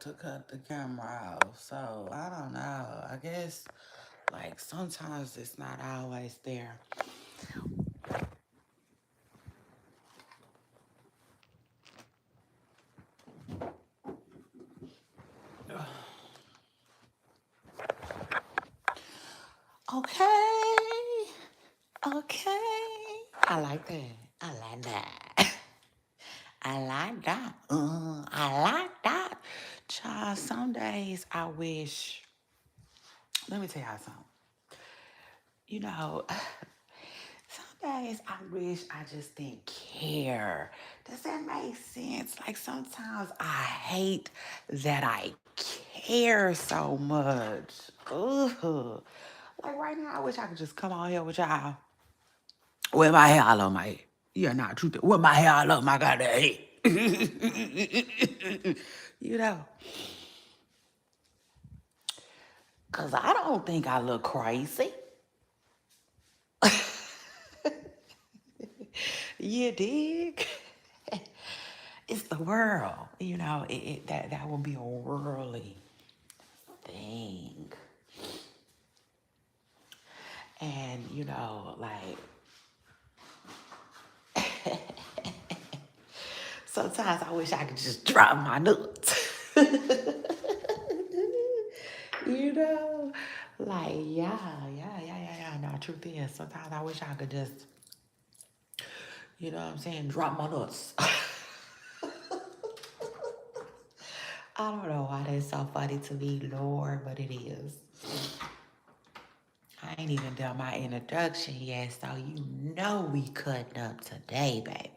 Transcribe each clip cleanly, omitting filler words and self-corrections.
to cut the camera off. So I don't know. I guess like sometimes it's not always there. Okay. Okay. I like that. I like that. I like that. I like that. Child, some days I wish. Let me tell y'all something. You know, some days I wish I just didn't care. Does that make sense? Like sometimes I hate that I care so much. Ugh. Like right now, I wish I could just come on here with y'all with my hair all on my head. Yeah, not true. With my hair all on my goddamn head. You know, because I don't think I look crazy. You dig? It's the world. That will be a worldly thing. And, like sometimes I wish I could just drop my nuts. you know? Like, yeah. No, truth is, sometimes I wish I could just, what I'm saying, drop my nuts. I don't know why that's so funny to me, Lord, but it is. I ain't even done my introduction yet, so you know we cutting up today, baby.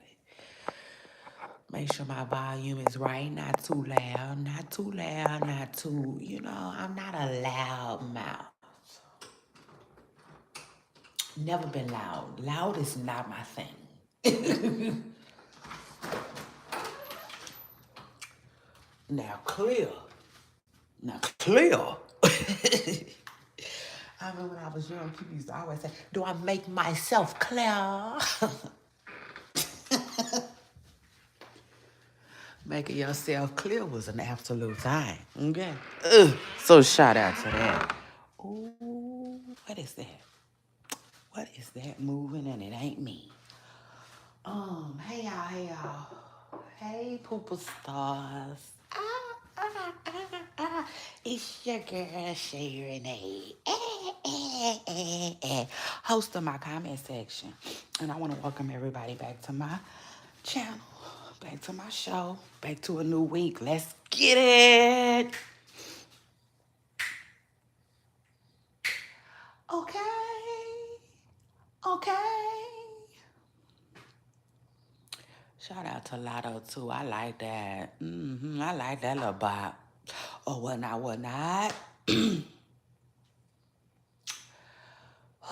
Make sure my volume is right, not too loud, not too loud, not too, I'm not a loud mouth. Never been loud. Loud is not my thing. Now clear. Now clear. I remember when I was young, people used to always say, do I make myself clear? Making yourself clear was an absolute thing. Okay. So shout out to that. Ooh, what is that? What is that moving and it ain't me? Hey y'all. Hey pooper stars. It's your girl Sharon A. Host of my comment section. And I want to welcome everybody back to my channel, back to my show, back to a new week. Let's get it. Okay. Okay. Shout out to Lotto too. I like that. I like that little bop. Oh, whatnot.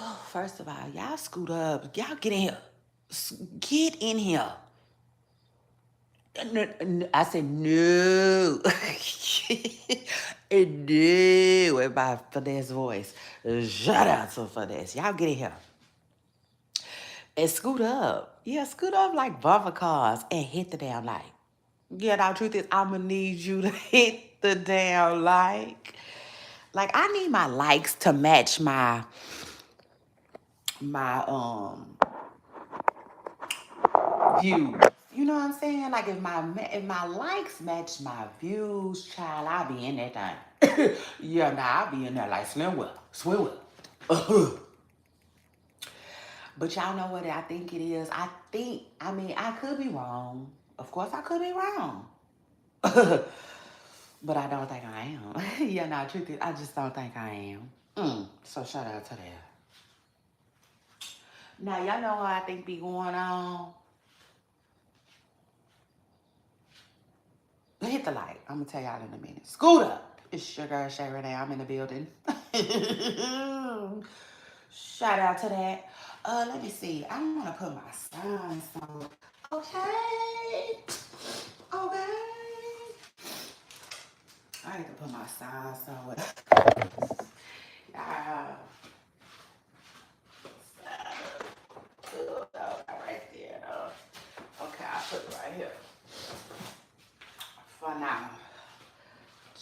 Oh, first of all, y'all scoot up. Y'all get in here. Get in here. I said no. No, with my finesse voice. Shout out to finesse. Y'all get in here. And scoot up. Yeah, scoot up like bumper cars and hit the damn light. Yeah, the truth is, I'ma need you to hit the damn like. Like I need my likes to match my views. You know what I'm saying? Like if my likes match my views, child, I'll be in that thing. Yeah, nah, I'll be in there like Swim well. But y'all know what I think it is? I could be wrong. Of course I could be wrong. But I don't think I am. Yeah, no, truth is, I just don't think I am. So shout out to that. Now, y'all know what I think be going on. Hit the light. I'm going to tell y'all in a minute. Scoot up. It's your girl, Shay Renee. I'm in the building. Shout out to that. Let me see. I want to put my signs on. Okay. Okay. I need to put my signs on. Yeah. Right there. Okay, I'll put it right here. For now.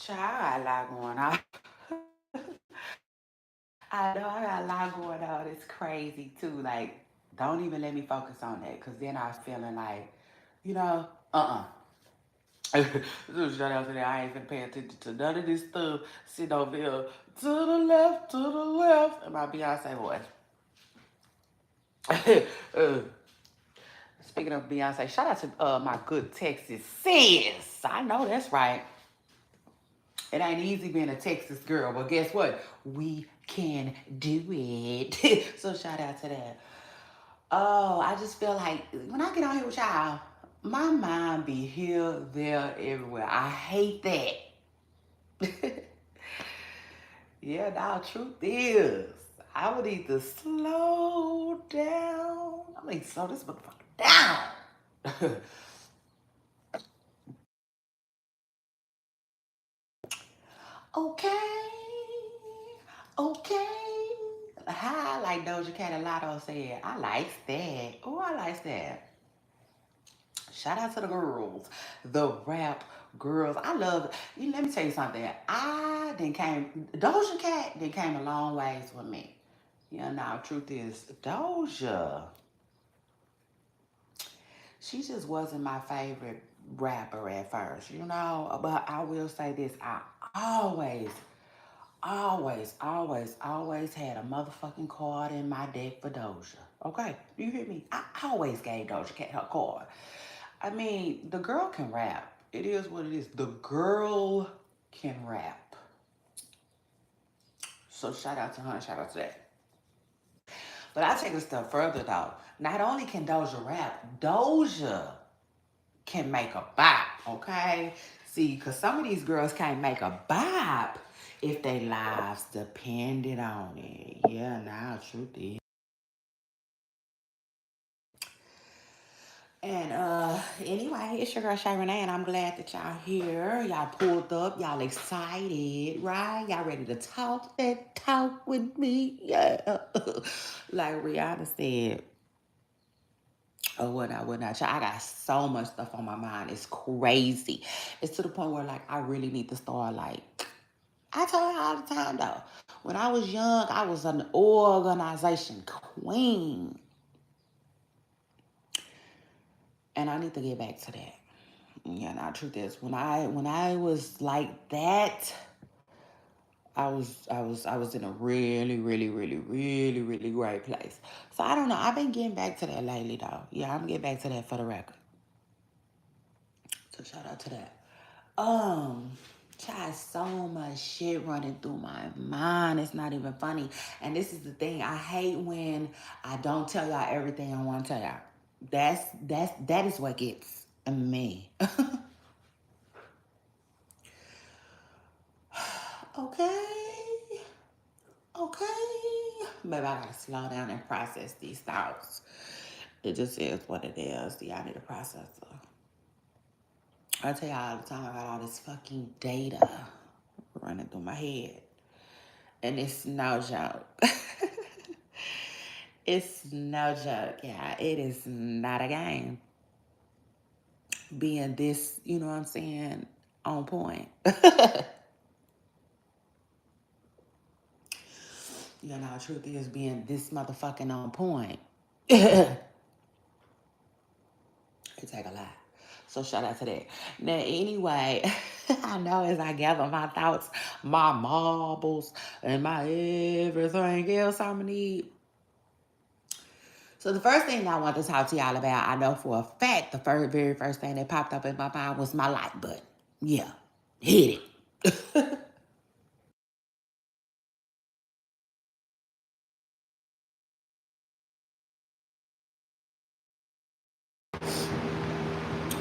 Child, I got a lot going on. I know I got a lot going on. It's crazy too. Like, don't even let me focus on that, cause then I was feeling like, you know, Shout out to that. I ain't finna pay attention to none of this stuff. Sitting over here to the left, to the left, and my Beyonce voice. uh, Speaking of Beyonce, shout out to my good Texas sis. I know that's right. It ain't easy being a Texas girl, but guess what? We can do it. So shout out to that. Oh, I just feel like when I get on here with y'all, my mind be here, there, everywhere. I hate that. Yeah, now truth is, I would need to slow down. I need to slow this motherfucker down. Okay. Okay. Hi, like Doja Cat and Lotto said. I like that. Oh, I like that. Shout out to the girls. The rap girls. I love you. Let me tell you something. Doja Cat then came a long ways with me. Yeah, now truth is Doja. She just wasn't my favorite rapper at first, you know. But I will say this: I always, always had a motherfucking card in my deck for Doja. Okay, you hear me? I always gave Doja Cat her card. I mean, the girl can rap. It is what it is. The girl can rap. So shout out to her and shout out to that. But I take it a step further though. Not only can Doja rap, Doja can make a bop, okay? See, because some of these girls can't make a bop if their lives depended on it. Yeah, now, truth is. And anyway, it's your girl Shay Renee, and I'm glad that y'all here. Y'all pulled up, y'all excited, right? Y'all ready to talk that talk with me? Yeah. Like Rihanna said, or whatnot. Y'all, I got so much stuff on my mind. It's crazy. It's to the point where like I really need to start like I tell her all the time though. When I was young, I was an organization queen. And I need to get back to that. Yeah, now truth is when I was like that, I was in a really, really, really, really, really great place. So I don't know. I've been getting back to that lately though. Yeah, I'm getting back to that for the record. So shout out to that. Um, Child, so much shit running through my mind. It's not even funny. And this is the thing. I hate when I don't tell y'all everything I want to tell y'all. That is what gets me. Okay. Okay. Maybe I gotta slow down and process these thoughts. It just is what it is. Yeah, I need a processor. I tell y'all all the time I got all this fucking data running through my head. And it's no joke. It's no joke, yeah. It is not a game. Being this, you know what I'm saying, on point. You know, the truth is being this motherfucking on point. It take a lot. So shout out to that. Now, anyway, I know as I gather my thoughts, my marbles, and my everything else I'm gonna need. So the first thing I want to talk to y'all about, I know for a fact, the very first thing that popped up in my mind was my like button. Yeah, hit it.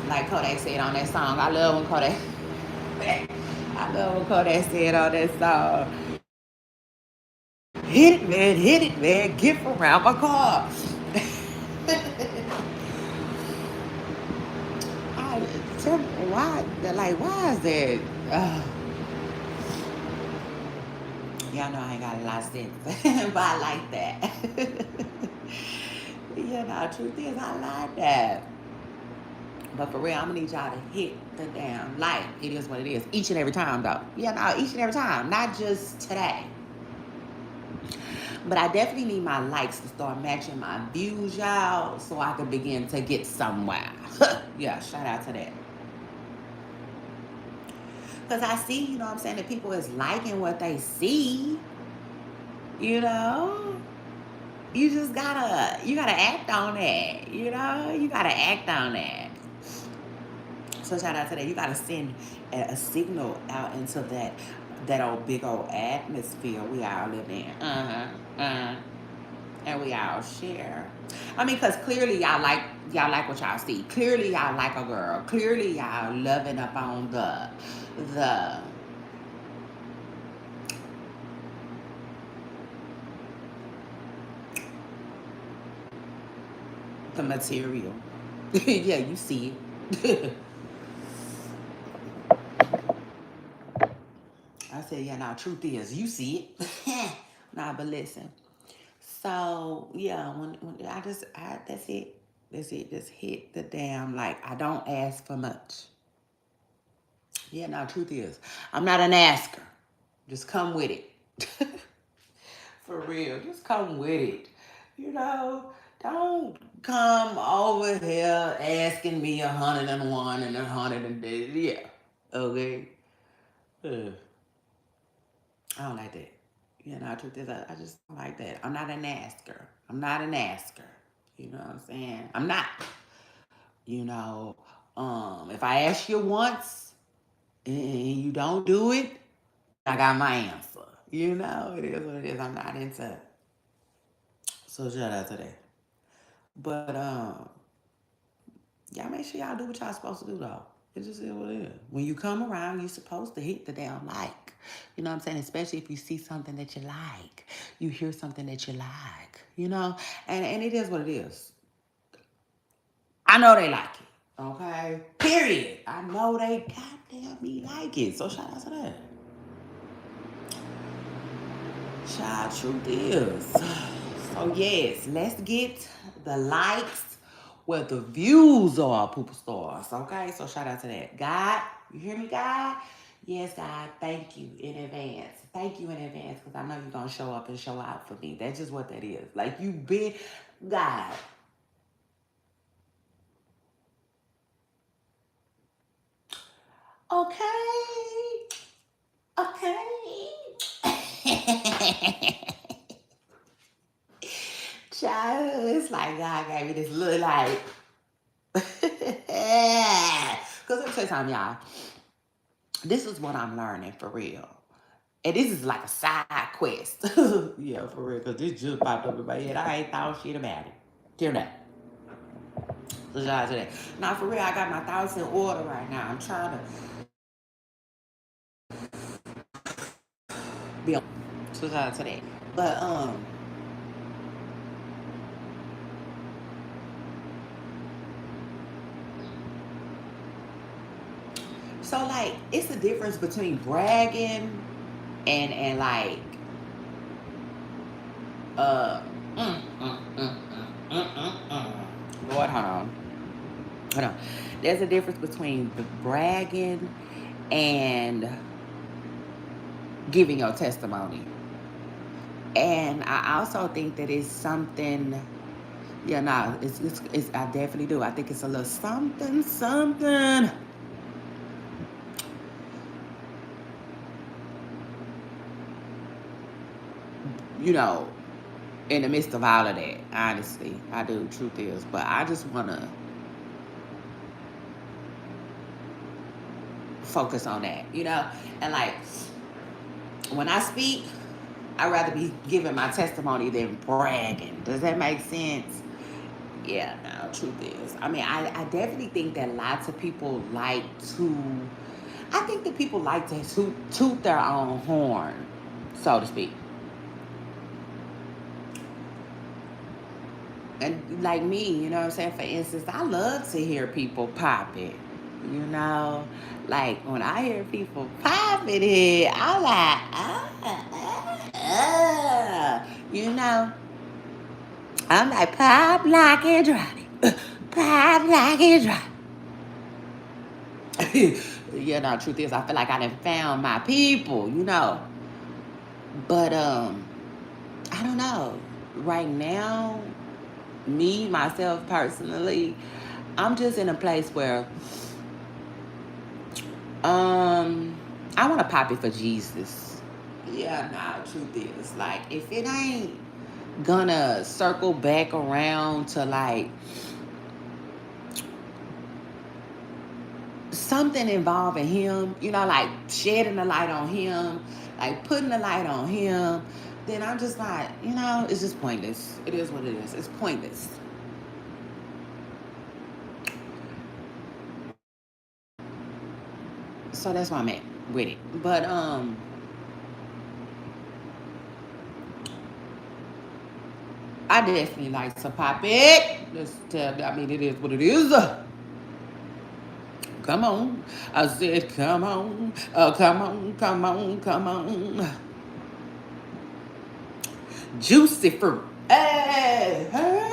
Like Kodak said on that song. I love when Kodak. I love when Kodak said on that song. Hit it, man. Get around my car. I tell me why, like, why is that? Y'all know I ain't got a lot of sense, but I like that. You know, truth is, I like that. But for real, I'm gonna need y'all to hit the damn like. It is what it is. Each and every time, though. Yeah, no, each and every time. Not just today. But I definitely need my likes to start matching my views, y'all, so I can begin to get somewhere. Yeah, shout out to that. Because I see, you know what I'm saying, that people is liking what they see, you know? You gotta act on that, you know? You gotta act on that. So shout out to that. You gotta send a signal out into that old big old atmosphere we all live in. And we all share. I mean, cause clearly y'all like what y'all see. Clearly y'all like a girl. Clearly y'all loving up on the the material. Yeah, you see it. I said, yeah, now truth is, you see it. Nah, but listen. So yeah, when that's it. That's it. Just hit the damn like. I don't ask for much. Yeah, now truth is, I'm not an asker. Just come with it. For real, just come with it. You know, don't come over here asking me 101 and 100 and yeah. Okay. Ugh. I don't like that. You know, truth is, I just don't like that. I'm not an asker. I'm not an asker. You know what I'm saying? I'm not. You know, if I ask you once and you don't do it, I got my answer. You know, it is what it is. I'm not into it. So shout out to that. But y'all make sure y'all do what y'all supposed to do though. It just is what it is. When you come around, you're supposed to hit the damn like. You know what I'm saying? Especially if you see something that you like. You hear something that you like. You know? And it is what it is. I know they like it. Okay? Period. I know they goddamn me like it. So shout out to that. Child, truth is. So yes, let's get the likes where the views are, Pooper Stars. Okay, so shout out to that. God, you hear me, God? Yes, God, thank you in advance. Thank you in advance because I know you're going to show up and show out for me. That's just what that is. Like you been, God. Okay. Okay. Child, it's like God gave me this look like. Because let me tell you something, y'all. This is what I'm learning for real. And this is like a side quest. Yeah, for real. Because this just popped up in my head. I ain't thought shit about it. Hear that. So shout out to that. Now, for real, I got my thoughts in order right now. I'm trying to be on. So shout out to that. But, so like, it's the difference between bragging and like, uh, mm, mm, mm, mm, mm, mm. Lord, hold on. Hold on. There's a difference between the bragging and giving your testimony. And I also think that it's something, yeah, no, it's I definitely do. I think it's a little something, you know, in the midst of all of that, honestly. I do, truth is. But I just want to focus on that, you know? And like, when I speak, I'd rather be giving my testimony than bragging. Does that make sense? Yeah, no, truth is. I mean, I definitely think that lots of people like to, I think that people like to toot their own horn, so to speak. And like me, you know what I'm saying? For instance, I love to hear people pop it. You know, like when I hear people pop it here, I'm like, you know, I'm like, pop like it, drop it, pop like it, drop it. Yeah, no, truth is, I feel like I done found my people, you know. But I don't know. Right now, me, myself personally, I'm just in a place where I want to pop it for Jesus. Yeah, nah, truth is, like, if it ain't gonna circle back around to like something involving him, you know, like shedding the light on him, like putting the light on him, then I'm just not, you know, it's just pointless. It is what it is. It's pointless. So that's why I'm at with it. But I definitely like to pop it. Let's tell. I mean, it is what it is. Come on. I said, come on. Come on, come on, come on. Juicy fruit. Hey, hey,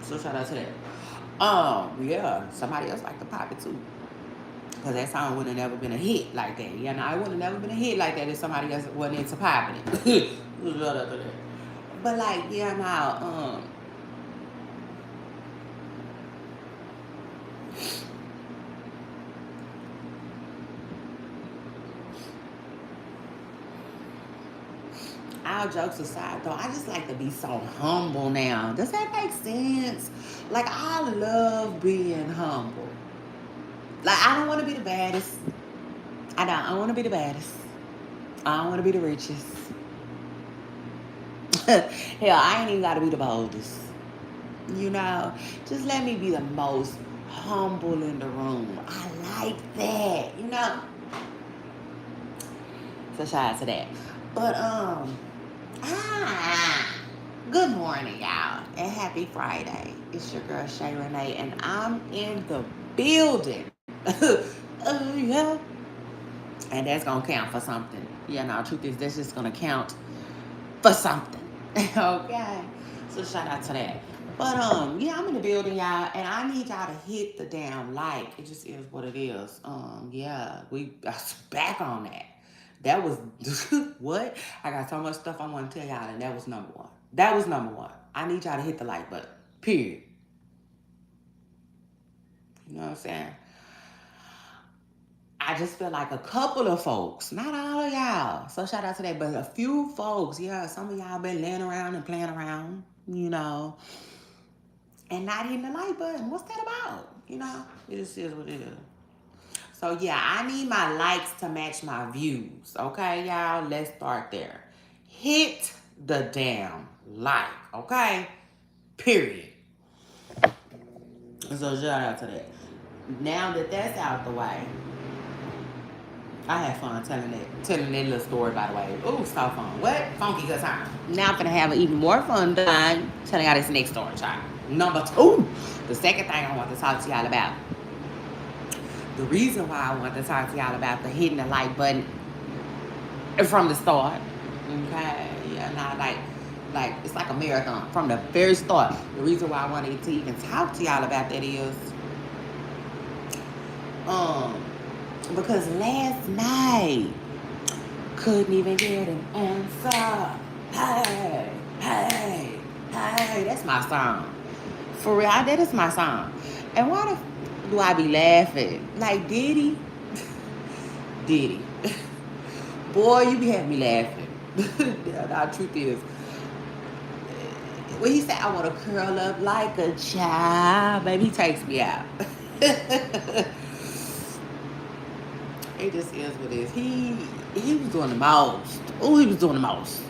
so shout out to that. Yeah, somebody else like to pop it too. Because that song would have never been a hit like that. Yeah, no, it would have never been a hit like that if somebody else wasn't into popping it. Shout out to that. But like, yeah, now, all jokes aside though, I just like to be so humble now. Does that make sense? Like, I love being humble. Like, I don't want to be the baddest. I don't. I want to be the baddest. I don't want to be the richest. Hell, I ain't even got to be the boldest. You know, just let me be the most humble in the room. I like that. You know. So shout out to that. But good morning, y'all, and happy Friday. It's your girl Shay Renee, and I'm in the building. Yeah. And that's gonna count for something. Yeah, no, truth is that's just gonna count for something. Okay. So shout out to that. But yeah, I'm in the building, y'all, and I need y'all to hit the damn like. It just is what it is. Yeah, we back on that. That was what? I got so much stuff I want to tell y'all, and that was number one. That was number one. I need y'all to hit the like button. Period. You know what I'm saying? I just feel like a couple of folks, not all of y'all. So shout out to that, but a few folks, yeah, some of y'all been laying around and playing around, you know, and not hitting the like button. What's that about? You know, it just is what it is. So yeah, I need my likes to match my views. Okay, y'all, let's start there. Hit the damn like, okay? Period. So shout out to that. Now that that's out the way, I had fun telling that little story, by the way. Ooh, so fun. What? Funky good time. Now I'm gonna have an even more fun time telling y'all this next story, child. Number two, the second thing I want to talk to y'all about. The reason why I want to talk to y'all about the hitting the like button from the start. Okay, yeah, now like it's like a marathon from the very start. The reason why I wanted to even talk to y'all about that is, um, because last night couldn't even get an answer. Hey, hey, hey, that's my song. For real, that is my song. And why the do I be laughing? Like Diddy? Diddy. Boy, you be having me laughing. The truth is, when he said, I want to curl up like a child, baby, he takes me out. It just is what it is. He was doing the most. Oh, he was doing the most.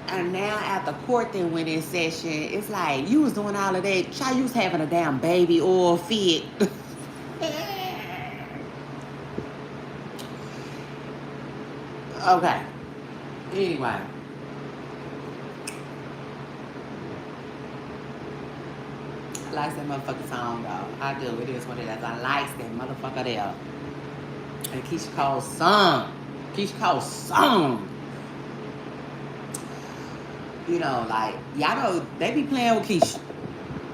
And now after court then went in session, it's like you was doing all of that. Child, you was having a damn baby oil fit. Okay. Anyway. I like that motherfucking song though. I do. It is what it is. I like that motherfucker there. And Keisha Cole's song. Keisha Cole's song. You know, like, y'all know, they be playing with Keisha.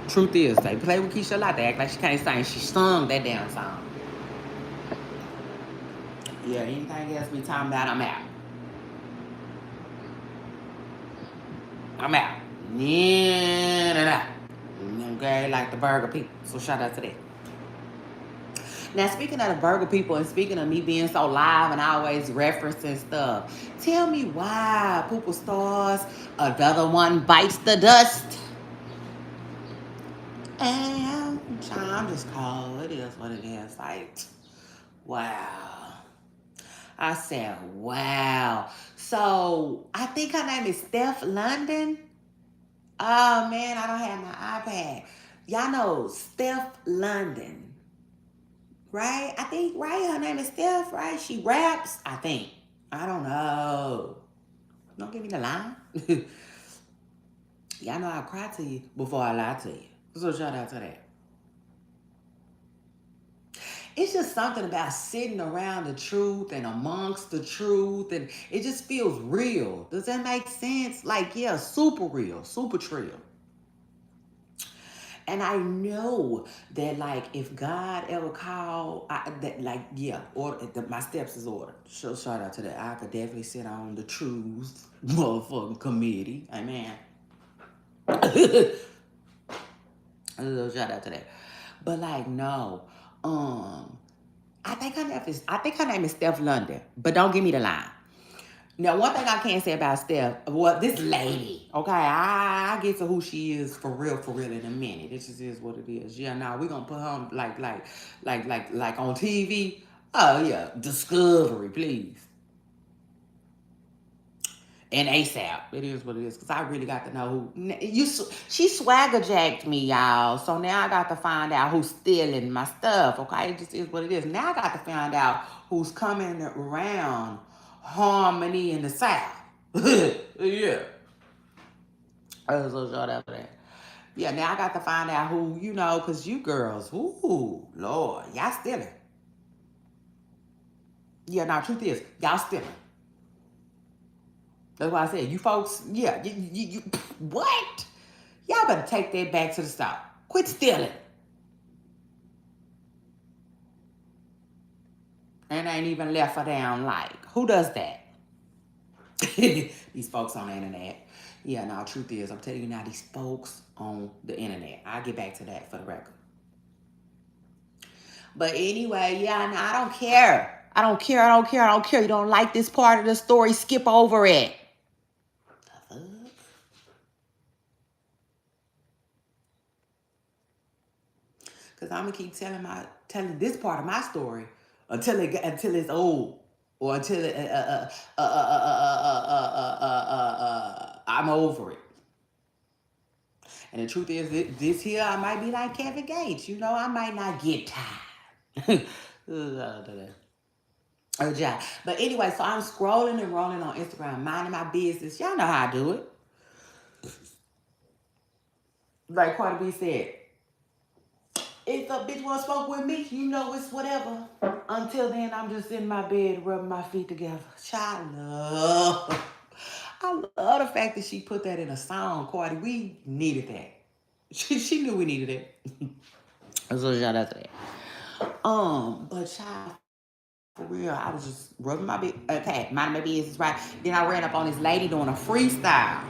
Truth is, they play with Keisha a lot. They act like she can't sing. She sung that damn song. Yeah, anything else we talking about, I'm out. I'm out. Yeah, okay, like the burger people. So shout out to that. Now, speaking of the burger people and speaking of me being so live and always referencing stuff, tell me why Poopa Stars, another one bites the dust. And I'm just cold. It is what it is. Like, wow. I said, wow. So I think her name is Steph London. Oh man, I don't have my iPad. Y'all know Steph London, right? I think, right? Her name is Steph, right? She raps, I think. I don't know. Don't give me the line. Y'all know I'll cry to you before I lie to you. So shout out to that. It's just something about sitting around the truth and amongst the truth, and it just feels real. Does that make sense? Like, yeah, super real, super trill. And I know that, like, if God ever called, that, like, yeah, order, my steps is ordered. So shout out to that. I could definitely sit on the truth motherfucking committee. Amen. A little shout out to that. But like, no, I think her name is Steph London. But don't give me the line. Now, one thing I can't say about Steph, well, this lady, okay, I get to who she is for real in a minute. This just is what it is. Yeah, now we're gonna put her on like on TV. Oh yeah, Discovery, please. And ASAP. It is what it is. Because I really got to know who. She swagger jacked me, y'all. So now I got to find out who's stealing my stuff. Okay? It just is what it is. Now I got to find out who's coming around Harmony in the South. Yeah. So shout out for that. Yeah, now I got to find out who, because you girls, ooh, Lord, y'all stealing. Yeah, now, truth is, y'all stealing. That's why I said, you folks, yeah, you what? Y'all better take that back to the South. Quit stealing. And ain't even left a damn like. Who does that? These folks on the internet. Yeah, now, truth is, I'm telling you now, these folks on the internet. I'll get back to that for the record. But anyway, yeah, no, I don't care. I don't care. You don't like this part of the story, skip over it. Because I'm going to keep telling this part of my story until it's old. Or until I'm over it. And the truth is, this here, I might be like Kevin Gates. I might not get tired. But anyway, so I'm scrolling and rolling on Instagram, minding my business. Y'all know how I do it. Like Cardi B said, if a bitch want to smoke with me, it's whatever. Until then, I'm just in my bed rubbing my feet together. I love the fact that she put that in a song, Cardi. We needed that. She knew we needed it. So shout out to that. But child, for real, I was just rubbing my bed. Okay, minding my business, right? Then I ran up on this lady doing a freestyle.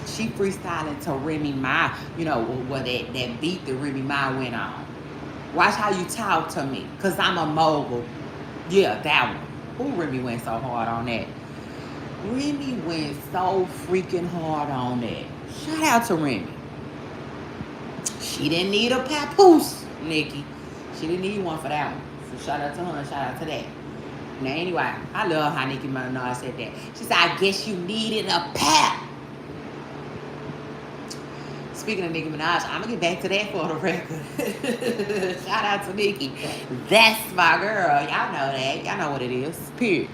She freestyling to Remy Ma, what that beat that Remy Ma went on. Watch how you talk to me, cause I'm a mogul. Yeah, that one. Who Remy went so hard on that? Remy went so freaking hard on that. Shout out to Remy. She didn't need a papoose, Nikki. She didn't need one for that one. So shout out to her and shout out to that. Now anyway, I love how Nicki Minaj said that. She said, I guess you needed a pap. Speaking of Nicki Minaj, I'm going to get back to that for the record. Shout out to Nicki. That's my girl. Y'all know that. Y'all know what it is. Period.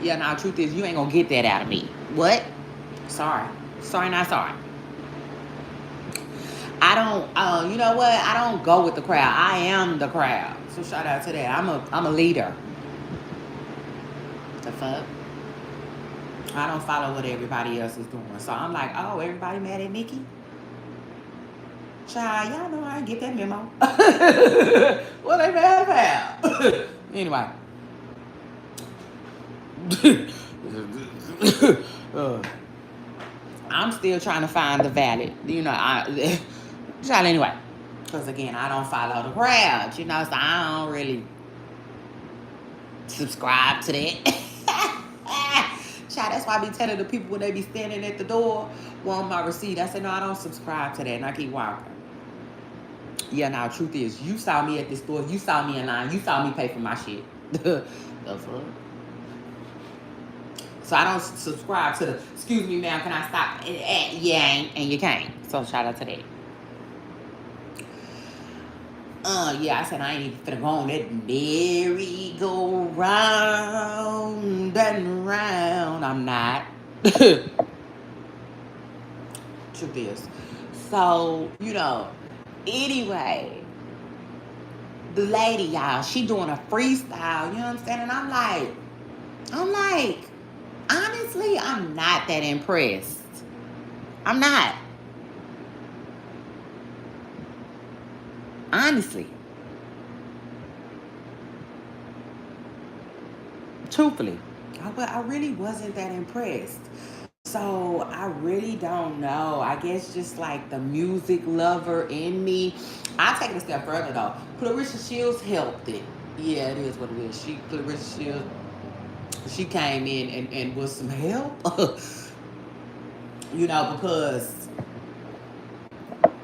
Yeah, now, truth is, you ain't going to get that out of me. What? Sorry. Sorry, not sorry. I don't, you know what? I don't go with the crowd. I am the crowd. So shout out to that. I'm a leader. The fuck? I don't follow what everybody else is doing. So I'm like, oh, everybody mad at Nikki? Child, y'all know I ain't get that memo. What they mad about? Anyway. uh, I'm still trying to find the valid, child, anyway. Because again, I don't follow the crowd, so I don't really subscribe to that. Child, that's why I be telling the people when they be standing at the door, want my receipt. I said, no, I don't subscribe to that, and I keep walking. Yeah, now, truth is, you saw me at the store, you saw me in line, you saw me pay for my shit. The fuck? So I don't subscribe to the, excuse me, ma'am, can I stop? Yeah, and you can't. So shout out to that. Yeah, I said I ain't even finna go on that merry-go round and round. I'm not. Truth is. So, anyway, the lady, y'all, she doing a freestyle, you know what I'm saying? And I'm like, honestly, I'm not that impressed. I'm not. Honestly. Truthfully, I really wasn't that impressed. So I really don't know. I guess just like the music lover in me. I'll take it a step further though. Clarissa Shields helped it. Yeah, it is what it is. Clarissa Shields, she came in and was some help. Because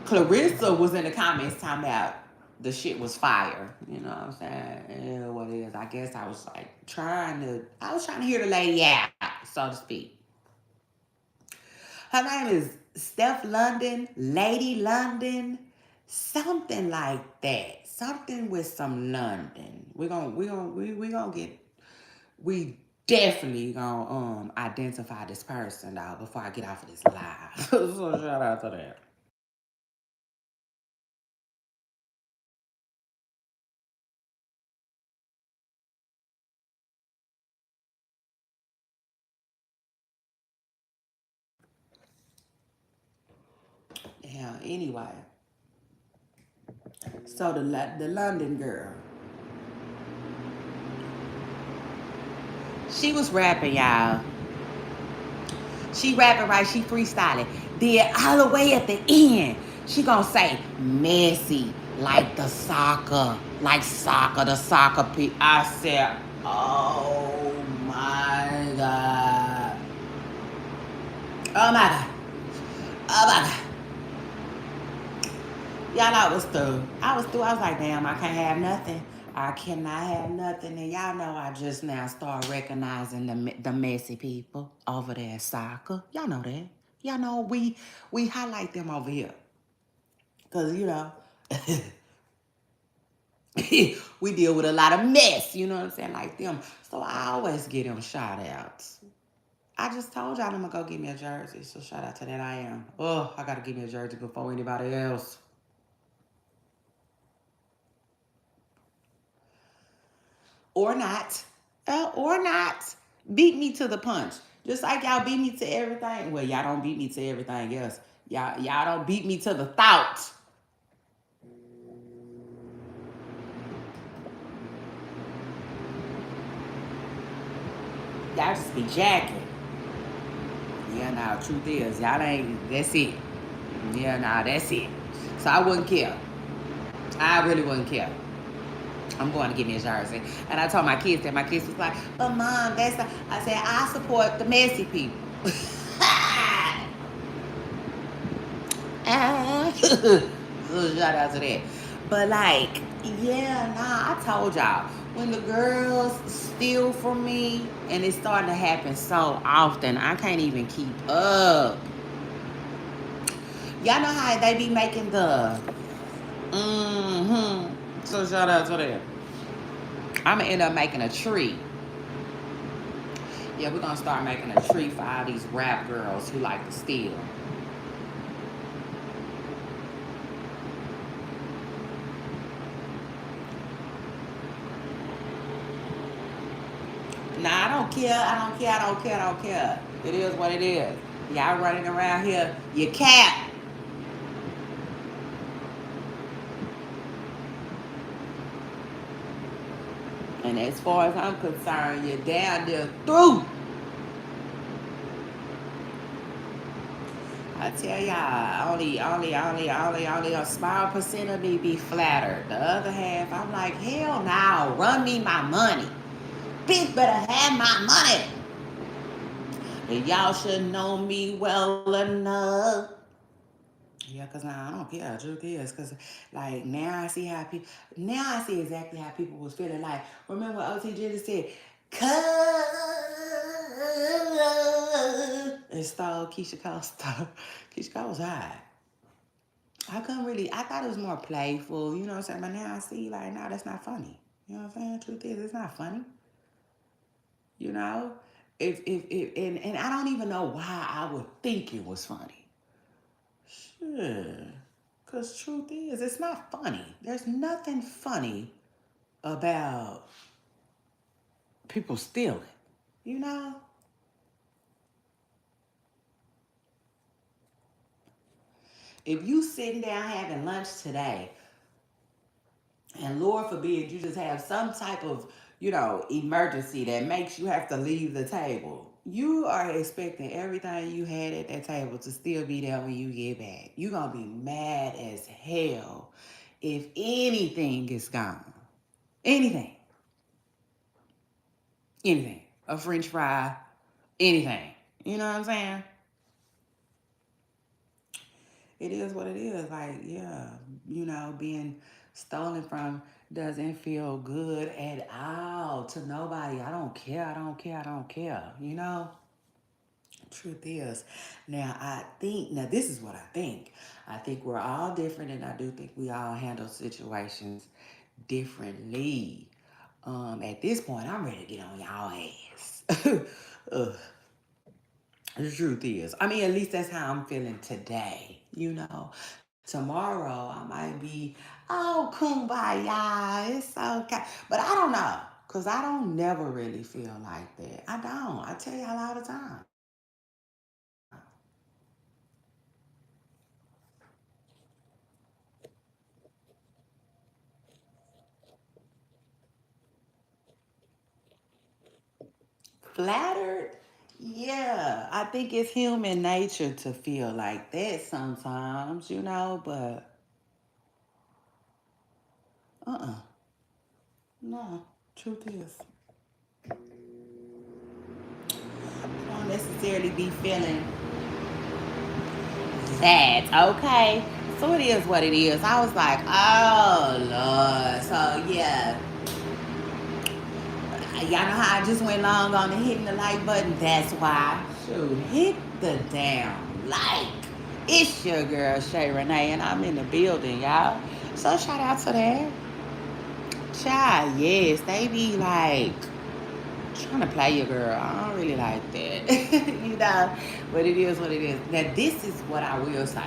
Clarissa was in the comments talking about the shit was fire. You know what I'm saying? Yeah, what it is. I guess I was like trying to hear the lady out, so to speak. Her name is Steph London, Lady London, something like that. Something with some London. We definitely gonna identify this person though before I get off of this live. So shout out to that. Yeah, anyway. So the London girl. She was rapping, y'all. She rapping right, she freestyling. Then all the way at the end, she gonna say messy, like the soccer, the soccer I said, oh my God. Oh my God. Oh my God. Y'all know I was through. I was like, damn, I can't have nothing. I cannot have nothing. And y'all know I just now start recognizing the messy people over there at soccer. Y'all know that. Y'all know we highlight them over here. Because, we deal with a lot of mess, you know what I'm saying, like them. So I always get them shout outs. I just told y'all I'm going to go get me a jersey. So shout out to that I am. Oh, I got to get me a jersey before anybody else. Or not. Or not. Beat me to the punch. Just like y'all beat me to everything. Well, y'all don't beat me to everything else. Y'all don't beat me to the thought. Y'all just be jacking. Yeah, now, truth is, y'all ain't, that's it. Yeah, nah, that's it. So I wouldn't care. I really wouldn't care. I'm going to get me a jersey. And I told my kids that. My kids was like, but Mom, I said, I support the messy people. So shout out to that. But like, yeah, nah, I told y'all, when the girls steal from me, and it's starting to happen so often, I can't even keep up. Y'all know how they be making the So shout out to that. I'm gonna end up making a tree. Yeah, we're gonna start making a tree for all these rap girls who like to steal. Nah, I don't care. I don't care. I don't care. I don't care. It is what it is. Y'all running around here, you cap. And as far as I'm concerned, you're down there through. I tell y'all, only a small percent of me be flattered. The other half, I'm like, hell no, run me my money. Bitch better have my money. And y'all should know me well enough. Yeah, cause now I don't care. The truth is, cause like now I see exactly how people was feeling. Like, remember OT Jenny said, "Cause," and stole Keisha Cole stole. Keisha Cole was high. I couldn't really. I thought it was more playful. You know what I'm saying? But now I see like, no, that's not funny. You know what I'm saying? Truth is, it's not funny. You know, if and I don't even know why I would think it was funny. Sure. Because truth is, it's not funny. There's nothing funny about people stealing. You know? If you sitting down having lunch today, and Lord forbid you just have some type of, emergency that makes you have to leave the table, you are expecting everything you had at that table to still be there when you get back. You're going to be mad as hell if anything is gone. Anything. Anything. A french fry, anything. You know what I'm saying? It is what it is. Like, yeah, being stolen from doesn't feel good at all to nobody. I don't care. I don't care. I don't care. Truth is, now this is what I think. I think we're all different, and I do think we all handle situations differently. At this point, I'm ready to get on y'all ass. Ugh. The truth is, I mean, at least that's how I'm feeling today. Tomorrow I might be, oh, kumbaya, it's okay. But I don't know, because I don't never really feel like that. I don't. I tell y'all all the time. Flattered? Yeah, I think it's human nature to feel like that sometimes, but uh-uh. No, truth is, I don't necessarily be feeling that, okay? So it is what it is. I was like, oh Lord. So yeah, y'all know how I just went long on the hitting the like button. That's why. Shoot, hit the damn like. It's your girl Shay Renee, and I'm in the building, y'all. So shout out to that. Child, yes, they be like trying to play your girl. I don't really like that, But it is what it is. Now this is what I will say.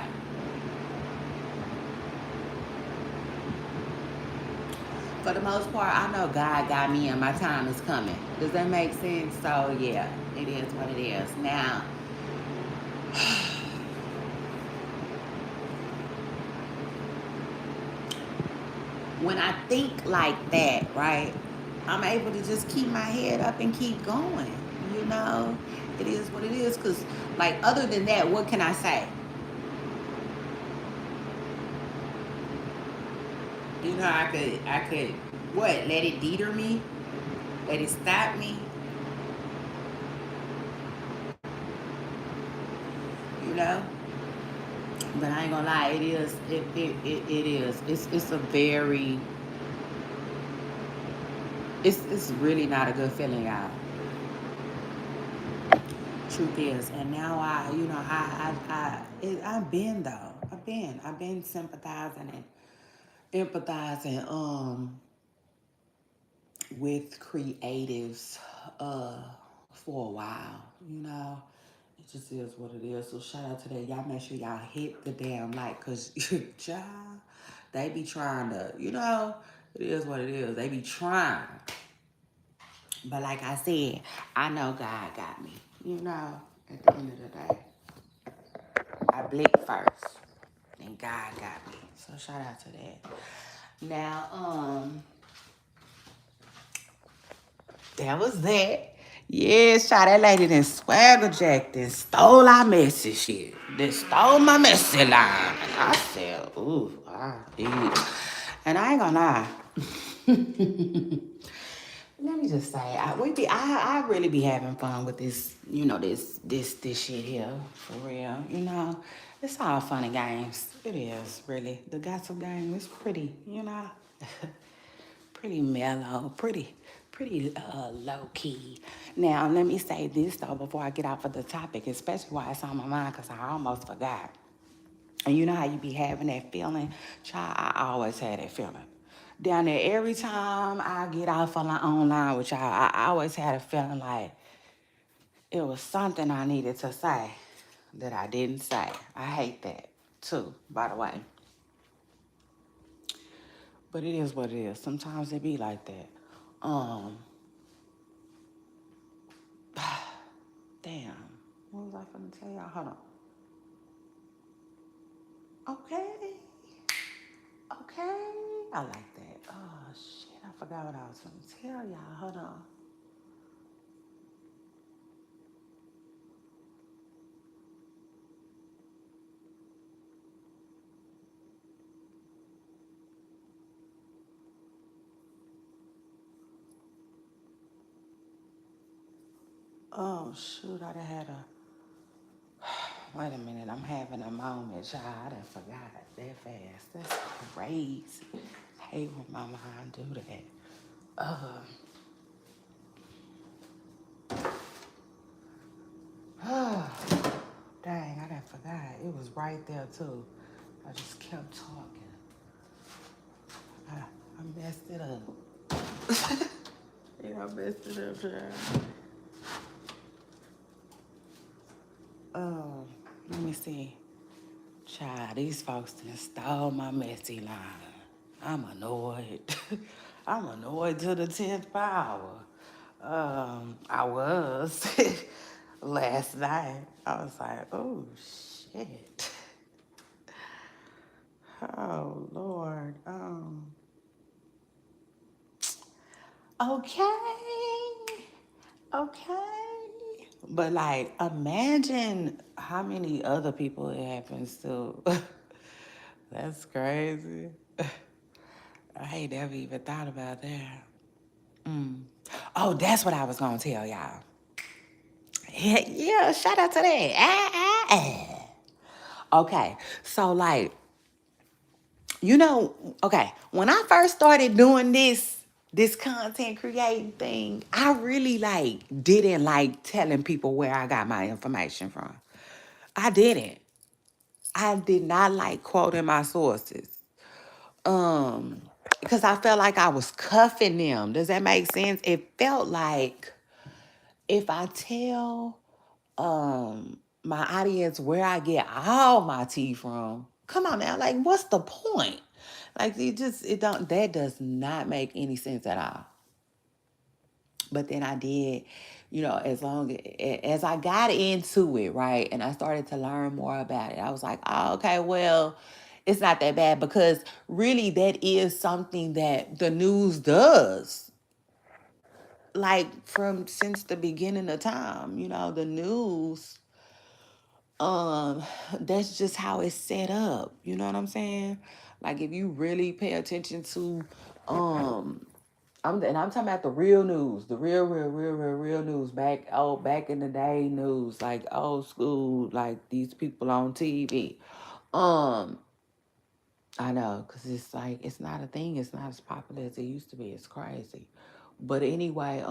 For the most part, I know God got me and my time is coming. Does that make sense? So yeah, it is what it is. Now, when I think like that, right, I'm able to just keep my head up and keep going. You know, it is what it is. Cause like other than that, what can I say? I could, what? Let it deter me? Let it stop me? You know? But I ain't gonna lie, it is. It is. It's a very. It's really not a good feeling, y'all. Truth is, and now I've been though. I've been sympathizing and empathizing with creatives uh for a while. It just is what it is. So shout out to that. Y'all make sure y'all hit the damn like, cause child, they be trying to, it is what it is. They be trying. But like I said, I know God got me. You know, at the end of the day, I blinked first, and God got me. So shout out to that. Now, that was that. Yeah, shot that lady then swagger jacked and stole our message shit. Then stole my message line. And I said, ooh, I did. And I ain't gonna lie. Let me just say, I really be having fun with this, this shit here, for real. It's all fun and games. It is really. The gossip game is pretty, pretty mellow, pretty low key. Now, let me say this though before I get off of the topic, especially why it's on my mind, because I almost forgot. And you know how you be having that feeling? Child, I always had that feeling. Down there, every time I get off online with y'all, I always had a feeling like it was something I needed to say that I didn't say. I hate that too, by the way. But it is what it is. Sometimes it be like that. Um, Damn. What was I finna tell y'all? Hold on. Okay. Okay. I like that. Oh, shit. I forgot what I was finna tell y'all. Hold on. Oh, shoot. I done had a... Wait a minute. I'm having a moment, y'all. I done forgot that fast. That's crazy. I hate when my mind do that. Uh, Dang, I done forgot. It was right there, too. I just kept talking. I, I messed it up. Yeah, I messed it up, child. Oh, let me see. Child, these folks done stole my messy line. I'm annoyed. I'm annoyed to the 10th power. I was last night. I was like, oh, shit. Oh, Lord. Okay. Okay. But like, imagine how many other people it happens to. That's crazy. I ain't never even thought about that. Mm. Oh, that's what I was gonna tell y'all. Yeah, shout out to that. Okay, so like, okay, when I first started doing this content creating thing, I really like didn't like telling people where I got my information from. I didn't. I did not like quoting my sources. Um, because I felt like I was cuffing them. Does that make sense? It felt like if I tell my audience where I get all my tea from, come on now, like what's the point? Like it don't that does not make any sense at all. But then I did, as I got into it, right, and I started to learn more about it, I was like, oh, okay, well, it's not that bad because really that is something that the news does. Like from since the beginning of time, the news, that's just how it's set up. You know what I'm saying? Like if you really pay attention to um I'm talking about the real news, the real news. Back in the day news, like old school, like these people on TV. Um, I know, cause it's like it's not a thing. It's not as popular as it used to be. It's crazy, but anyway,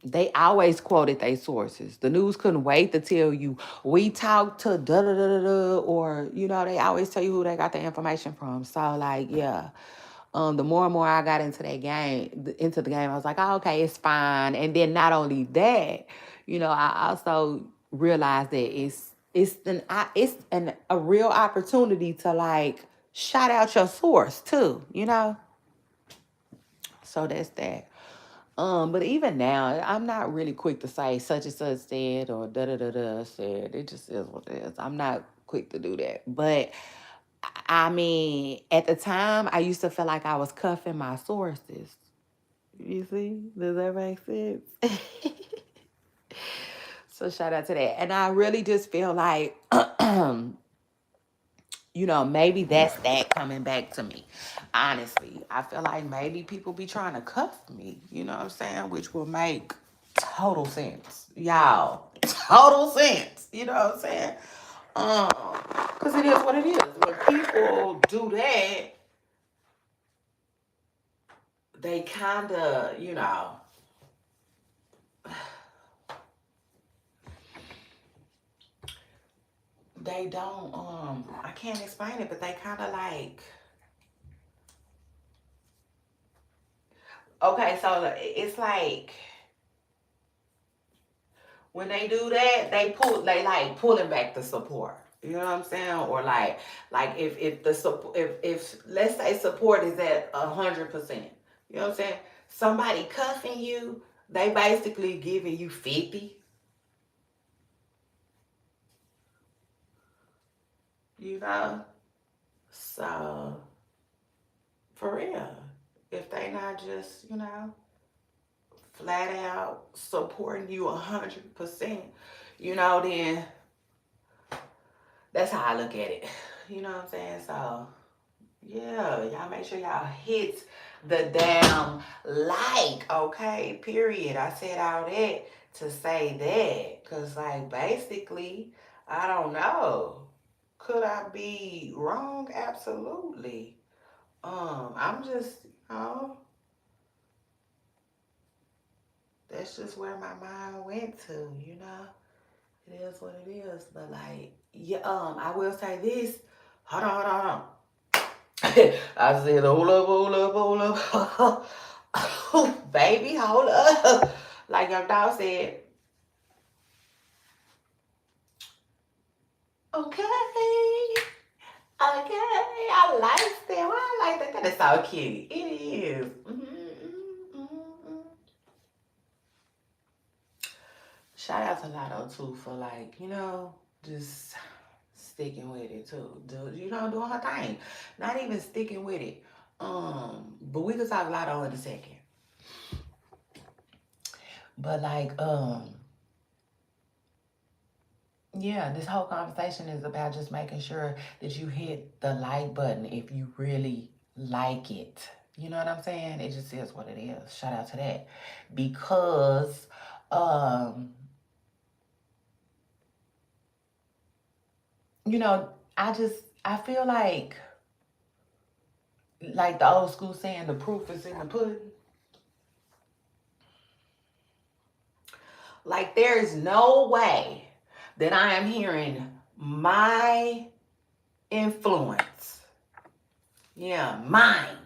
they always quoted their sources. The news couldn't wait to tell you we talked to da da da da da, or they always tell you who they got the information from. So like, yeah. The more and more I got into the game, I was like, oh, okay, it's fine. And then not only that, I also realized that it's a real opportunity to like shout out your source too. So that's that. But even now, I'm not really quick to say such and such said or da da da da said. It just is what it is. I'm not quick to do that. But I mean, at the time, I used to feel like I was cuffing my sources. You see? Does that make sense? So shout out to that. And I really just feel like maybe that's that coming back to me. Honestly, I feel like maybe people be trying to cuff me, you know what I'm saying? Which will make total sense. Y'all, total sense. You know what I'm saying? Because it is what it is. When people do that, they kind of, they don't, I can't explain it, but they kind of like, okay, so it's like, when they do that, they like pulling back the support. You know what I'm saying? Or like if the support, if let's say support is at 100%, you know what I'm saying? Somebody cuffing you, they basically giving you 50. You know, so for real, if they not just flat out supporting you 100%, then that's how I look at it. You know what I'm saying? So yeah, y'all make sure y'all hit the damn like, okay? Period. I said all that to say that. Cause like basically, I don't know. Could I be wrong? Absolutely. I'm just, that's just where my mind went to. It is what it is. But like, yeah, I will say this. Hold on, hold on, hold on. I said, hold up. Baby, hold up. Like your dog said, okay, okay. I like that. Why I like that? That is so cute. It is. Shout out to Lotto too for like, just sticking with it too. Doing her thing. Not even sticking with it. But we can talk Lotto in a second. But like, yeah, this whole conversation is about just making sure that you hit the like button if you really like it. You know what I'm saying? It just is what it is. Shout out to that. Because um, I feel like the old school saying the proof is in the pudding. Like there is no way that I am hearing my influence. Yeah, mine.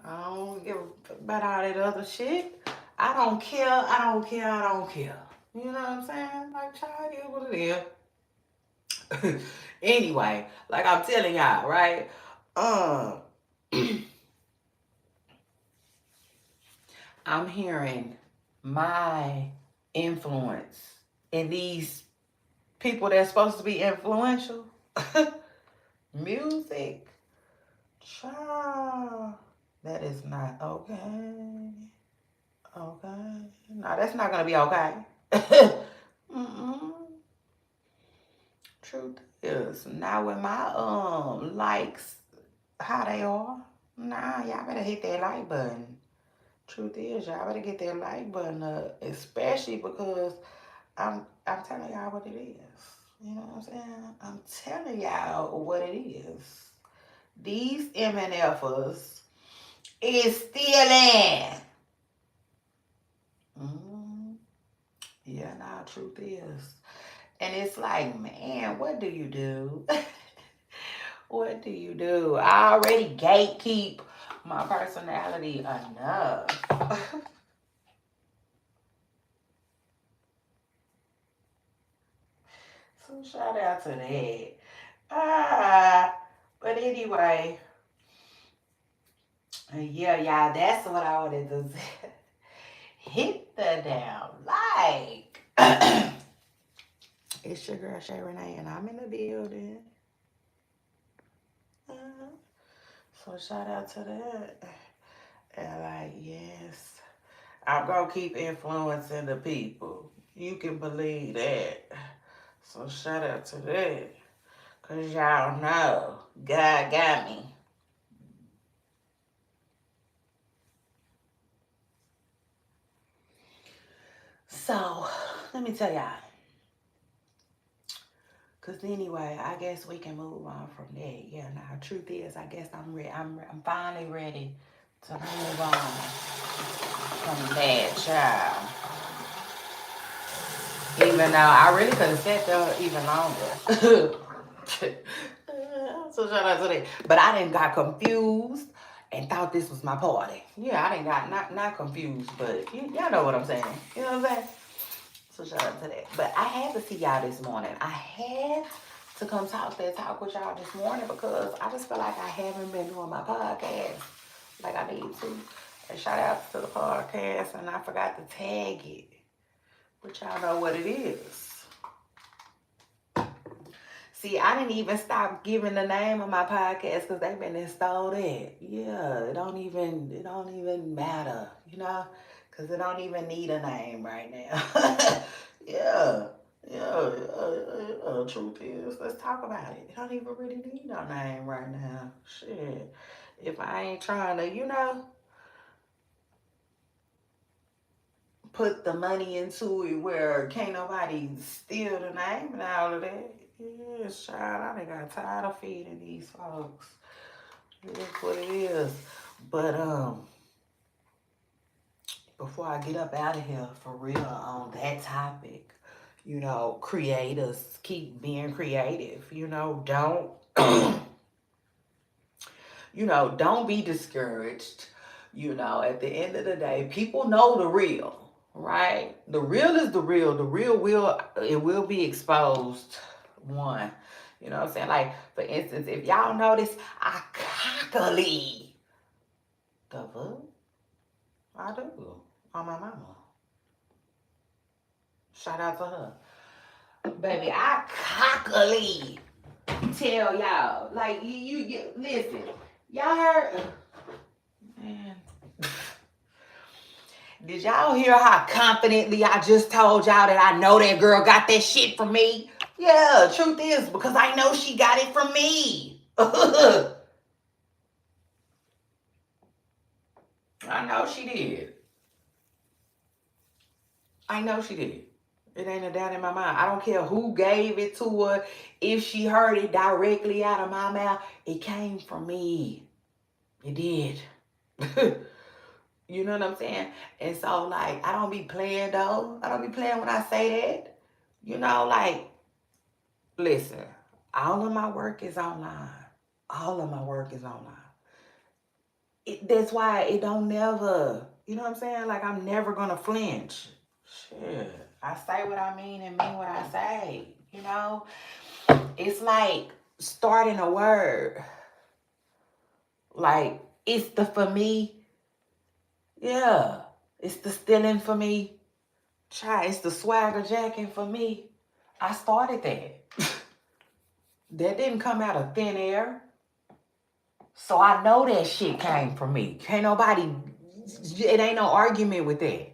I don't give about all that other shit. I don't care. I don't care. I don't care. You know what I'm saying? Like, child, it is what it is. Anyway, like I'm telling y'all, right? Um, I'm hearing my influence in these people that's supposed to be influential. Music, child, that is not okay. Okay. No, that's not gonna be okay. Mm-mm. Truth is, now with my likes how they are, nah, y'all better hit that like button. Truth is, y'all better get that like button up, especially because I'm telling y'all what it is. You know what I'm saying? I'm telling y'all what it is. These MNFers is stealing. Mm-hmm. Yeah, nah, truth is. And it's like, man, what do you do? What do you do? I already gatekeep my personality enough. So shout out to that. Ah, but anyway, And yeah, y'all, that's what I wanted to say. Hit the damn like. It's your girl Shay Renee, and I'm in the building. Uh, so shout out to that. And like, yes, I'm gonna keep influencing the people. You can believe that. So shout out to that. Cause y'all know God got me. So let me tell y'all. Cause anyway, I guess we can move on from that. Yeah, now truth is, I guess I'm ready. I'm finally ready to move on from that child. Even though I really could have sat there even longer. So shout out to that. But I didn't got confused and thought this was my party. Yeah, I didn't got not confused, but y'all know what I'm saying. You know what I'm saying? So shout out to that. But I had to see y'all this morning. I had to come talk with y'all this morning because I just feel like I haven't been doing my podcast like I need to. And shout out to the podcast, and I forgot to tag it. But y'all know what it is. See, I didn't even stop giving the name of my podcast because they've been installed it. Yeah, it don't even matter, because it don't even need a name right now. Yeah, truth is, let's talk about it. It don't even really need no name right now. Shit, if I ain't trying to, put the money into it where can't nobody steal the name and all of that. Yes, child, I done got tired of feeding these folks. It is what it is. But before I get up out of here for real on that topic, creators keep being creative. Don't don't be discouraged. At the end of the day, people know the real, right? The real is the real. The real will be exposed. One, what I'm saying? Like, for instance, if y'all notice, I cockily the fuck I do on my mama. Shout out to her, baby. I cockily tell y'all, like you listen. Y'all heard, man. Did y'all hear how confidently I just told y'all that I know that girl got that shit from me? Yeah, truth is, because I know she got it from me. I know she did. I know she did. It ain't a doubt in my mind. I don't care who gave it to her. If she heard it directly out of my mouth, it came from me. It did. You know what I'm saying? And so, like, I don't be playing, though. I don't be playing when I say that. Like, listen, all of my work is online. All of my work is online. That's why it don't never, you know what I'm saying? Like, I'm never going to flinch. Shit. I say what I mean and mean what I say. It's like starting a word. Like, it's the for me. Yeah. It's the stealing for me. It's the swagger jacking for me. I started that. That didn't come out of thin air. So I know that shit came from me. Can't nobody, it ain't no argument with that.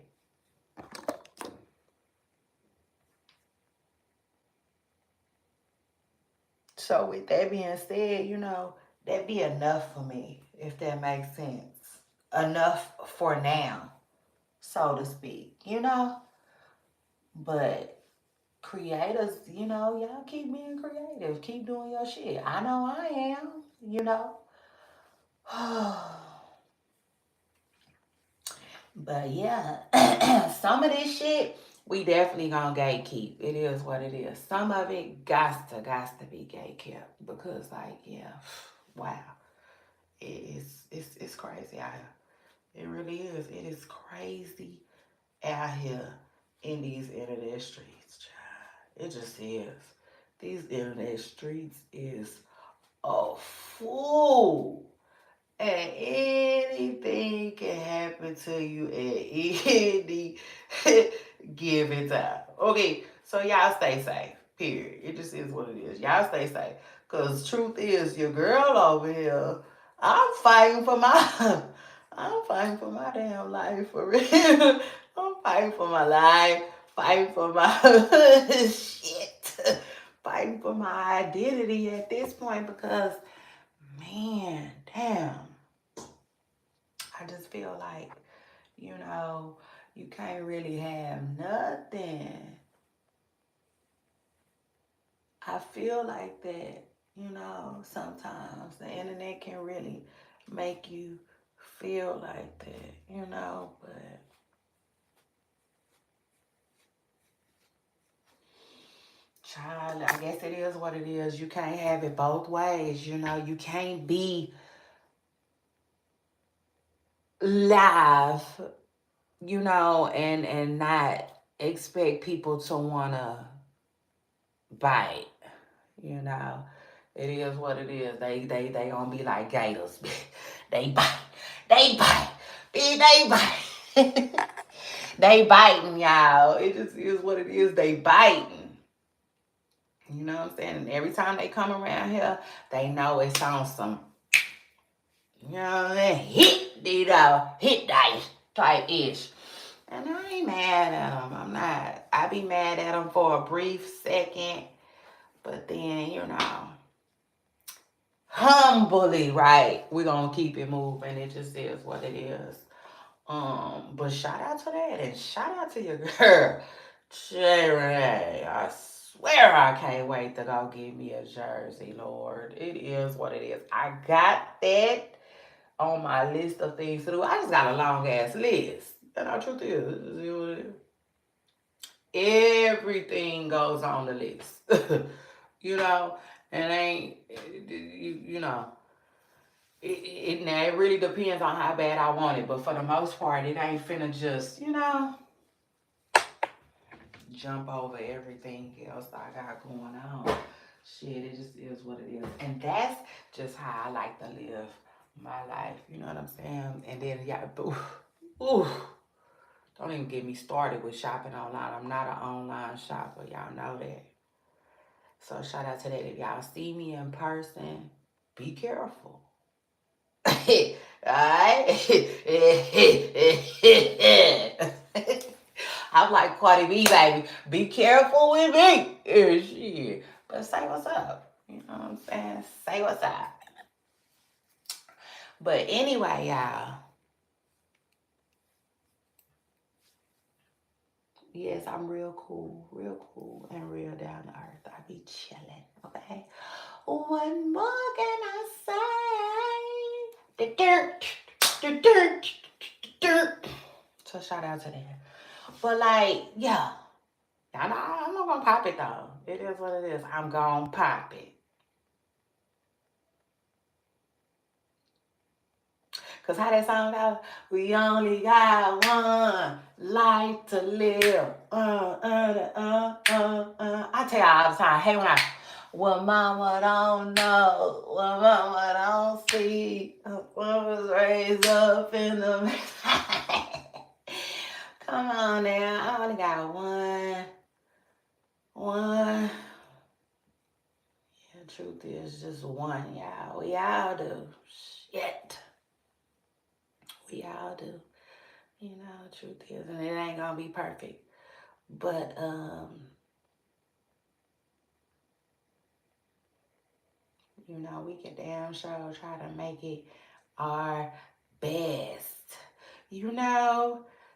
So with that being said, that'd be enough for me, if that makes sense. Enough for now, so to speak. But creators, y'all keep being creative. Keep doing your shit. I know I am. But yeah, some of this shit, we definitely gonna gatekeep. It is what it is. Some of it got to be gatekept because, like, yeah, wow, it's crazy out here. It really is. It is crazy out here in these internet streets, child. It just is. These internet streets is a fool. And anything can happen to you at any given time. Okay, so y'all stay safe. Period. It just is what it is. Y'all stay safe. Cause truth is, your girl over here, I'm fighting for my, I'm fighting for my damn life for real. I'm fighting for my life, fighting for my shit, fighting for my identity at this point because, man, damn. I just feel like, you know, you can't really have nothing. I feel like that, sometimes the internet can really make you feel like that, but child, I guess it is what it is. You can't have it both ways, you can't be live, and not expect people to wanna bite. You know, it is what it is. They gonna be like gators. They bite. They bite. They bite. They biting, y'all. It just is what it is. They biting. You know what I'm saying? And every time they come around here, they know it's on some, hit dice type ish. And I ain't mad at them. I'm not. I be mad at them for a brief second, but then, humbly, right? We're gonna keep it moving. It just is what it is. But shout out to that and shout out to your girl, Cherry. I swear I can't wait to go get me a jersey, Lord. It is what it is. I got that on my list of things to do. I just got a long ass list. And the truth is, this is what it is. Everything goes on the list. you know, and ain't you know now it really depends on how bad I want it, but for the most part, it ain't finna just jump over everything else I got going on. Shit, it just is what it is, and that's just how I like to live my life. You know what I'm saying? And then ooh, don't even get me started with shopping online. I'm not an online shopper. Y'all know that. So shout out to that. If y'all see me in person, be careful. Alright? I'm like Cardi B, baby. Be careful with me. Shit. But say what's up. You know what I'm saying? Say what's up. But anyway, y'all. Yes, I'm real cool, and real down to earth. I be chilling, okay? What more can I say? The dirt, the dirt, the dirt. So shout out to that. But like, yeah, I'm not gonna pop it though. It is what it is. I'm gonna pop it. Cause how that song goes, we only got one life to live. I tell you all the time, hey when I what mama don't know, what mama don't see, what was raised up in the Come on now, I only got one. Yeah, truth is just one, y'all. We all do. Shit. We all do. Truth is, and it ain't gonna be perfect. But we can damn sure try to make it our best.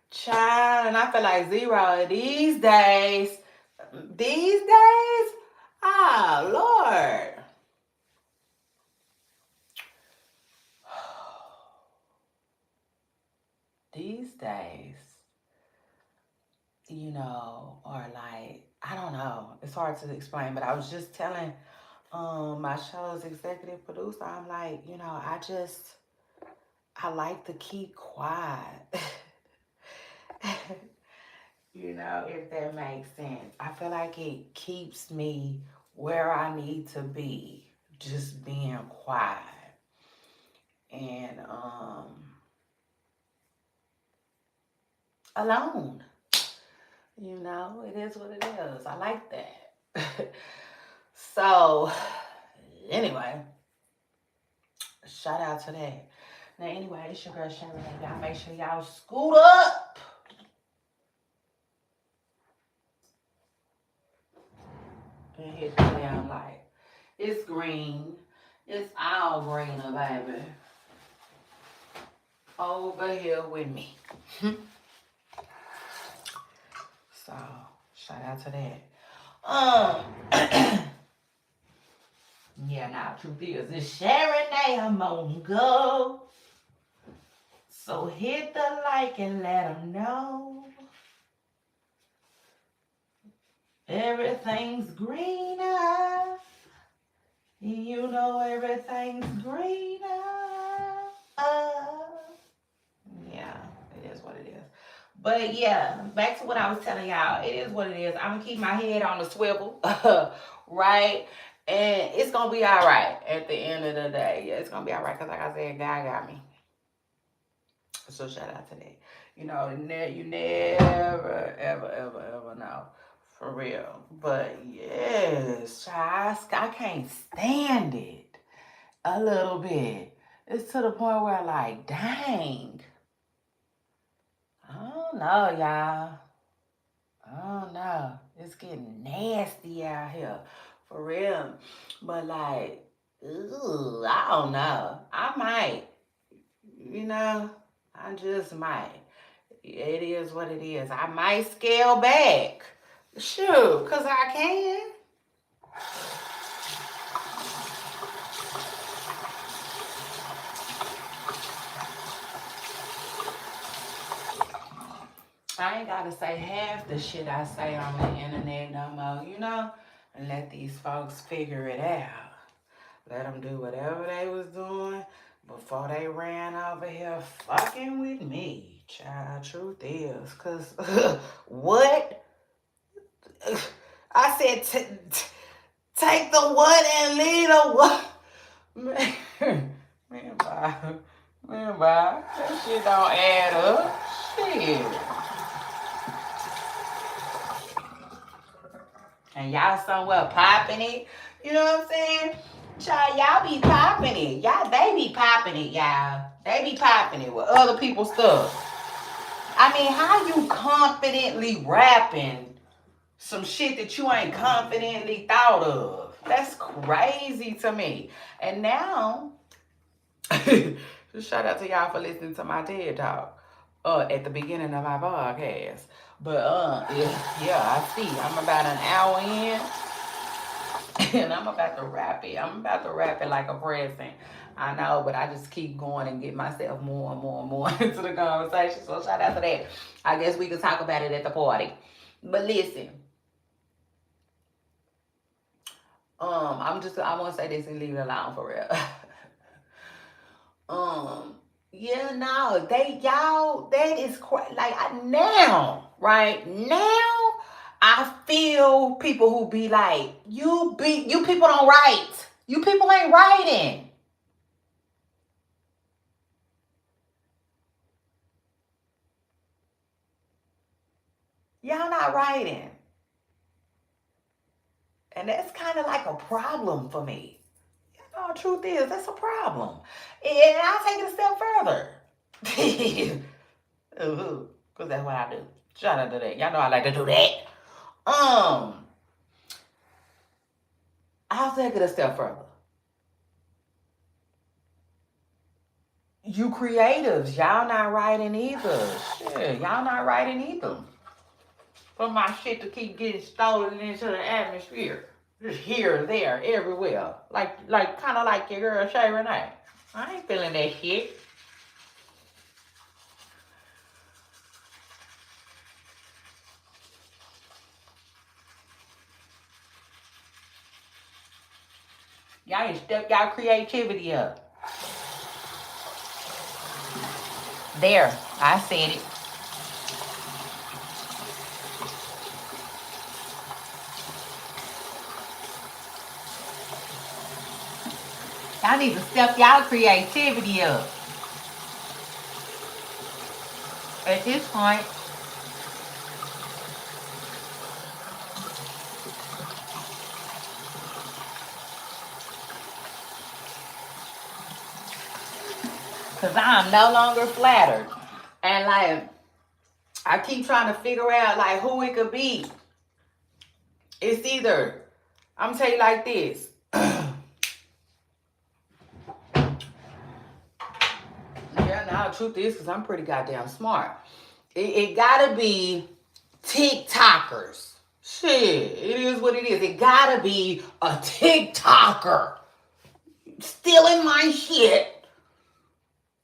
Child, and I feel like zero these days. Ah, Lord. These days, or like, I don't know. It's hard to explain, but I was just telling my show's executive producer, I'm like, I like to keep quiet. If that makes sense. I feel like it keeps me where I need to be, just being quiet. and alone. You know, it is what it is. I like that. So, anyway, shout out to that. Now, anyway, it's your girl Sharon. Y'all make sure y'all scoot up and hit the damn light. It's green. It's all green, baby. Over here with me. So, shout out to that. Yeah, now, truth is, it's Sharon Day. I'm on go. So hit the like and let them know everything's greener. You know everything's greener. Yeah, it is what it is. But yeah, back to what I was telling y'all. It is what it is. I'm gonna keep my head on the swivel, right? And it's gonna be all right at the end of the day. Yeah, it's gonna be all right because, like I said, God got me. So shout out to that. You know, you never, ever know. For real. But yes, child, I can't stand it a little bit. It's to the point where, like, dang. I don't know, y'all. I don't know. It's getting nasty out here. For real. But, like, I don't know. I might. You know, I just might. It is what it is. I might scale back. Shoot, because I can. I ain't got to say half the shit I say on the internet no more, you know? And let these folks figure it out. Let them do whatever they was doing before they ran over here fucking with me. Child, truth is. Because what? I said, take the what and leave the what? Man, bye. Man, bye. That shit don't add up. Shit. And y'all somewhere popping it. You know what I'm saying? Child, y'all be popping it. They be popping it, y'all. They be popping it with other people's stuff. I mean, how you confidently rapping some shit that you ain't confidently thought of? That's crazy to me. And now, just shout out to y'all for listening to my TED Talk at the beginning of my podcast. But yeah, I see. I'm about an hour in. And I'm about to rap it. I'm about to rap it like a president. I know, but I just keep going and get myself more and more and more into the conversation. So shout out to that. I guess we could talk about it at the party. But listen. I want to say this and leave it alone for real. Yeah, no, that is like now, right now. I feel people who be like, you people don't write. You people ain't writing. Y'all not writing. And that's kind of like a problem for me. You know, the truth is, that's a problem. And I'll take it a step further. Because that's what I do. Shout out to that. Y'all know I like to do that. I'll take it a step further. You creatives, y'all not writing either. Shit, y'all not writing either. For my shit to keep getting stolen into the atmosphere. Just here, there, everywhere. Like kind of like your girl Shay Renee. I ain't feeling that shit. Y'all ain't step y'all creativity up. There, I said it. I need to step y'all creativity up at this point. Because I'm no longer flattered. And like, I keep trying to figure out like who it could be. It's either, I'm gonna tell you like this. Yeah, now the truth is, because I'm pretty goddamn smart. It gotta be TikTokers. Shit, it is what it is. It gotta be a TikToker stealing my shit.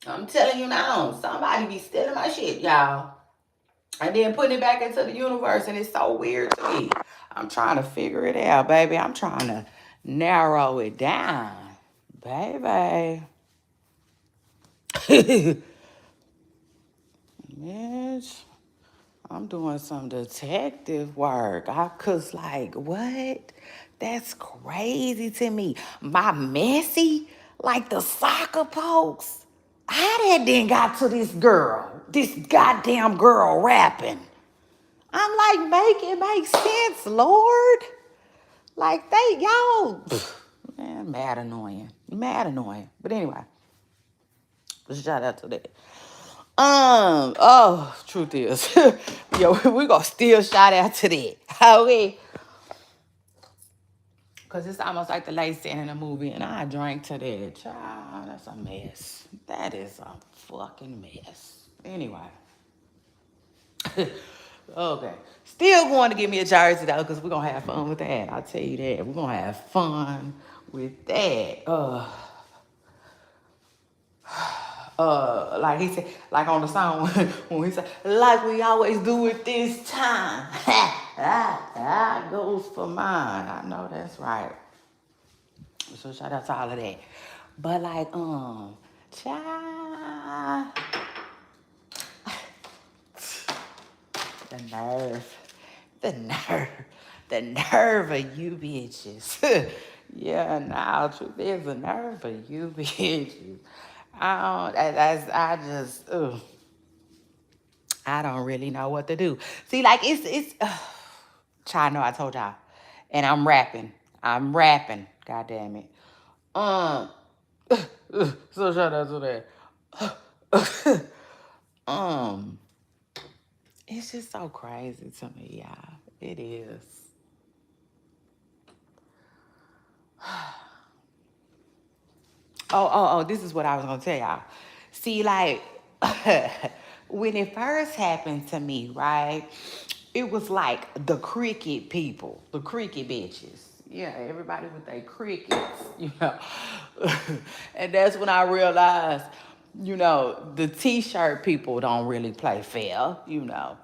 I'm telling you now, somebody be stealing my shit, y'all. And then putting it back into the universe, and it's so weird to me. I'm trying to figure it out, baby. I'm trying to narrow it down, baby. Bitch, I'm doing some detective work. Cause like, what? That's crazy to me. My messy, like the soccer pokes. How that then got to this goddamn girl rapping? I'm like, make it make sense, Lord. Like y'all, man, mad annoying. But anyway, shout out to that. Truth is, yo, we gonna still shout out to that. Okay. Cause it's almost like the late scene in a movie, and I drank to that. Child, that's a mess. That is a fucking mess. Anyway. Okay. Still going to give me a jersey though, because we're gonna have fun with that. I'll tell you that. We're gonna have fun with that. Like he said, like on the song when he said, like we always do it this time. I goes for mine. I know that's right. So shout out to all of that. But like, child, the nerve, the nerve, the nerve of you bitches. Yeah, now truth is the nerve of you bitches. I don't really know what to do. See, like it's child, know I told y'all. And I'm rapping. God damn it. Um so shout out to that. um it's just so crazy to me, y'all. It is. This is what I was gonna tell y'all. See, like, when it first happened to me, right? It was like the cricket people, the cricket bitches. Yeah, everybody with their crickets, you know. And that's when I realized, you know, the t-shirt people don't really play fair, you know.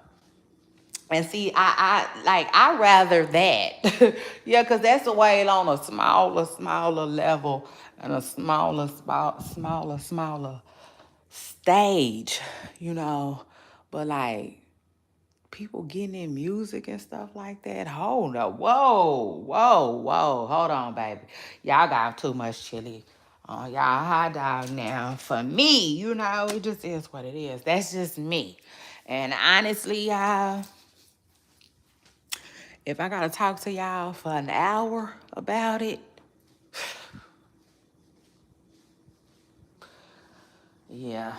And see, I rather that. Yeah, because that's a way on a smaller level and a smaller stage, you know. But like people getting in music and stuff like that. Hold up. Whoa. Hold on, baby. Y'all got too much chili. Y'all hot dog now. For me, you know, it just is what it is. That's just me. And honestly, y'all, if I gotta talk to y'all for an hour about it, yeah.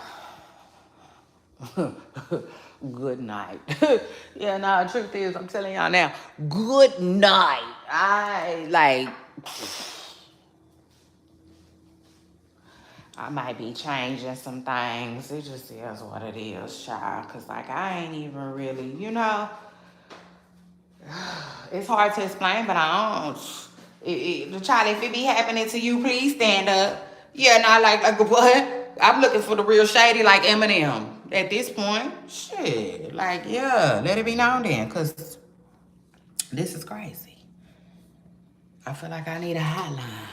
Good night. Yeah, no, the truth is, I'm telling y'all now, good night. I might be changing some things. It just is what it is, child. Cause like I ain't even really, you know, it's hard to explain, but I don't. Child, if it be happening to you, please stand up. Yeah, not like what? I'm looking for the real shady like Eminem at this point. Shit, like yeah, let it be known then, cause this is crazy. I feel like I need a hotline.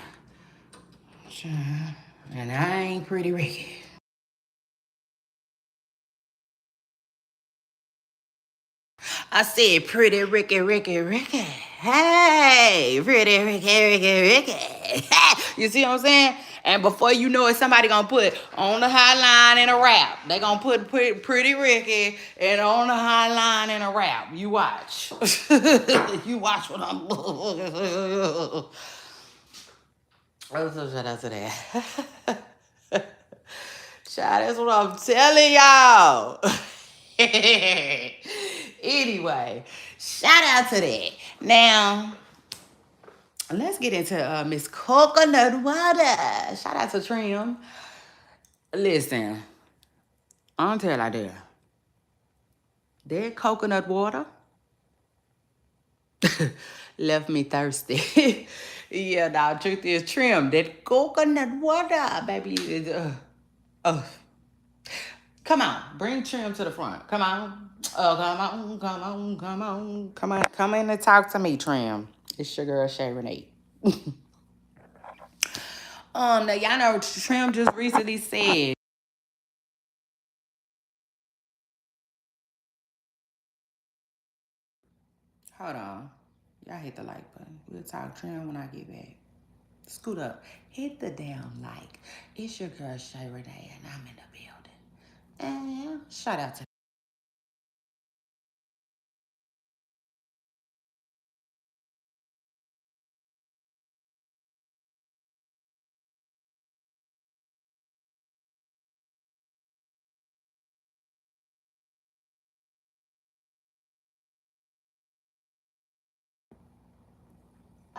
Child. And I ain't pretty Ricky. I said pretty Ricky. Hey, pretty Ricky. You see what I'm saying? And before you know it, somebody gonna put on the high line in a rap. They gonna put Pretty Ricky and on the high line in a rap. You watch. You watch what I'm. So shout out to that. Child, that's what I'm telling y'all. Anyway, shout out to that. Now, let's get into Miss Coconut Water. Shout out to Trim. Listen, I'm tell you like that. That coconut water left me thirsty. Yeah, now truth is Trim. That coconut water, baby. Is, come on, bring Trim to the front. Come on. Oh, come in and talk to me, Trim. It's your girl Shay Renee. Now y'all know Trim just recently said. Hold on. Y'all hit the like button. We'll talk Trim when I get back. Scoot up. Hit the damn like. It's your girl Shay Renee and I'm in the building. And shout out to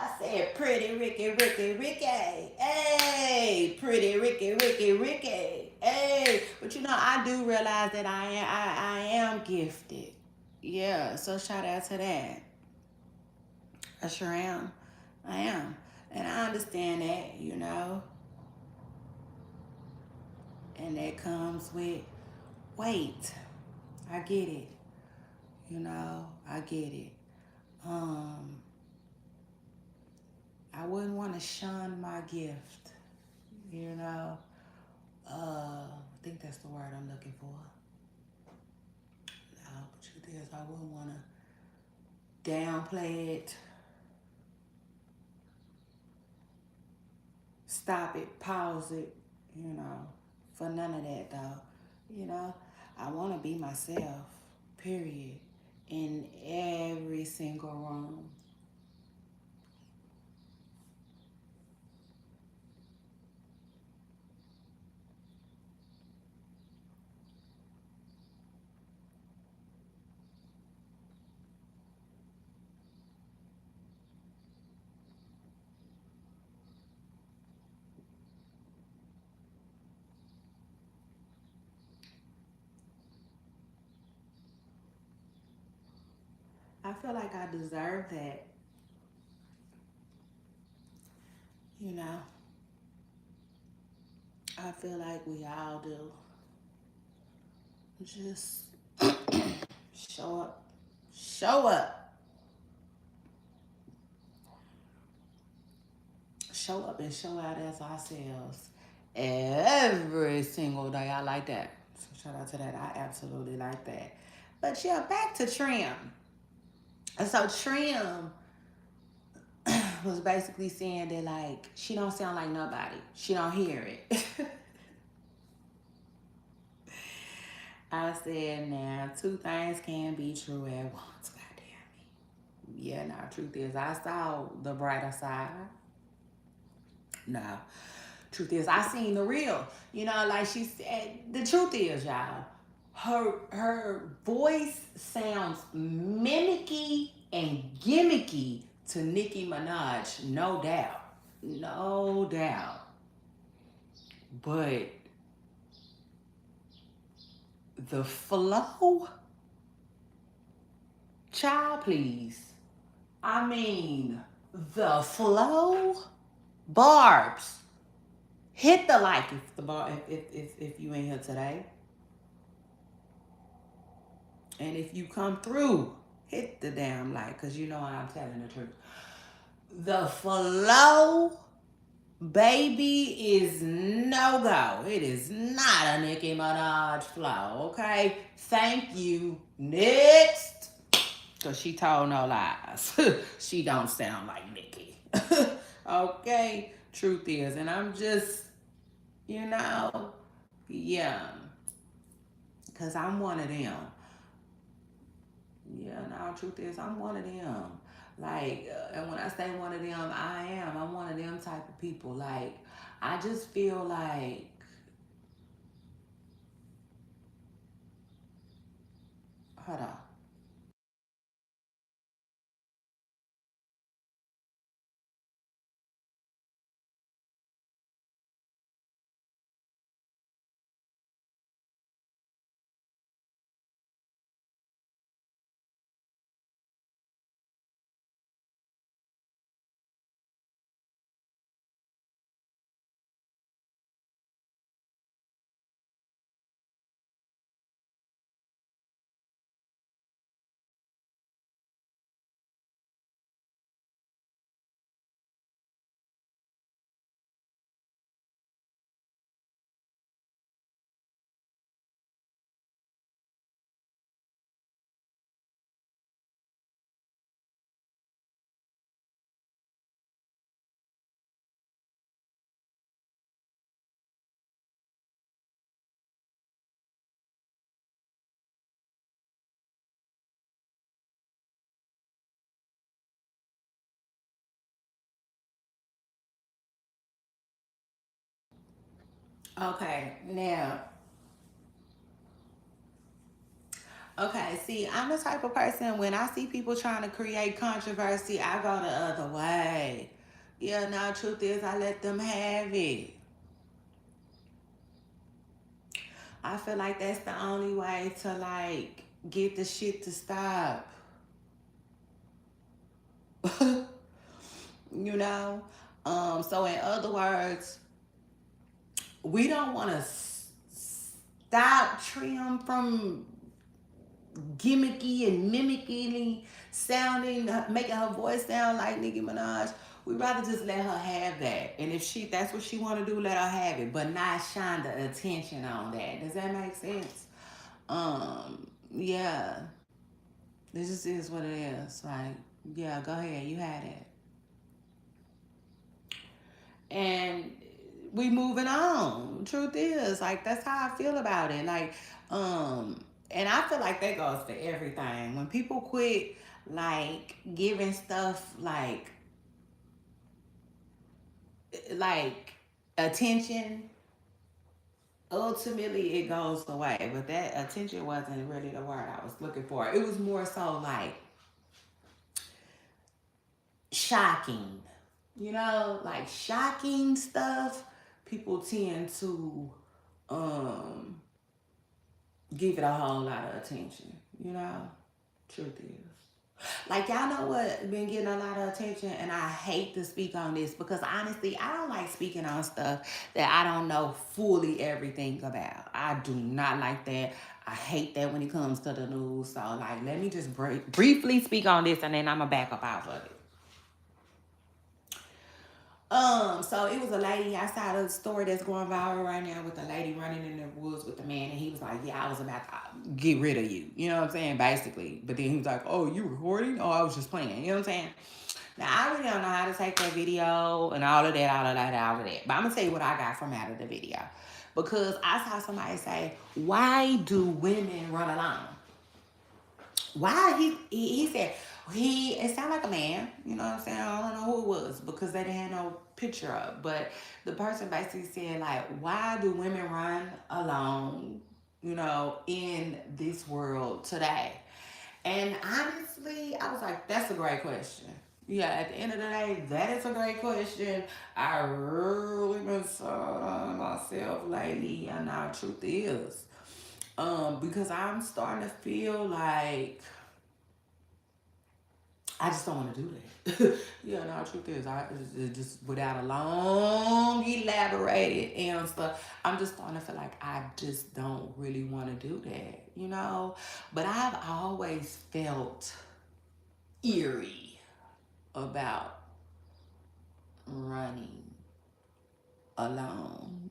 I said Pretty Ricky, Ricky, Ricky. Hey, Pretty Ricky, Ricky, Ricky. Hey, but you know I do realize that I am gifted. Yeah, so shout out to that. I sure am. I am, and I understand that. And that comes with weight. I get it. I get it. Um, I wouldn't want to shun my gift. You know. I think that's the word I'm looking for. No, but truth is, I wouldn't want to downplay it, stop it, pause it, for none of that though. I want to be myself, period, in every single room. I feel like I deserve that, you know. I feel like we all do. Just show up. Show up. Show up and show out as ourselves every single day. I like that. So shout out to that. I absolutely like that. But yeah, back to Trim. And so Trim was basically saying that like she don't sound like nobody. She don't hear it. I said now two things can be true at once. Goddamn me. Yeah, now truth is I saw the brighter side. No. Truth is, I seen the real. Like she said, the truth is, y'all, her voice sounds mimicky and gimmicky to Nicki Minaj, no doubt. No doubt. But the flow, child, please. I mean, the flow, Barbs. Hit the like if you ain't here today. And if you come through, hit the damn like, because you know I'm telling the truth. The flow, baby, is no go. It is not a Nicki Minaj flow, okay? Thank you. Next. Because she told no lies. She don't sound like Nicki. Okay? Truth is, and I'm just you know? Yeah, because I'm one of them. Yeah, no, truth is, I'm one of them. Like, and when I say one of them, I am. I'm one of them type of people. Like, I just feel like, hold on. Okay, now, okay, see, I'm the type of person when I see people trying to create controversy, I go the other way. Yeah, now, truth is, I let them have it. I feel like that's the only way to, like, get the shit to stop. you know? So, in other words, we don't want to stop Trim from gimmicky and mimicking, sounding, making her voice sound like Nicki Minaj. We'd rather just let her have that. And if that's what she want to do, let her have it, but not shine the attention on that. Does that make sense? Yeah, this just is what it is. Like, yeah, go ahead, you had it. And we moving on. Truth is, like, that's how I feel about it. Like, and I feel like that goes for everything. When people quit, like, giving stuff like attention, ultimately it goes away. But that attention wasn't really the word I was looking for. It was more so like shocking. Like shocking stuff, people tend to um give it a whole lot of attention, you know? Truth is. Like, y'all know what been getting a lot of attention, and I hate to speak on this because honestly, I don't like speaking on stuff that I don't know fully everything about. I do not like that. I hate that when it comes to the news. So, like, let me just briefly speak on this, and then I'm gonna back up off of it. So it was a lady. I saw the story that's going viral right now with the lady running in the woods with the man, and he was like, "Yeah, I was about to get rid of you." You know what I'm saying? Basically, but then he was like, "Oh, you recording? Oh, I was just playing." You know what I'm saying? Now I really don't know how to take that video and all of that, all of that, all of that. But I'm gonna tell you what I got from out of the video, because I saw somebody say, "Why do women run alone?" Why he said it sounded like a man, you know what I'm saying? I don't know who it was because they didn't have no picture of, but the person basically said like, why do women run alone, in this world today? And honestly, I was like, that's a great question. Yeah, at the end of the day, that is a great question. I really been on myself lately, and the truth is, because I'm starting to feel like I just don't want to do that. Yeah, no, the truth is, I just without a long elaborated answer, I'm just starting to feel like I just don't really want to do that. But I've always felt eerie about running alone.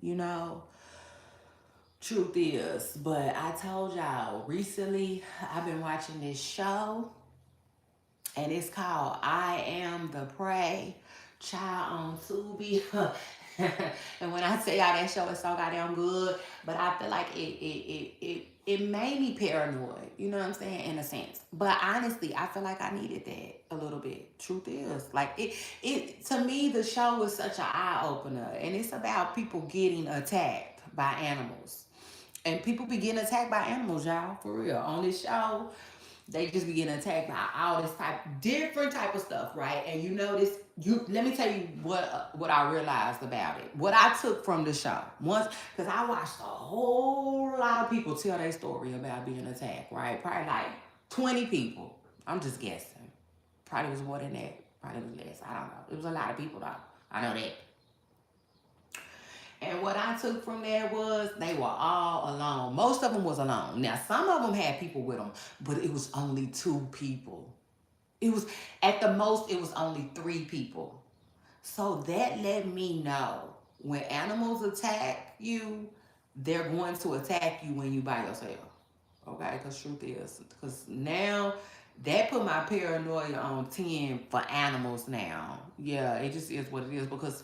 Truth is, but I told y'all recently I've been watching this show and it's called I Am the Prey. Child on Tubi. And when I tell y'all that show is so goddamn good, but I feel like it made me paranoid. You know what I'm saying? In a sense. But honestly, I feel like I needed that a little bit. Truth is, like it to me, the show was such an eye opener, and it's about people getting attacked by animals. And people be getting attacked by animals, y'all, for real. On this show, they just be getting attacked by all this different type of stuff, right? And you notice, let me tell you what I realized about it. What I took from the show once, because I watched a whole lot of people tell their story about being attacked, right? Probably like 20 people. I'm just guessing. Probably was more than that. Probably was less. I don't know. It was a lot of people though. I know that. And what I took from there was they were all alone. Most of them was alone. Now, some of them had people with them, but it was only two people. It was, at the most, it was only three people. So that let me know when animals attack you, they're going to attack you when you by yourself. Okay? Because truth is, because now that put my paranoia on 10 for animals now. Yeah, it just is what it is because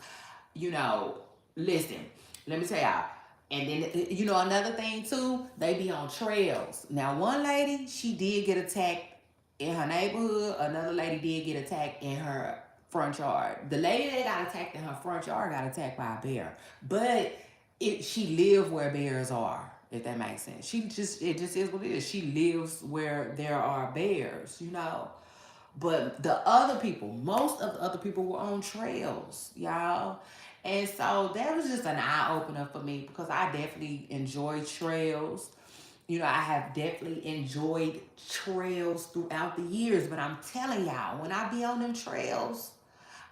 you know, listen, let me tell y'all. And then, another thing too, they be on trails. Now, one lady, she did get attacked in her neighborhood. Another lady did get attacked in her front yard. The lady that got attacked in her front yard got attacked by a bear. But she lived where bears are, if that makes sense. It just is what it is. She lives where there are bears. But the other people, most of the other people were on trails, y'all. And so that was just an eye opener for me because I definitely enjoy trails. I have definitely enjoyed trails throughout the years. But I'm telling y'all, when I be on them trails,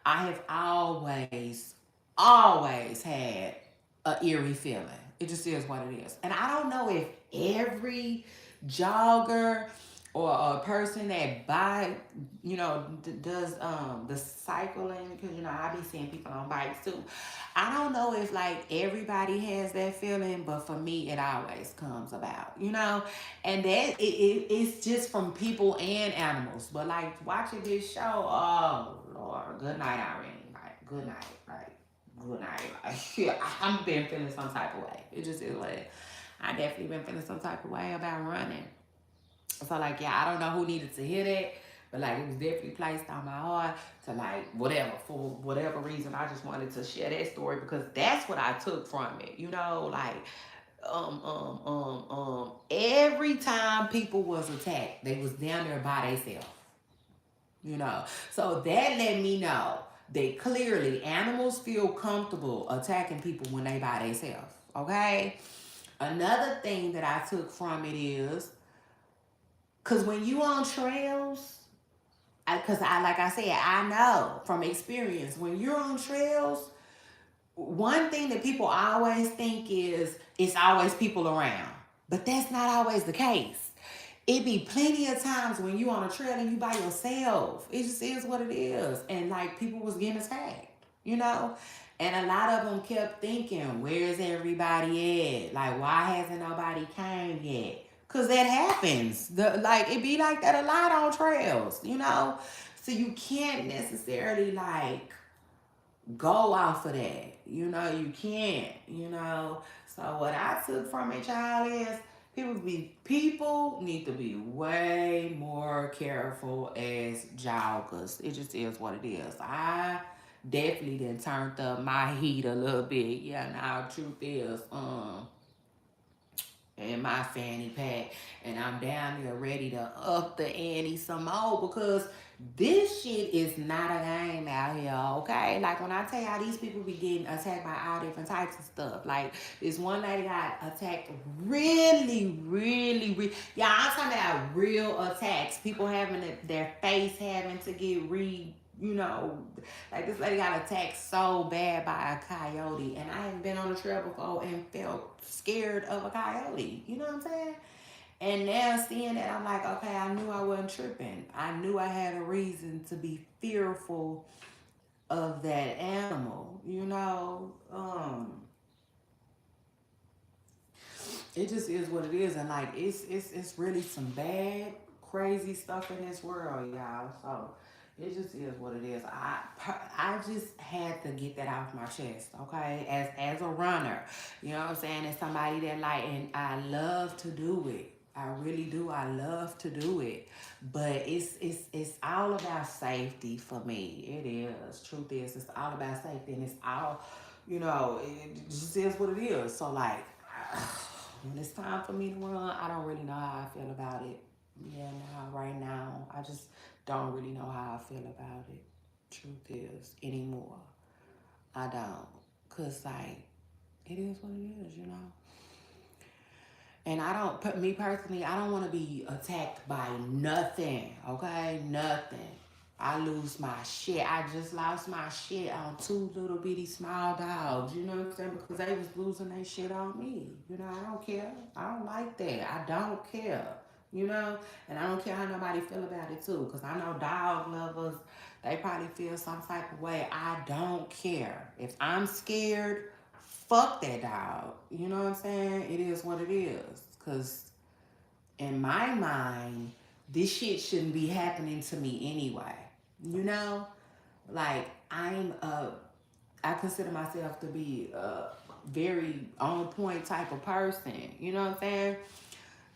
I have always had a eerie feeling. It just is what it is. And I don't know if every jogger or a person that does the cycling, because I be seeing people on bikes too. I don't know if like everybody has that feeling, but for me it always comes about. And that it's just from people and animals. But like watching this show, oh Lord, good night, Irene. Like good night, like good night. Like yeah, I'm been feeling some type of way. It just is like I definitely been feeling some type of way about running. So like yeah, I don't know who needed to hear that, but like it was definitely placed on my heart to like whatever for whatever reason. I just wanted to share that story because that's what I took from it. Like every time people was attacked, they was down there by themselves. So that let me know that clearly animals feel comfortable attacking people when they by themselves. Okay. Another thing that I took from it is because when you on trails, because like I said, I know from experience when you're on trails, one thing that people always think is it's always people around, but that's not always the case. It be plenty of times when you on a trail and you by yourself. It just is what it is, and like people was getting attacked. And a lot of them kept thinking, "Where's everybody at? Like, why hasn't nobody came yet?" Cause that happens. It be like that a lot on trails. So you can't necessarily like go off of that. You can't. So what I took from it, child, is people need to be way more careful as joggers. It just is what it is. I definitely done turned up my heat a little bit. Yeah, now truth is, in my fanny pack, and I'm down there ready to up the ante some more because this shit is not a game out here, okay? Like when I tell y'all these people be getting attacked by all different types of stuff. Like this one lady got attacked really. Yeah, I'm talking about real attacks. People having their face having to get like this lady got attacked so bad by a coyote, and I haven't been on a trail before and felt scared of a coyote. You know what I'm saying? And now seeing that, I'm like, okay, I knew I wasn't tripping. I knew I had a reason to be fearful of that animal. It just is what it is, and like it's really some bad, crazy stuff in this world, y'all. So It just is what it is. I just had to get that off my chest, okay? As a runner, you know what I'm saying? As somebody that like, and I love to do it. I really do. I love to do it, but it's all about safety for me. It is. Truth is, it's all about safety, and it's all, it just is what it is. So like, when it's time for me to run, I don't really know how I feel about it. Yeah, now, right now, I just don't really know how I feel about it. Truth is, anymore. I don't. Because, like, it is what it is, you know? And I don't, put me personally, I don't want to be attacked by nothing, okay? Nothing. I lose my shit. I just lost my shit on two little bitty small dogs, you know what I'm saying? Because they was losing their shit on me. You know, I don't care. I don't like that. I don't care, you know? And I don't care how nobody feel about it too. Because I know dog lovers, they probably feel some type of way. I don't care. If I'm scared, fuck that dog. You know what I'm saying? It is what it is. Because in my mind, this shit shouldn't be happening to me anyway. You know? Like, I consider myself to be a very on point type of person. You know what I'm saying?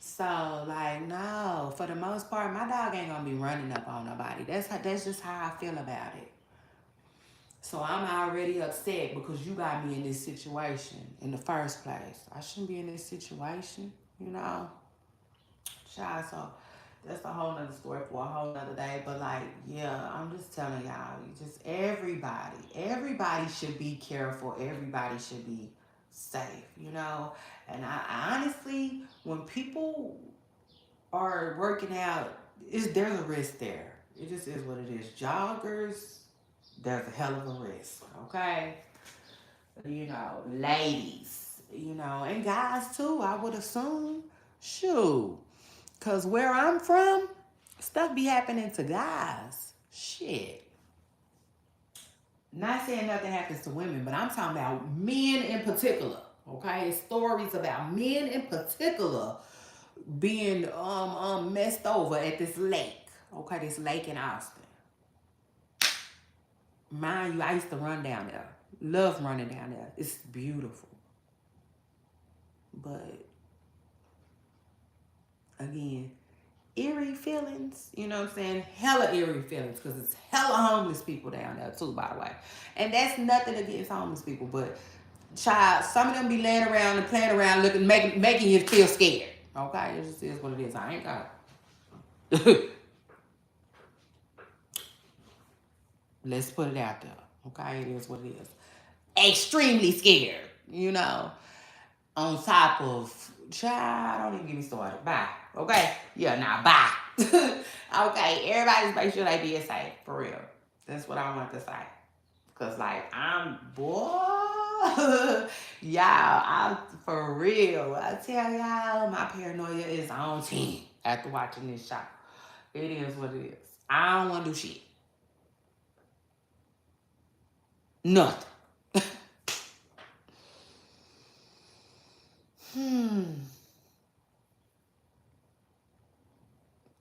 So, like, no, for the most part, my dog ain't gonna be running up on nobody. That's just how I feel about it. So I'm already upset because you got me in this situation in the first place. I shouldn't be in this situation, you know? Child, so that's a whole nother story for a whole nother day. But like, yeah, I'm just telling y'all, just everybody should be careful. Everybody should be safe, you know? And I honestly, when people are working out, there's a risk there. It just is what it is. Joggers, there's a hell of a risk, okay? Ladies, and guys too, I would assume. Shoot. Because where I'm from, stuff be happening to guys. Shit. Not saying nothing happens to women, but I'm talking about men in particular. Okay? Stories about men in particular being messed over at this lake. Okay, this lake in Austin. Mind you, I used to run down there. Love running down there. It's beautiful. But again, eerie feelings, you know what I'm saying? Hella eerie feelings, because it's hella homeless people down there too, by the way. And that's nothing against homeless people, but child, some of them be laying around and playing around, making you feel scared. Okay, it just is what it is. I ain't got it. Let's put it out there. Okay, it is what it is. Extremely scared, on top of, child, don't even get me started. Bye. Okay? Yeah, nah, bye. Okay, everybody just make sure they be safe, for real. That's what I want to say. Because, like, y'all, for real. I tell y'all, my paranoia is on 10 after watching this show. It is what it is. I don't want to do shit. Nothing.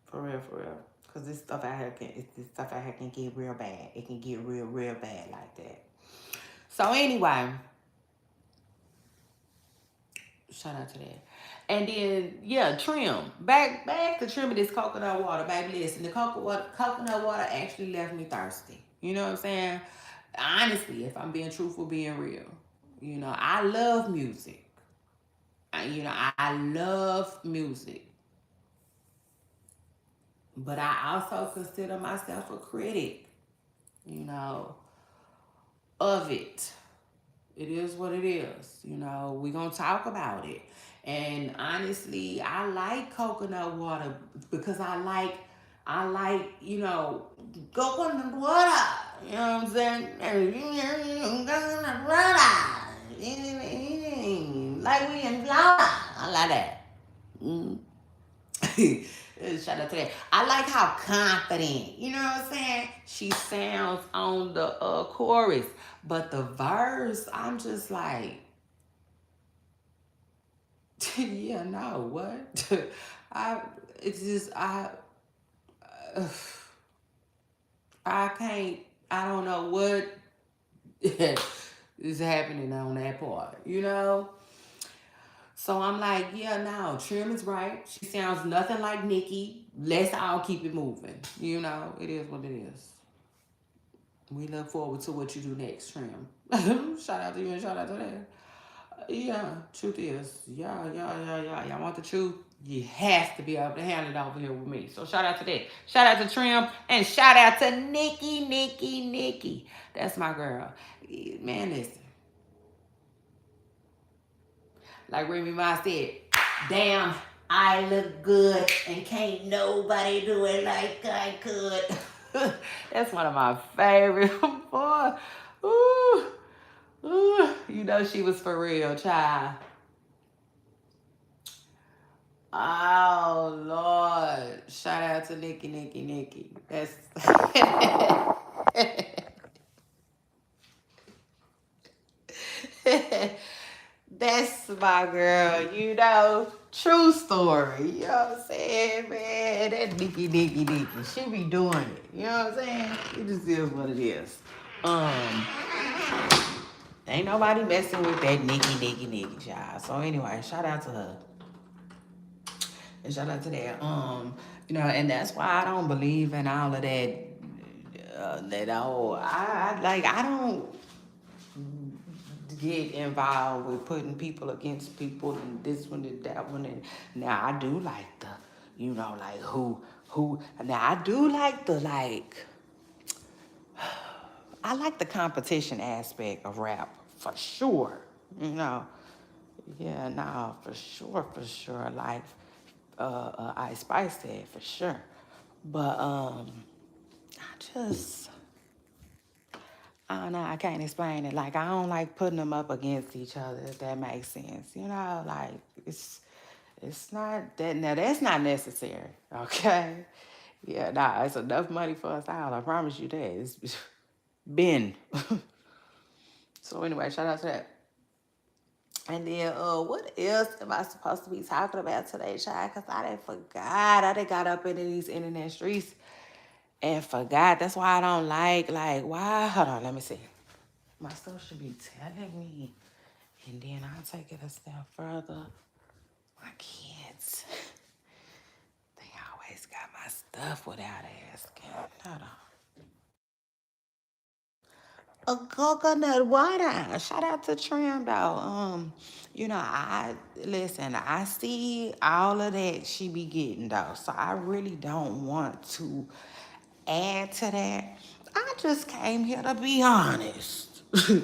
For real, for real. Because this stuff out here can get real bad. It can get real, real bad like that. So anyway, shout out to that. And then yeah, trim. Back to trimming this coconut water, baby. Listen, the coconut water actually left me thirsty. You know what I'm saying? Honestly, if I'm being truthful, being real, I love music. I love music, but I also consider myself a critic. You know, of it. It is what it is. We're going to talk about it. And honestly, I like coconut water because I like, coconut water. You know what I'm saying? Coconut water. Like we in Florida. I like that. Mm. Shout out to that. I like how confident, you know what I'm saying, she sounds on the chorus. But the verse, I'm just like, yeah, no, what? I, it's just, uh, I don't know what is happening on that part, you know? So I'm like, yeah, no, Trim is right. She sounds nothing like Nikki. Let's all keep it moving. You know, it is what it is. We look forward to what you do next, Trim. Shout out to you and shout out to that. Yeah, truth is, yeah. Y'all want the truth? You have to be able to handle it over here with me. So shout out to that. Shout out to Trim and shout out to Nikki. That's my girl. Man, listen. Like Remy Ma said, damn, I look good and can't nobody do it like I could. That's one of my favorite. Boy, ooh, you know she was for real, child. Oh Lord! Shout out to Nikki. That's that's my girl. You know, true story. You know what I'm saying, man? That Nikki. She be doing it. You know what I'm saying? It just is what it is. Um, ain't nobody messing with that Nikki, child. So anyway, shout out to her. And shout out to that. You know, and that's why I don't believe in all of that. I don't get involved with putting people against people and this one and that one. And now I do like the, you know, like who. Now I do like the like. I like the competition aspect of rap for sure. You know, yeah, no, for sure. Like Ice Spice said, for sure. But I don't know, I can't explain it. Like I don't like putting them up against each other, if that makes sense. You know, like it's not that now that's not necessary. Okay. Yeah, nah, it's enough money for us all. I promise you that. It's been. So anyway, shout out to that. And then what else am I supposed to be talking about today, child? Cause I done forgot. I done got up into these internet streets and forgot. That's why I don't like why hold on, let me see. My stuff should be telling me. And then I'll take it a step further. My kids, they always got my stuff without asking. Hold on. A coconut water. Shout out to Trim though. You know, I see all of that she be getting though. So I really don't want to add to that. I just came here to be honest. Shout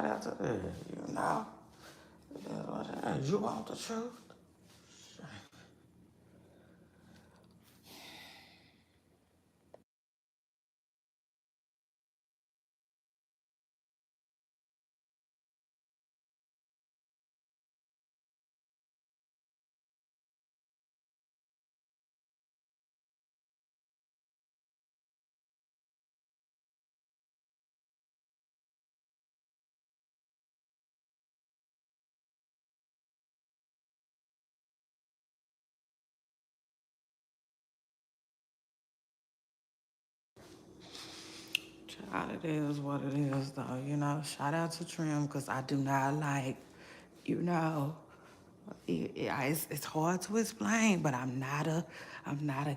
out to that, you know. You want the truth? Child, it is what it is, though. You know, shout out to Trim because I do not like, you know, it's hard to explain, but I'm not a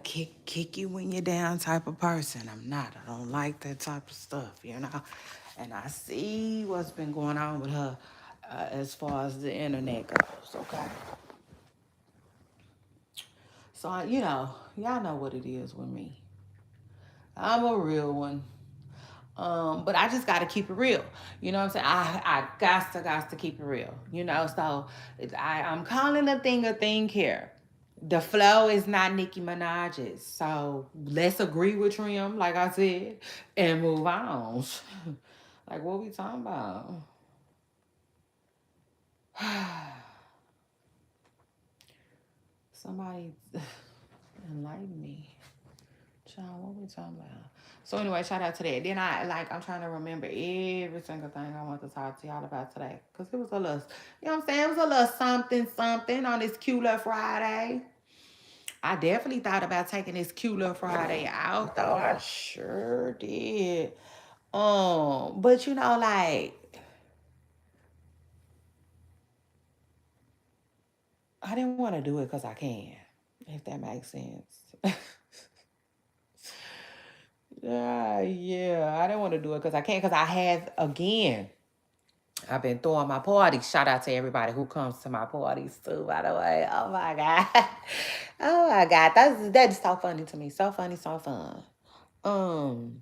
kick you when you're down type of person. I'm not. I don't like that type of stuff, you know. And I see what's been going on with her as far as the internet goes. Okay. So you know, y'all know what it is with me. I'm a real one. But I just gotta keep it real. You know what I'm saying? I got to keep it real. You know, so I'm calling a thing here. The flow is not Nicki Minaj's. So let's agree with Trim, like I said, and move on. Like what we talking about? Somebody enlighten me. Child, what we talking about? So anyway, shout out to that. Then I'm trying to remember every single thing I want to talk to y'all about today. Cause it was a little, you know what I'm saying? It was a little something on this cute little Friday. I definitely thought about taking this cute little Friday out, though. I sure did. But you know, like, I didn't want to do it because I can, if that makes sense. Yeah, I didn't want to do it because I can't, because I have, again, I've been throwing my parties. Shout out to everybody who comes to my parties too, by the way. Oh my God. Oh my God. That's so funny to me. So funny, so fun. Um,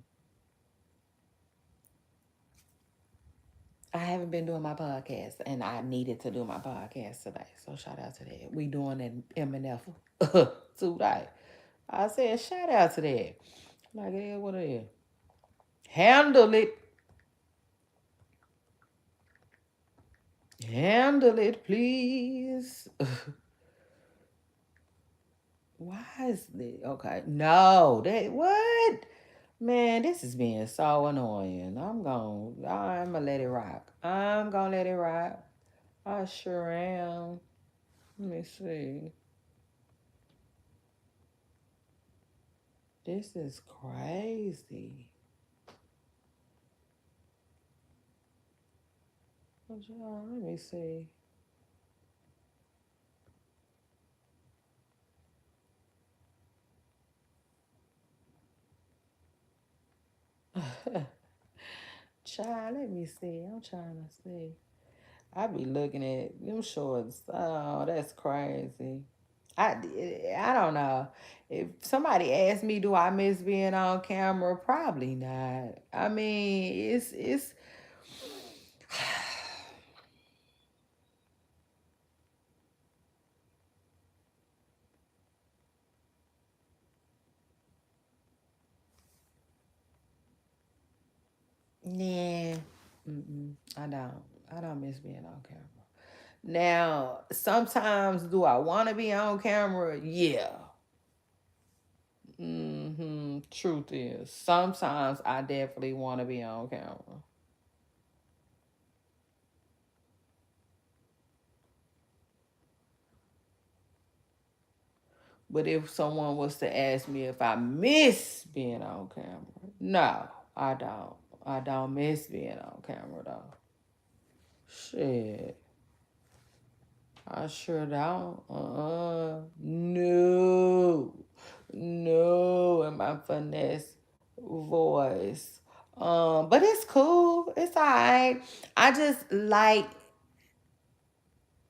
I haven't been doing my podcast and I needed to do my podcast today. So shout out to that. We doing an MNF today. I said shout out to that. Like, yeah, what it is. Handle it. Handle it, please. Why is this? Okay. No, that what? Man, this is being so annoying. I'm gonna let it rock. I'm gonna let it rock. I sure am. Let me see. This is crazy. Let me see. Child, let me see. I'm trying to see. I be looking at them shorts. Oh, that's crazy. I, I don't know. If somebody asked me, do I miss being on camera? Probably not. I mean, it's nah. I don't. I don't miss being on camera. Now, sometimes do I want to be on camera? Yeah. Truth is, sometimes I definitely want to be on camera. But if someone was to ask me if I miss being on camera, no, I don't. I don't miss being on camera though. Shit, I sure don't. No, no, in my finesse voice. But it's cool. It's alright. I just like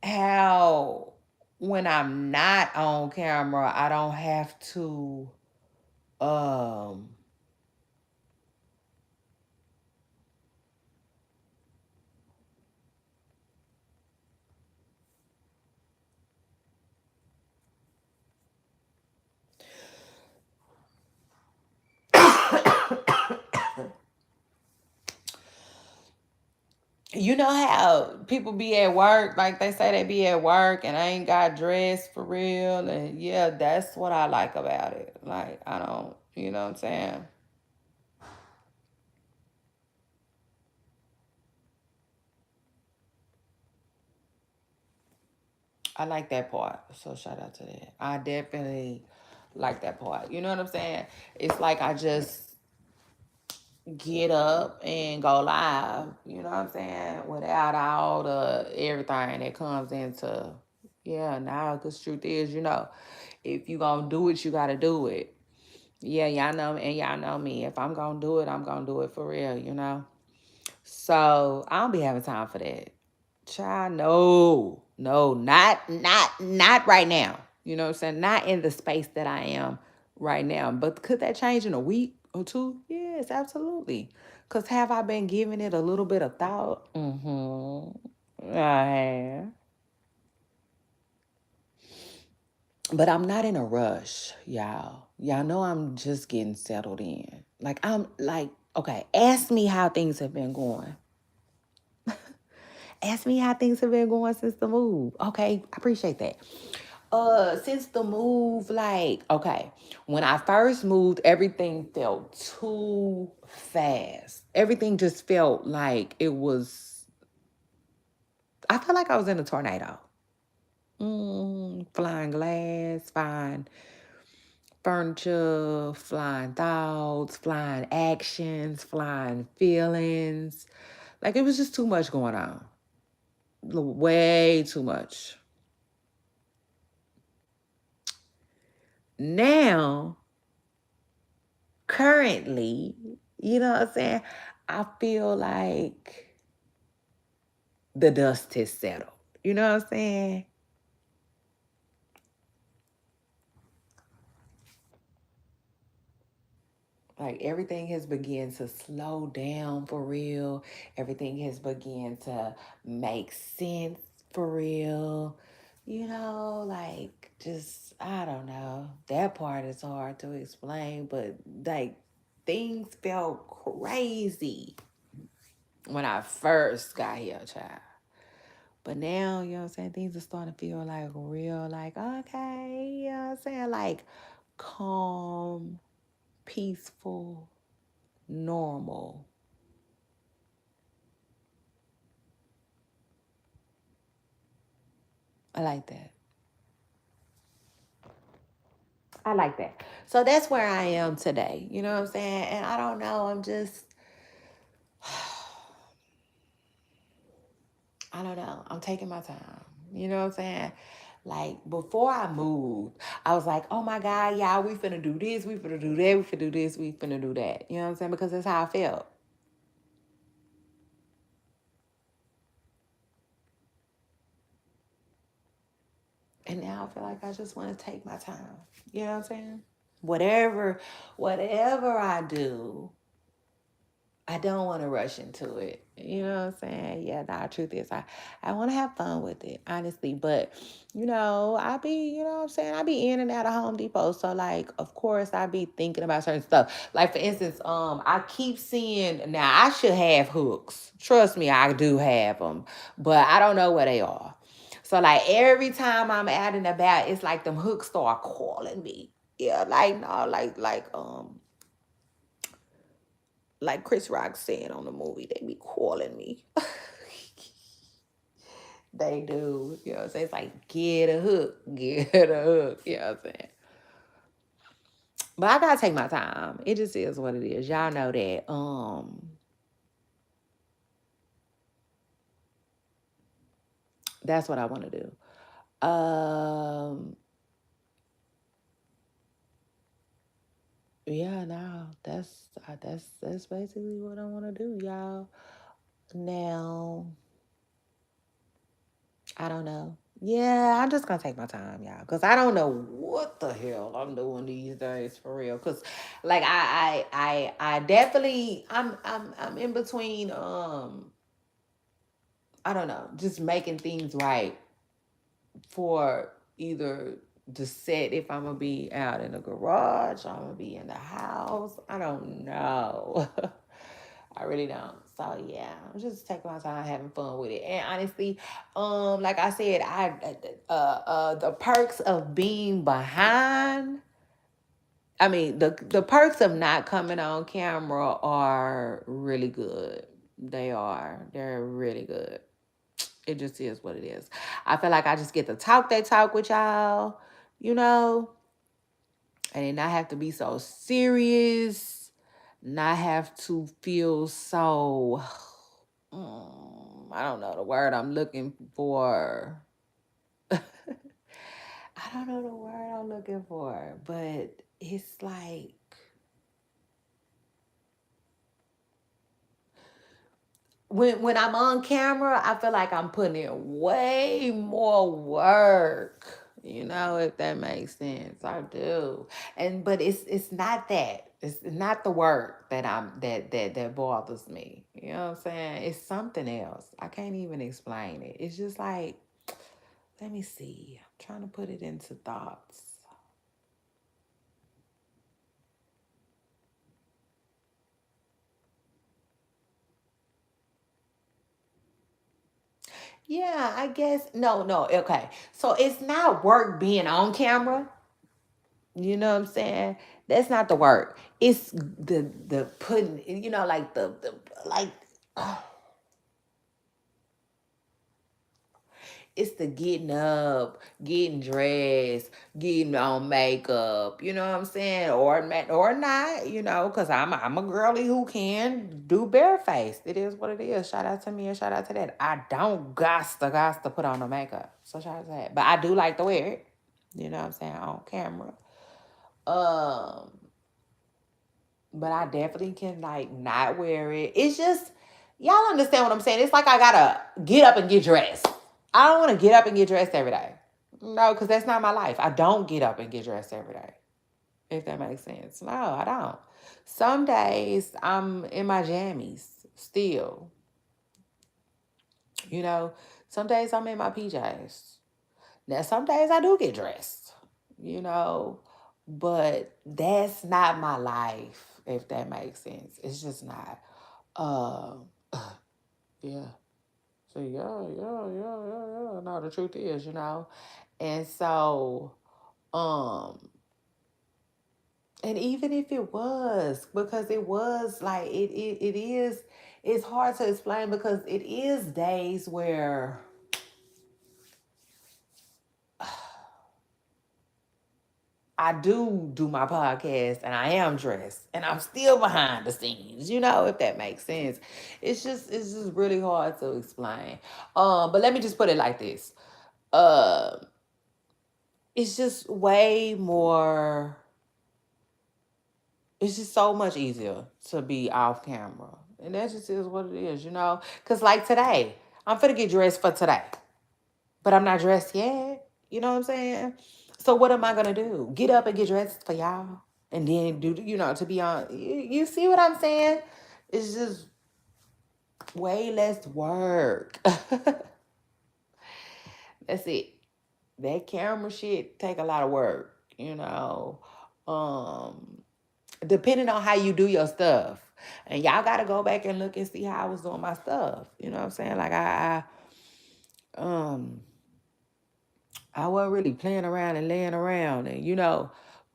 how when I'm not on camera, I don't have to um you know how people be at work, like they say they be at work and I ain't got dressed for real. And yeah, that's what I like about it. Like, I don't, you know what I'm saying? I like that part. So shout out to that. I definitely like that part. You know what I'm saying? It's like I just get up and go live, you know what I'm saying? Without all the everything that comes into, yeah, now, because truth is, if you gonna do it, you gotta do it. Yeah, y'all know, and y'all know me. If I'm gonna do it, I'm gonna do it for real. So I don't be having time for that. Child, no, no, not right now. You know what I'm saying? Not in the space that I am right now. But could that change in a week or two? Yes, absolutely. Cause have I been giving it a little bit of thought? I have. But I'm not in a rush, y'all. Y'all know I'm just getting settled in. Like I'm like, okay, ask me how things have been going. Ask me how things have been going since the move. Okay, I appreciate that. Since the move, like, okay, when I first moved, everything felt too fast. Everything just felt like it was, I felt like I was in a tornado. Flying glass, fine. furniture, flying thoughts, flying actions, flying feelings. Like it was just too much going on. Way too much. Now, currently, you know what I'm saying? I feel like the dust has settled. You know what I'm saying? Like everything has begun to slow down for real. Everything has begun to make sense for real. You know, like just I don't know. That part is hard to explain, but like things felt crazy when I first got here, child. But now, you know what I'm saying, things are starting to feel like real, like, okay, you know what I'm saying? Like calm, peaceful, normal. I like that. I like that. So that's where I am today. You know what I'm saying? And I don't know. I'm just, I don't know. I'm taking my time. You know what I'm saying? Like before I moved, I was like, oh my God, y'all, we finna do this, we finna do that, we finna do this, we finna do that. You know what I'm saying? Because that's how I felt. And now I feel like I just want to take my time. You know what I'm saying? Whatever, whatever I do, I don't want to rush into it. You know what I'm saying? Yeah, nah, truth is I want to have fun with it, honestly. But, I be, you know what I'm saying? I be in and out of Home Depot. So like, of course I be thinking about certain stuff. Like for instance, I keep seeing now I should have hooks. Trust me, I do have them. But I don't know where they are. So like every time I'm out and about, it's like them hooks start calling me. Yeah, like no, like Chris Rock said on the movie, they be calling me. They do. You know what I'm saying? It's like, get a hook, get a hook. You know what I'm saying? But I gotta take my time. It just is what it is. Y'all know that. That's what I want to do. Yeah, no, that's basically what I want to do, y'all. Now, I don't know. Yeah, I'm just gonna take my time, y'all, cause I don't know what the hell I'm doing these days for real. Cause, like, I definitely, I'm in between. I don't know, just making things right for either the set if I'm gonna be out in the garage, I'm gonna be in the house. I don't know. I really don't. So yeah, I'm just taking my time having fun with it. And honestly, like I said, the perks of being behind. I mean, the perks of not coming on camera are really good. They are. They're really good. It just is what it is. I feel like I just get to talk that talk with y'all, you know, and then not have to be so serious, not have to feel so, I don't know the word I'm looking for. I don't know the word I'm looking for, but it's like, when I'm on camera, I feel like I'm putting in way more work. You know, if that makes sense. I do. And but it's not that. It's not the work that bothers me. You know what I'm saying? It's something else. I can't even explain it. It's just like, let me see. I'm trying to put it into thoughts. Yeah, I guess no, okay. So it's not work being on camera. You know what I'm saying? That's not the work. It's the putting, like the like It's the getting up, getting dressed, getting on makeup. You know what I'm saying? Or not. You know, because I'm a girly who can do barefaced. It is what it is. Shout out to me and shout out to that. I don't got to put on the makeup. So shout out to that. But I do like to wear it. You know what I'm saying, on camera. Um, but I definitely can like not wear it. It's just y'all understand what I'm saying. It's like I gotta get up and get dressed. I don't want to get up and get dressed every day. No, because that's not my life. I don't get up and get dressed every day. If that makes sense. No, I don't. Some days I'm in my jammies still. You know, some days I'm in my PJs. Now, some days I do get dressed, you know, but that's not my life, if that makes sense. It's just not. Uh, yeah. So, yeah. No, the truth is, you know. And so, um, and even if it was, because it was like, it is, it's hard to explain because it is days where I do my podcast and I am dressed and I'm still behind the scenes, you know, if that makes sense. It's just really hard to explain. But let me just put it like this. Uh it's just way more, it's just so much easier to be off camera. And that just is what it is, you know? Cause like today, I'm finna get dressed for today. But I'm not dressed yet. You know what I'm saying? So what am I gonna do? Get up and get dressed for y'all, and then do to be on? You see what I'm saying? It's just way less work. That's it. That camera shit take a lot of work. Um, Depending on how you do your stuff, and y'all gotta go back and look and see how I was doing my stuff. You know what I'm saying? Like um I wasn't really playing around and laying around and,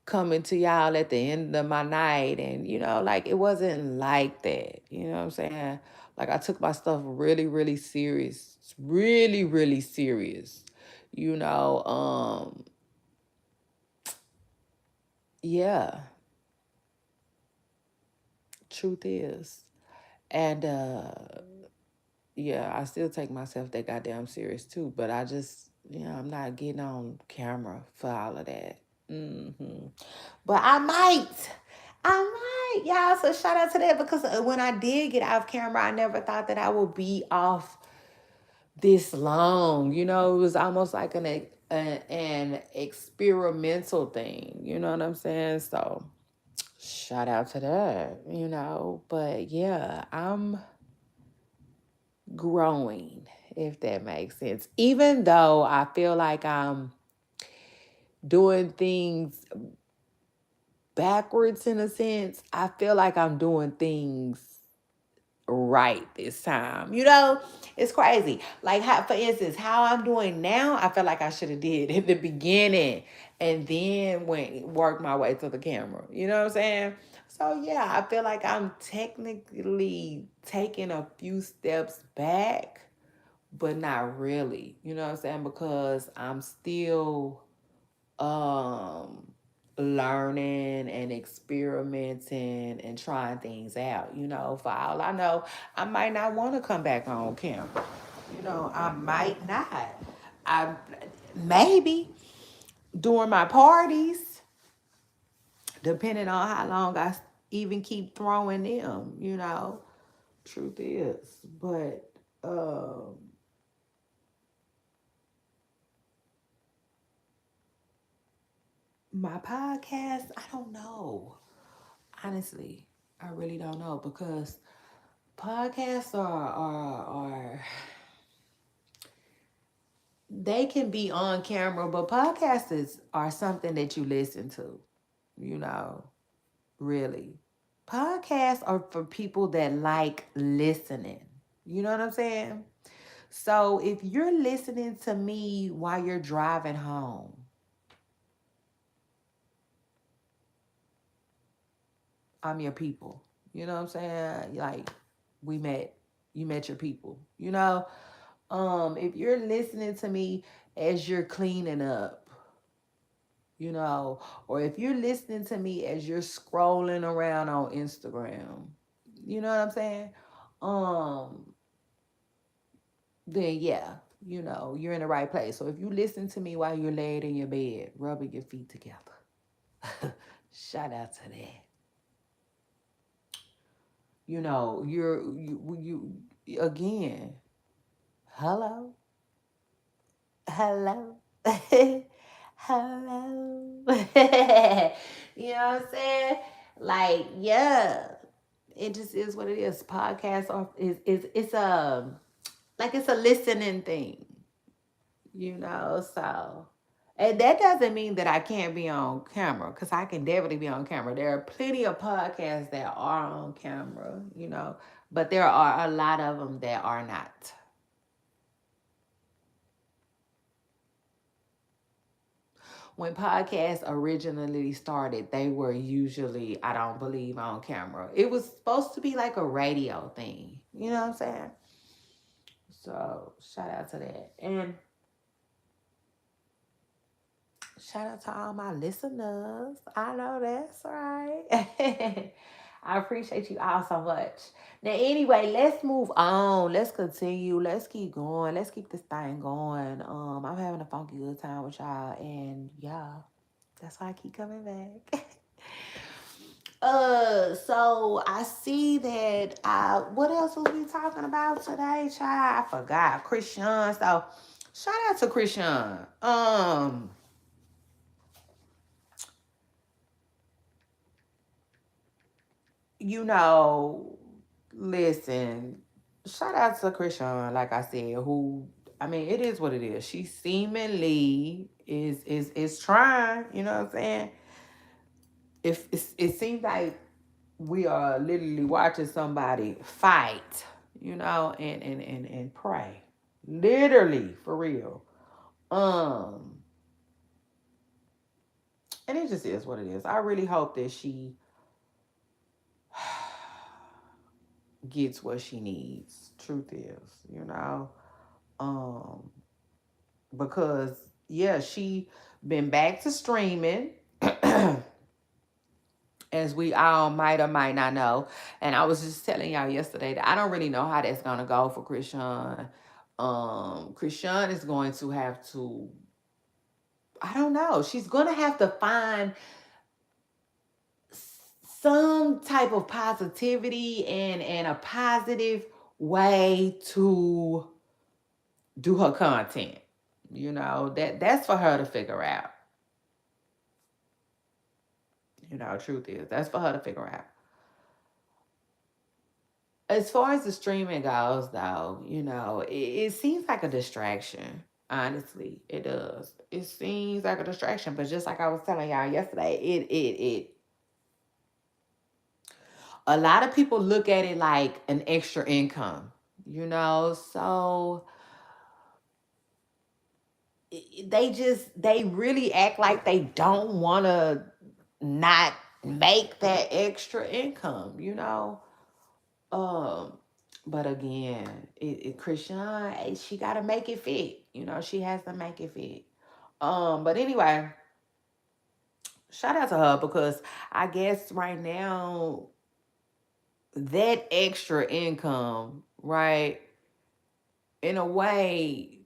coming to y'all at the end of my night. And, like it wasn't like that. You know what I'm saying? Like I took my stuff really, really serious. Really, really serious. You know, yeah, truth is. And yeah, I still take myself that goddamn serious too. But I just, I'm not getting on camera for all of that. But I might, y'all. So shout out to that because when I did get off camera, I never thought that I would be off this long. It was almost like an experimental thing. You know what I'm saying? So shout out to that. But yeah, I'm growing, if that makes sense. Even though I feel like I'm doing things backwards in a sense, I feel like I'm doing things right this time. It's crazy. Like how, for instance, how I'm doing now, I feel like I should have did in the beginning and then went work my way to the camera. You know what I'm saying? So yeah, I feel like I'm technically taking a few steps back, but not really. You know what I'm saying? Because I'm still um learning and experimenting and trying things out. For all I know, I might not want to come back on camera. I might not. I maybe during my parties, depending on how long I even keep throwing them. Truth is. But my podcast, I don't know. Honestly, I really don't know because podcasts are they can be on camera, but podcasts are something that you listen to, you know, really. Podcasts are for people that like listening. You know what I'm saying? So if you're listening to me while you're driving home, I'm your people. You know what I'm saying? Like we met, you met your people, If you're listening to me as you're cleaning up, or if you're listening to me as you're scrolling around on Instagram, you know what I'm saying? Um, then yeah, you're in the right place. So if you listen to me while you're laid in your bed, rubbing your feet together, shout out to that. You again. Hello, hello, hello. You know what I'm saying? Like, yeah, it just is what it is. Podcast is it's a like it's a listening thing, so. And that doesn't mean that I can't be on camera, because I can definitely be on camera. There are plenty of podcasts that are on camera, but there are a lot of them that are not. When podcasts originally started, they were usually, I don't believe, on camera. It was supposed to be like a radio thing. You know what I'm saying? So shout out to that. And shout out to all my listeners. I know that's right. I appreciate you all so much. Now, anyway, let's move on. Let's continue. Let's keep going. Let's keep this thing going. I'm having a funky good time with y'all, and yeah, that's why I keep coming back. So I see that what else was we talking about today, child? I forgot. Christian. So shout out to Christian. You know, listen, shout out to Christian, like I said, who, I mean, it is what it is. She seemingly is trying, you know what I'm saying? If it seems like we are literally watching somebody fight, and pray. Literally, for real. Um, and it just is what it is. I really hope that she gets what she needs. Truth is, Um, because yeah, she been back to streaming. As we all might or might not know. And I was just telling y'all yesterday that I don't really know how that's gonna go for Krishan. Krishan is going to have to, I don't know, she's gonna have to find some type of positivity and a positive way to do her content. That's for her to figure out. Truth is, that's for her to figure out. As far as the streaming goes, though, it seems like a distraction. Honestly, it does. It seems like a distraction, but just like I was telling y'all yesterday, it. A lot of people look at it like an extra income, So they really act like they don't want to not make that extra income. Um, but again, Christian, she got to make it fit. She has to make it fit. But anyway, shout out to her, because I guess right now that extra income, right? In a way,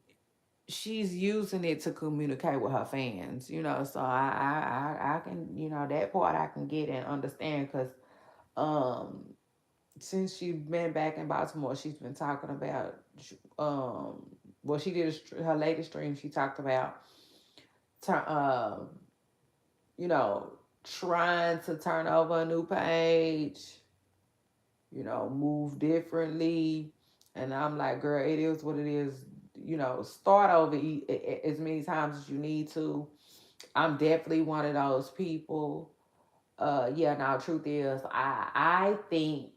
she's using it to communicate with her fans. So I can, that part I can get and understand, because um since she's been back in Baltimore, she's been talking about, well, she did her latest stream. She talked about, turn, you know, trying to turn over a new page, move differently, and I'm like, girl, it is what it is. Start over as many times as you need to. I'm definitely one of those people. Yeah. Now, truth is, I think,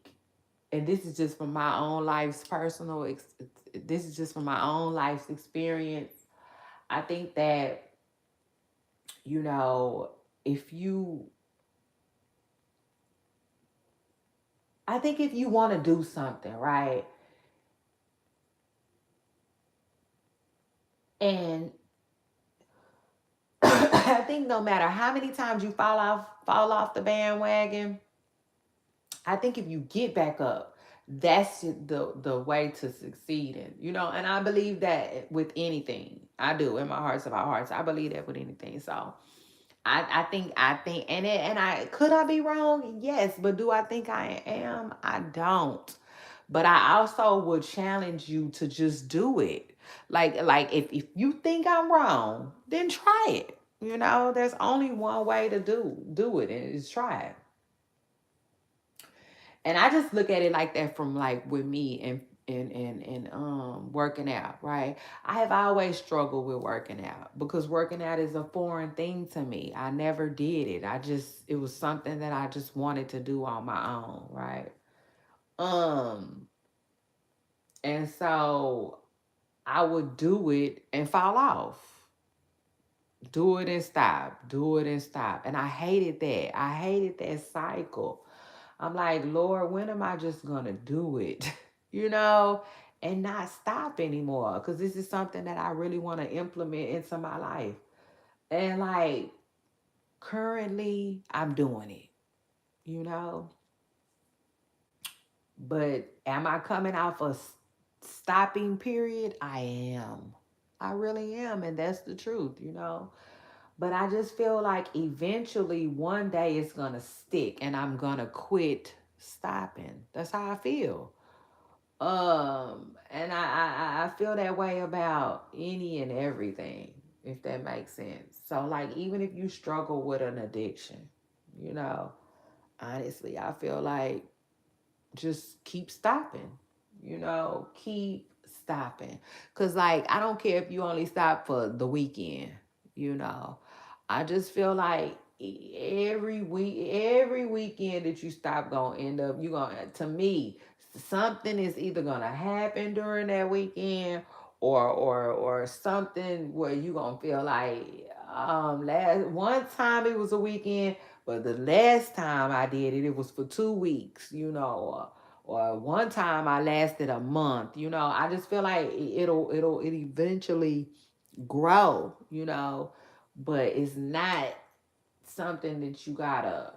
and this is just from my own life's this is just from my own life's experience. I think that, you know if you I think if you want to do something, right, And I think no matter how many times you fall off the bandwagon, I think if you get back up, that's the way to succeed in, and I believe that with anything. I do in my hearts of our hearts. I believe that with anything. So I think and I could I be wrong? Yes, but do I think I am? I don't. But I also would challenge you to just do it. Like if you think I'm wrong, then try it. There's only one way to do it, and it's try it. And I just look at it like that from like with me and working out, right? I have always struggled with working out because working out is a foreign thing to me. I never did it. It was something that I just wanted to do on my own, right? Um and so I would do it and fall off. Do it and stop. Do it and stop. And I hated that. I hated that cycle. I'm like, Lord, when am I just going to do it? you know, and not stop anymore? Because this is something that I really want to implement into my life. And like, currently, I'm doing it, you know. But am I coming off a stopping period? I am. I really am. And that's the truth. But I just feel like eventually one day it's going to stick and I'm going to quit stopping. That's how I feel. And I feel that way about any and everything, if that makes sense. So like even if you struggle with an addiction, you know, honestly, I feel like just keep stopping, keep stopping. Cause like I don't care if you only stop for the weekend, you know. I just feel like every weekend that you stop gonna end up you gonna to me something is either gonna happen during that weekend or something where you gonna feel like last one time it was a weekend, but the last time I did it, it was for 2 weeks, or one time I lasted a month. I just feel like it eventually grow, but it's not something that you gotta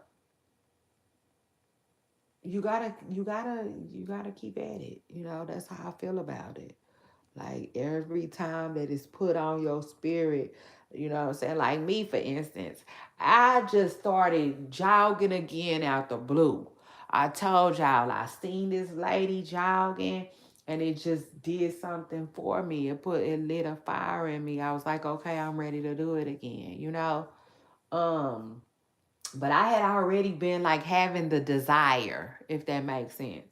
keep at it. That's how I feel about it. Like every time that it's put on your spirit, you know what I'm saying? Like me, for instance, I just started jogging again out the blue. I told y'all I seen this lady jogging and it just did something for me. It lit a fire in me. I was like, okay, I'm ready to do it again. Um but I had already been like having the desire, if that makes sense.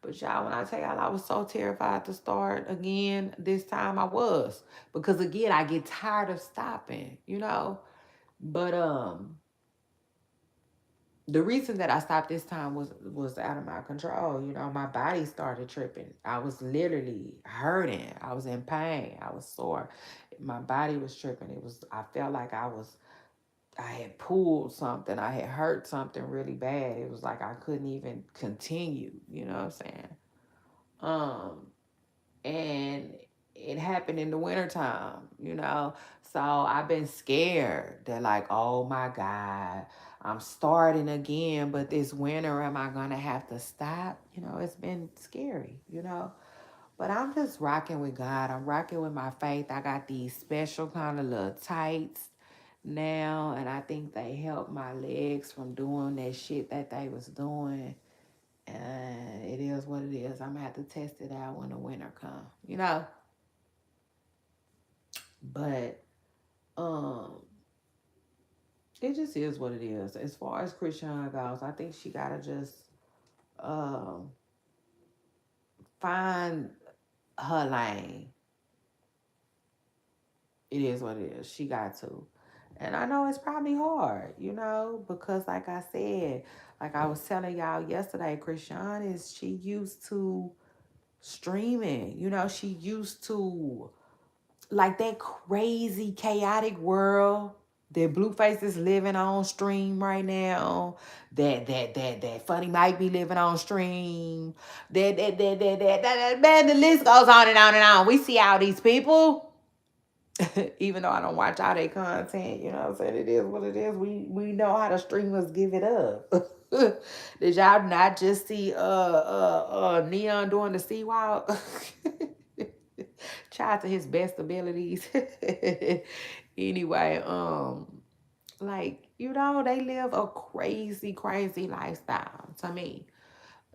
But y'all, when I tell y'all I was so terrified to start again, this time I was. Because again, I get tired of stopping. But the reason that I stopped this time was out of my control. My body started tripping. I was literally hurting. I was in pain. I was sore. My body was tripping. I felt like I had pulled something. I had hurt something really bad. It was like I couldn't even continue. You know what I'm saying? Um, and it happened in the wintertime. So I've been scared that like, oh my God, I'm starting again, but this winter am I gonna have to stop? It's been scary. But I'm just rocking with God. I'm rocking with my faith. I got these special kind of little tights now, and I think they help my legs from doing that shit that they was doing. And it is what it is. I'm gonna have to test it out when the winter come. But um, it just is what it is. As far as Christian goes, I think she gotta just um find her lane. It is what it is. She got to. And I know it's probably hard, because like I said, like I was telling y'all yesterday, she used to streaming. She used to like that crazy chaotic world that Blueface is living on stream right now. That Funny might be living on stream. That man, the list goes on and on and on. We see all these people. Even though I don't watch all their content, you know what I'm saying? It is what it is. We know how the streamers give it up. Did y'all not just see Neon doing the sea walk? Tried to his best abilities. Anyway, like, you know, they live a crazy, crazy lifestyle to me.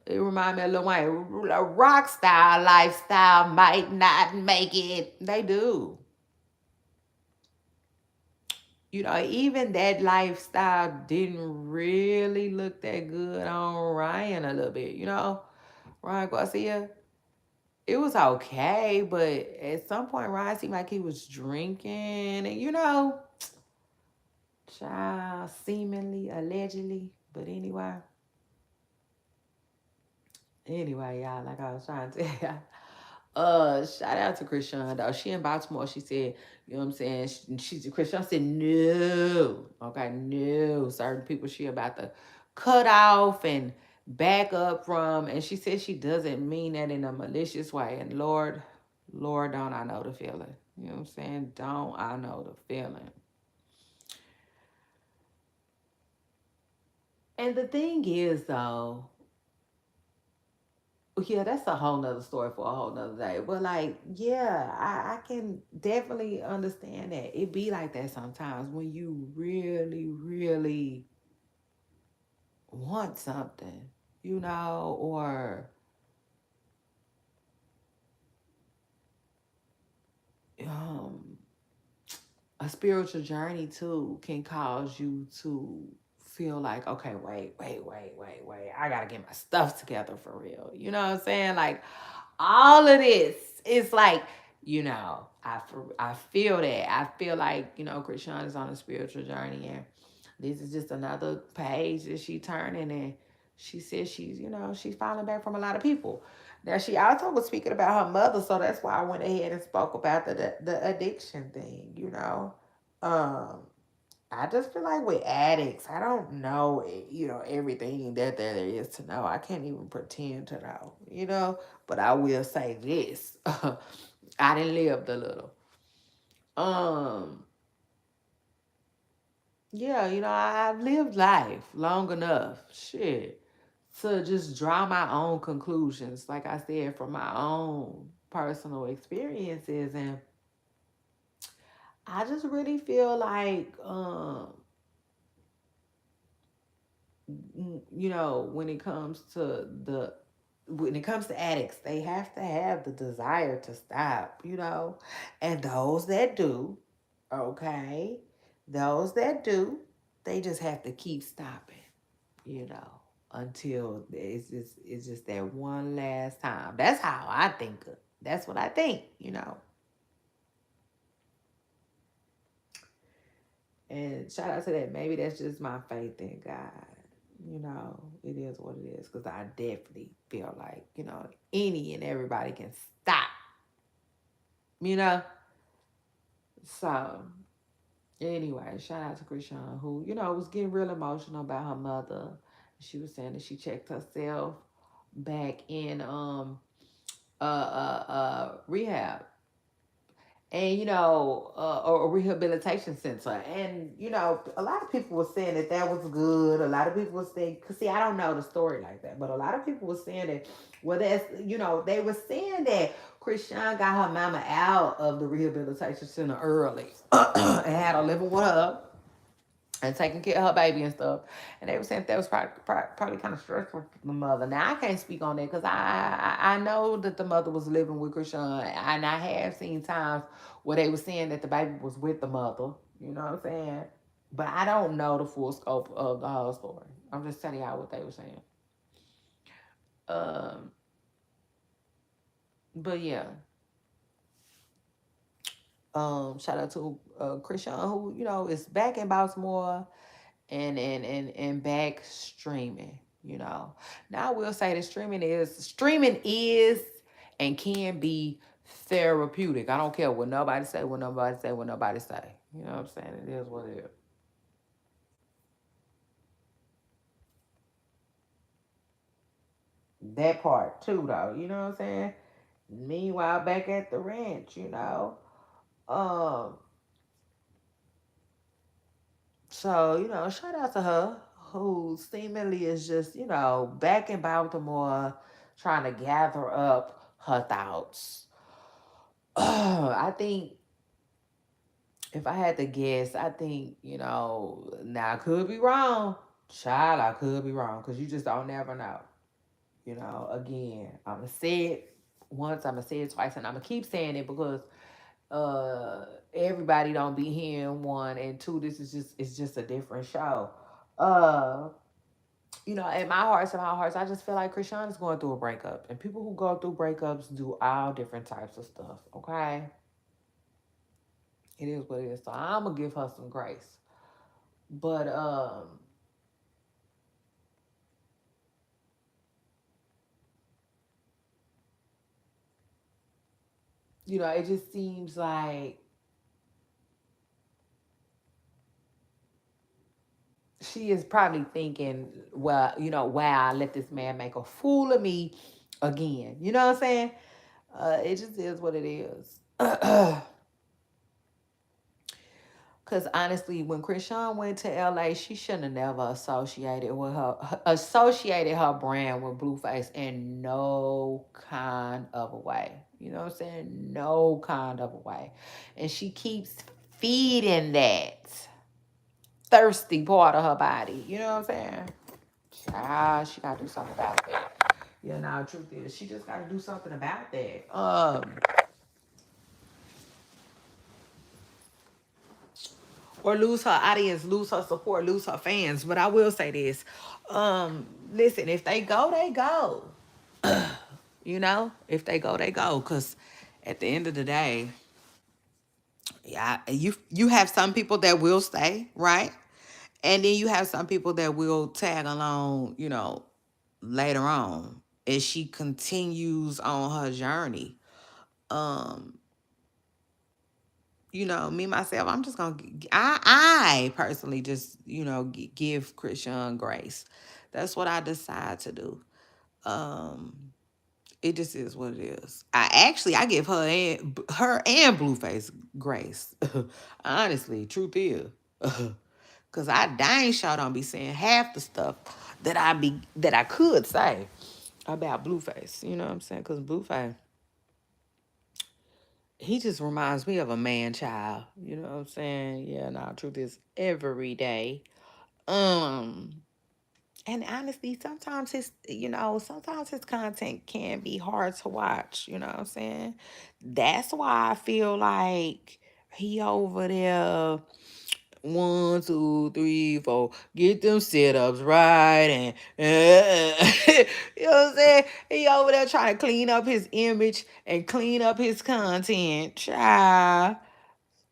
It remind me of Lil Wayne. A rock star lifestyle might not make it. They do. You know, even that lifestyle didn't really look that good on Ryan a little bit, you know? Ryan Garcia, it was okay, but at some point Ryan seemed like he was drinking and, you know, child, seemingly, allegedly. But anyway, y'all, like I was trying to tell y'all. Shout out to Krishan though. She in Baltimore. She said, you know what I'm saying? She's Krishan said no. Okay, no. Certain people she about to cut off and back up from. And she said she doesn't mean that in a malicious way. And Lord, don't I know the feeling. You know what I'm saying? Don't I know the feeling. And the thing is though, yeah, that's a whole nother story for a whole nother day. But like, yeah, I can definitely understand that. It be like that sometimes when you really, really want something, you know, or um a spiritual journey too can cause you to feel like, okay, wait. I gotta get my stuff together for real. You know what I'm saying? Like all of this is like, you know, I feel that. I feel like, you know, Krishan is on a spiritual journey and this is just another page that she turning and she says she's, you know, she's falling back from a lot of people. Now she also was speaking about her mother, so that's why I went ahead and spoke about the addiction thing, you know. Um, I just feel like with addicts, I don't know, you know, everything that there is to know. I can't even pretend to know, you know. But I will say this: I didn't live the little. Um, yeah, you know, I've lived life long enough, shit, to just draw my own conclusions. Like I said, from my own personal experiences, and I just really feel like, you know, when it comes to addicts, they have to have the desire to stop, you know, and those that do, okay, those that do, they just have to keep stopping, you know, until it's just that one last time. That's how I think of. That's what I think, you know. And shout out to that. Maybe that's just my faith in God. You know, it is what it is. Because I definitely feel like, you know, any and everybody can stop. You know? So, anyway, shout out to Krishan, who, you know, was getting real emotional about her mother. She was saying that she checked herself back in rehab and you know a rehabilitation center and you know a lot of people were saying that that was good. A lot of people were saying, because see, I don't know the story like that, but a lot of people were saying that, well, that's, you know, they were saying that Krishan got her mama out of the rehabilitation center early and had her living with her and taking care of her baby and stuff. And they were saying that was probably kind of stressful for the mother. Now, I can't speak on that because I know that the mother was living with Krishan. And I have seen times where they were saying that the baby was with the mother. You know what I'm saying? But I don't know the full scope of the whole story. I'm just telling y'all what they were saying. Um, but yeah. Shout out to Krishan, who, you know, is back in Baltimore and back streaming, you know. Now I will say that streaming is and can be therapeutic. I don't care what nobody say, what nobody say, what nobody say. You know what I'm saying? It is what it is. That part too though, you know what I'm saying? Meanwhile, back at the ranch, you know. Um, so, shout out to her, who seemingly is just, back in Baltimore trying to gather up her thoughts. I think if I had to guess, I think, now I could be wrong. Child, I could be wrong because you just don't never know. Again, I'm going to say it once, I'm going to say it twice, and I'm going to keep saying it because everybody don't be hearing one, and two, this is just, it's just a different show. Uh, in my hearts, I just feel like Krishan is going through a breakup, and people who go through breakups do all different types of stuff. Okay, it is what it is. So I'm gonna give her some grace, but it just seems like she is probably thinking, well, wow, I let this man make a fool of me again. You know what I'm saying? It just is what it is. Because honestly, when Krishan went to LA, she shouldn't have never associated her brand with Blueface in no kind of a way. You know what I'm saying? No kind of a way. And she keeps feeding that thirsty part of her body. You know what I'm saying? Child, she gotta do something about that. Yeah, now the truth is she just gotta do something about that. Or lose her audience, lose her support, lose her fans. But I will say this. Listen, if they go, they go. If they go, they go. Cause at the end of the day, yeah, you have some people that will stay, right? And then you have some people that will tag along, later on as she continues on her journey. Um, me myself, I'm just gonna. I personally just give Christian grace. That's what I decide to do. Um, it just is what it is. I give her and Blueface grace. Honestly, truth is, cause I dang sure don't be saying half the stuff that I could say about Blueface. You know what I'm saying? Cause Blueface, he just reminds me of a man child. You know what I'm saying? Yeah, now truth is every day. Um, and honestly, sometimes his content can be hard to watch. You know what I'm saying? That's why I feel like he over there. One, two, three, four. Get them sit-ups right, and you know what I'm saying? He over there trying to clean up his image and clean up his content. Child,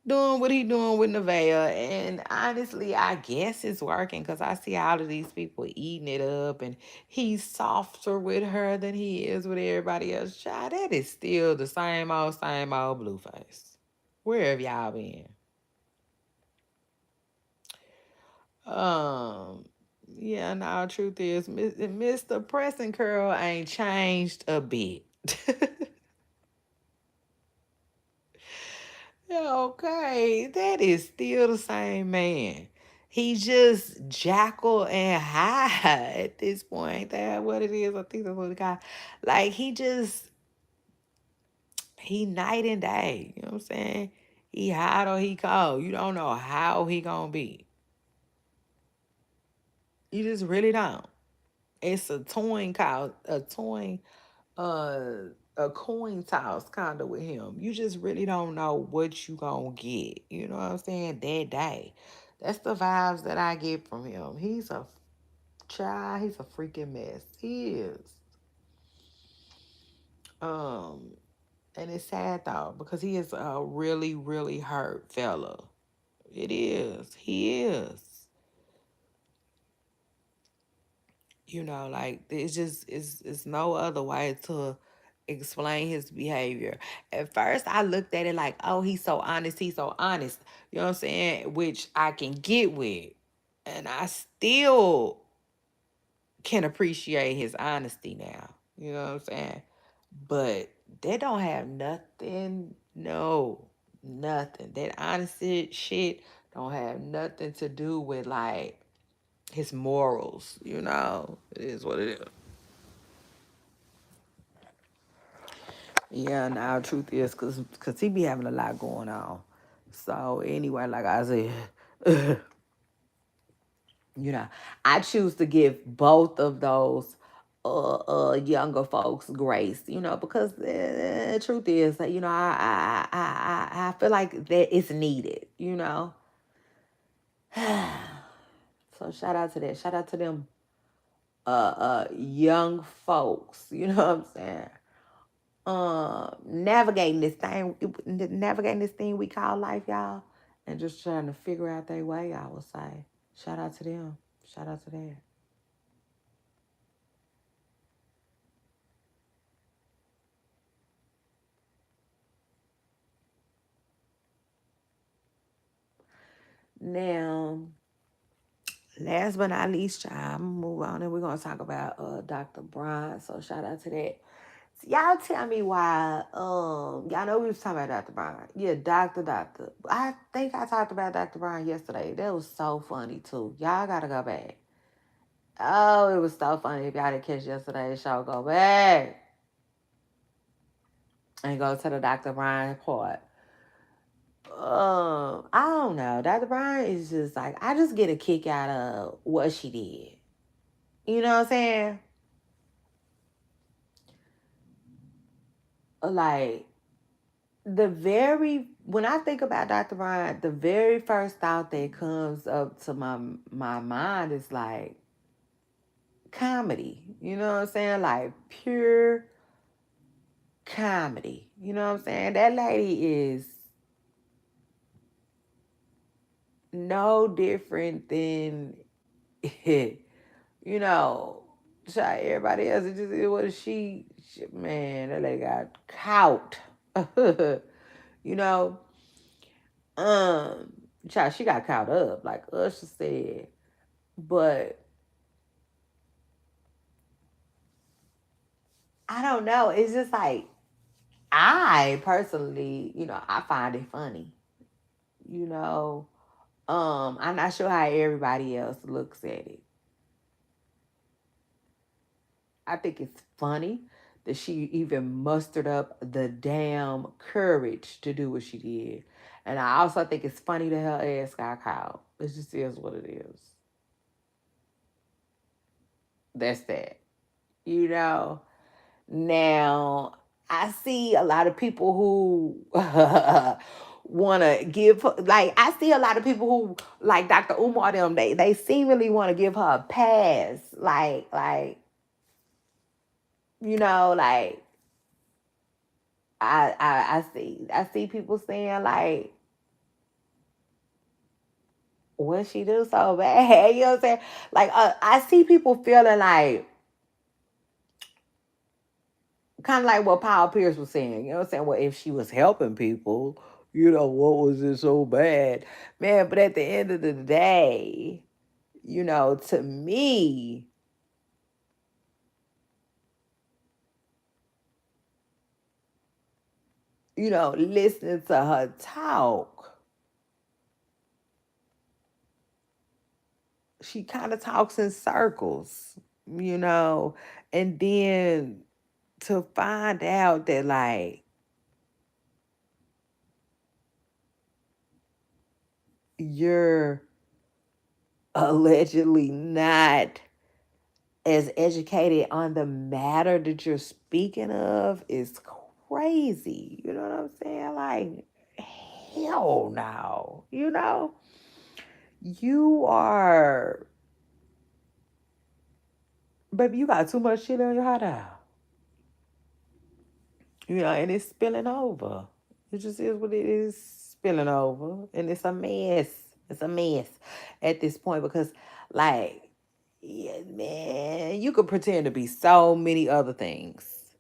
doing what he doing with Nevaeh. And honestly, I guess it's working because I see all of these people eating it up, and he's softer with her than he is with everybody else. Child, that is still the same old Blueface. Where have y'all been? Um, yeah, no, truth is, Mr. Pressing Curl ain't changed a bit. Yeah, okay, that is still the same man. He just jackal and high at this point. Ain't that what it is? I think that's what it got. Like he night and day. You know what I'm saying? He hot or he cold. You don't know how he gonna be. You just really don't. It's uh a coin toss kind of with him. You just really don't know what you gonna get. You know what I'm saying? That day. That's the vibes that I get from him. He's a child, he's a freaking mess. He is. Um, and it's sad though, because he is a really, really hurt fella. It is. He is. Like it's no other way to explain his behavior. At first I looked at it like, oh, he's so honest. You know what I'm saying? Which I can get with. And I still can appreciate his honesty now. You know what I'm saying? But they don't have nothing. No. Nothing. That honesty shit don't have nothing to do with like his morals. You know, it is what it is. Yeah, now truth is, cause he be having a lot going on. So anyway, like I said, you know, I choose to give both of those younger folks grace, you know, because the truth is that, you know, I feel like that it's needed, you know. So shout out to that. Shout out to them young folks, you know what I'm saying? Navigating this thing we call life, y'all, and just trying to figure out their way, I would say. Shout out to them. Shout out to that. Now, last but not least, y'all, I'm gonna move on and we're gonna talk about Dr. Brian. So shout out to that. So y'all tell me why y'all know we was talking about Dr. Brian. Yeah, Doctor. I think I talked about Dr. Brian yesterday. That was so funny too. Y'all gotta go back. Oh, it was so funny. If y'all didn't catch yesterday's show, go back and go to the Dr. Brian part. I don't know. Dr. Brian is just like, I just get a kick out of what she did. You know what I'm saying? Like, when I think about Dr. Brian, the very first thought that comes up to my mind is like comedy. You know what I'm saying? Like pure comedy. You know what I'm saying? That lady is no different than you know, everybody else. It was man, that lady got caught. You know, um, she got caught up, like Usher said. But I don't know. It's just like I personally, you know, I find it funny. You know, I'm not sure how everybody else looks at it. I think it's funny that she even mustered up the damn courage to do what she did. And I also think it's funny that her ass got caught. It just is what it is. That's that. You know? Now, I see a lot of people who want to give, like, I see a lot of people who, like Dr. Umar, them, they seemingly want to give her a pass. You know, like, I see people saying like, what she do so bad? You know what I'm saying? Like I see people feeling like kind of like what Paul Pierce was saying. You know what I'm saying? Well, if she was helping people, you know, what was it so bad? Man, but at the end of the day, you know, to me, you know, listening to her talk, she kind of talks in circles, you know, and then to find out that like you're allegedly not as educated on the matter that you're speaking of is crazy. You know what I'm saying? Like, hell no. You know? You are, baby, you got too much shit on your hot out. You know, and it's spilling over. It just is what it is, spilling over. And it's a mess. It's a mess at this point because, like, yeah, man, you could pretend to be so many other things.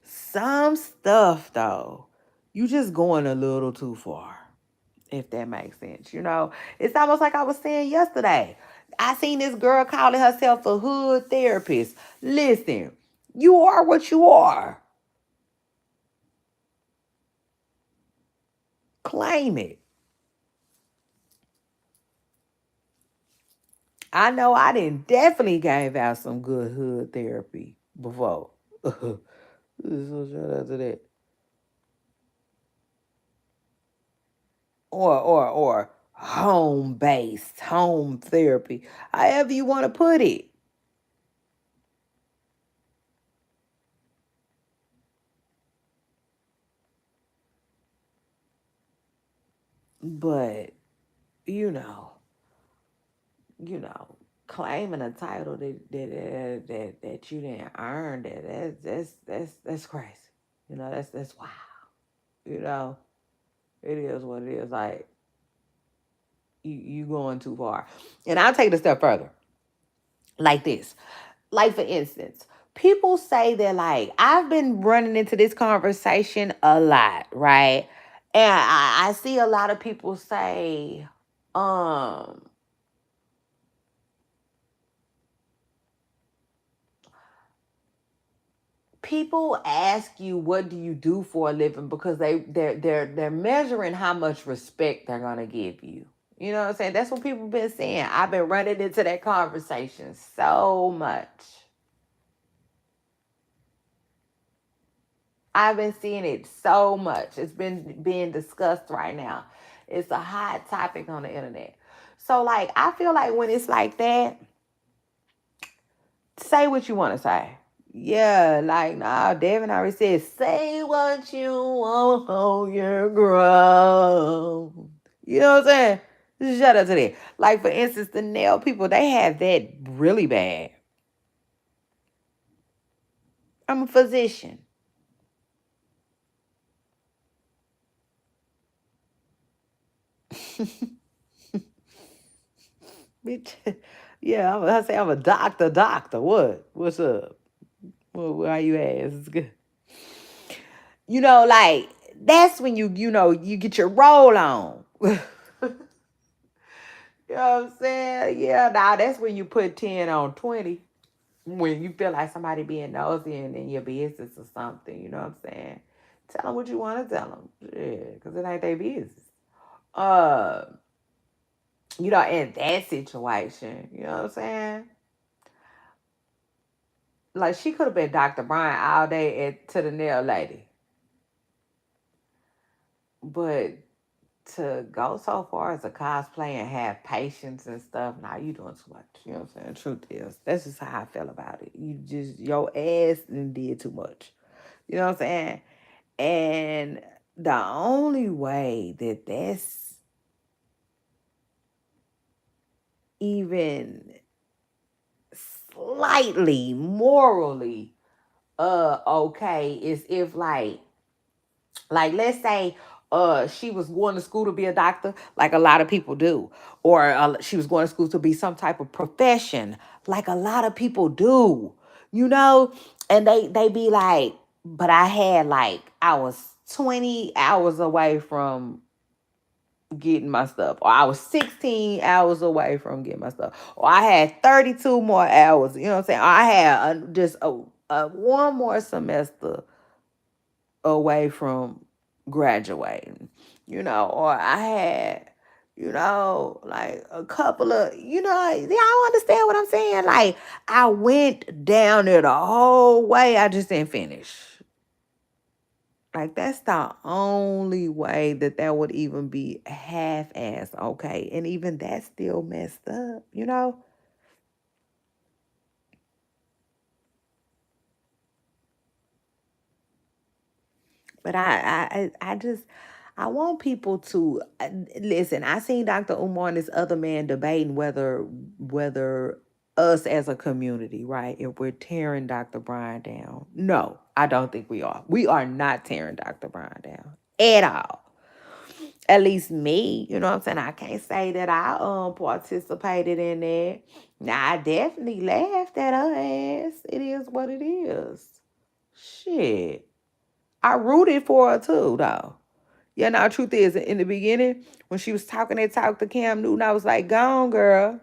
Some stuff, though, you just going a little too far, if that makes sense. You know, it's almost like I was saying yesterday. I seen this girl calling herself a hood therapist. Listen, you are what you are. Claim it. I know I didn't definitely gave out some good hood therapy before. So shout out to that. Or home based, home therapy. However you want to put it. But, you know, you know, claiming a title that you didn't earn that's crazy. You know, that's wow. You know, it is what it is. Like you going too far. And I'll take it a step further. Like this. Like for instance, people say that like I've been running into this conversation a lot, right? And I see a lot of people say, um, people ask you what do you do for a living because they're measuring how much respect they're gonna give you. You know what I'm saying? That's what people been saying. I've been running into that conversation so much. I've been seeing it so much. It's been being discussed right now. It's a hot topic on the internet. So like I feel like when it's like that, say what you want to say. Yeah, like nah, Devin already said, say what you want on your ground. You know what I'm saying? Shout out to that. Like for instance, the nail people, they have that really bad. I'm a physician. Bitch. Yeah, I say I'm a doctor, doctor. What? What's up? Well, where you at? It's good. You know, like that's when you get your roll on. You know what I'm saying? Yeah, now that's when you put 10 on 20. When you feel like somebody being nosy in your business or something, you know what I'm saying? Tell them what you want to tell them. Yeah, because it ain't their business. Uh, in that situation, you know what I'm saying? Like she could have been Dr. Brian all day to the nail lady. But to go so far as a cosplay and have patience and stuff, now you doing too much. You know what I'm saying? Truth is, that's just how I feel about it. You just your ass did too much. You know what I'm saying? And the only way that that's even slightly morally okay is if like let's say she was going to school to be a doctor like a lot of people do, or she was going to school to be some type of profession like a lot of people do, you know. And they be like, but I was 20 hours away from getting my stuff, or I was 16 hours away from getting my stuff, or I had 32 more hours, you know what I'm saying? Or I had just a one more semester away from graduating, or I had, like a couple of, y'all understand what I'm saying? Like I went down there the whole way, I just didn't finish. Like that's the only way that would even be half-assed, okay? And even that's still messed up, you know? But I just I want people to listen. I seen Dr. Umar and this other man debating whether us as a community, right, if we're tearing Dr. Brian down. No, I don't think we are. We are not tearing Dr. Brian down at all. At least me, you know what I'm saying? I can't say that I participated in that. Now I definitely laughed at her ass. It is what it is. Shit. I rooted for her too, though. Yeah, now truth is, in the beginning, when she was talking that talk to Cam Newton, I was like, "Go on, girl."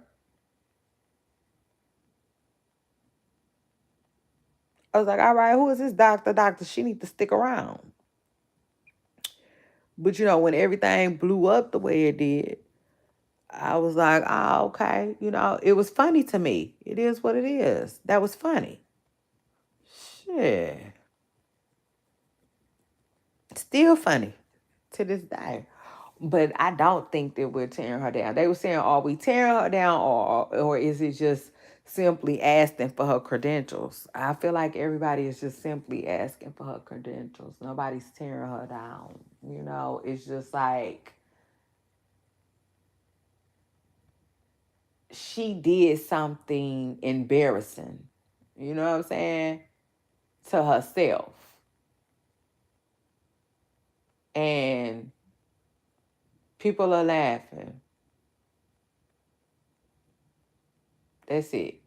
I was like, "All right, who is this doctor? Doctor, she need to stick around." But when everything blew up the way it did, I was like, oh, okay. It was funny to me. It is what it is. That was funny. Shit. Still funny to this day. But I don't think that we're tearing her down. They were saying, are we tearing her down, or is it just simply asking for her credentials? I feel like everybody is just simply asking for her credentials. Nobody's tearing her down. It's just like she did something embarrassing. You know what I'm saying? To herself. And people are laughing. That's it.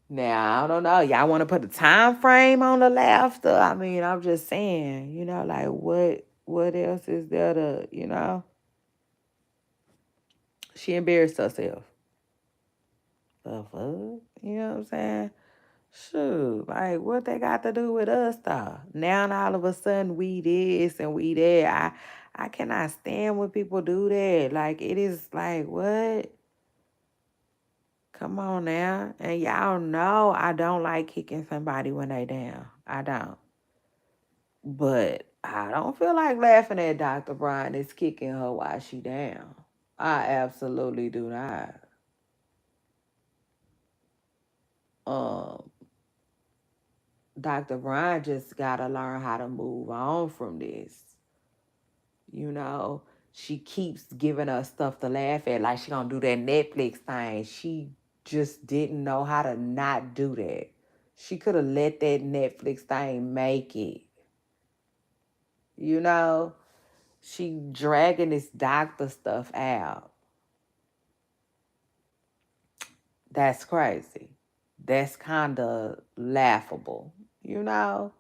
Now, I don't know. Y'all want to put a time frame on the laughter? I mean, I'm just saying, like what else is there to. She embarrassed herself. The fuck? You know what I'm saying? Shoot, like what they got to do with us though? Now all of a sudden we this and we that. I cannot stand when people do that. Like it is like what? Come on now. And y'all know I don't like kicking somebody when they down. I don't. But I don't feel like laughing at Dr. Brian is kicking her while she down. I absolutely do not. Um, Dr. Brian just gotta learn how to move on from this. You know, she keeps giving us stuff to laugh at, like she gonna do that Netflix thing. She just didn't know how to not do that. She could have let that Netflix thing make it. You know, she dragging this doctor stuff out. That's crazy. That's kind of laughable. You know,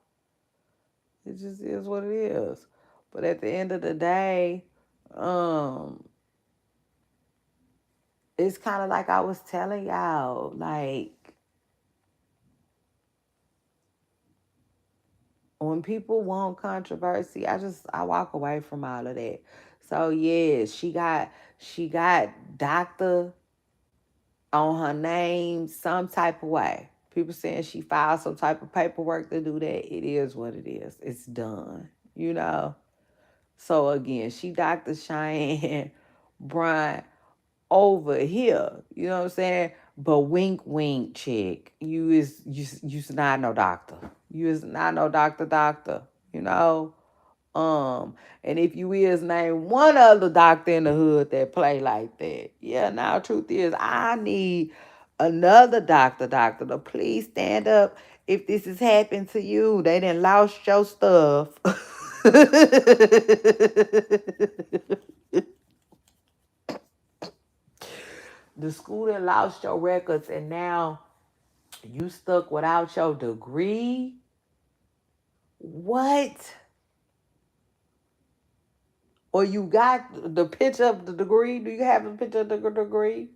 it just is what it is. But at the end of the day, um, it's kind of like I was telling y'all, like when people want controversy, I walk away from all of that. So yeah, she got doctor on her name some type of way. People saying she filed some type of paperwork to do that. It is what it is. It's done. You know. So again, she Dr. Cheyenne Bryant over here. You know what I'm saying? But wink, wink, chick. You is not no doctor. You is not no doctor. You know. And if you is name one other doctor in the hood that play like that, yeah. Now, truth is, I need another doctor to please stand up if this has happened to you. They done lost your stuff. The school that lost your records and now you stuck without your degree. What? Or you got the picture of the degree? Do you have a picture of the degree?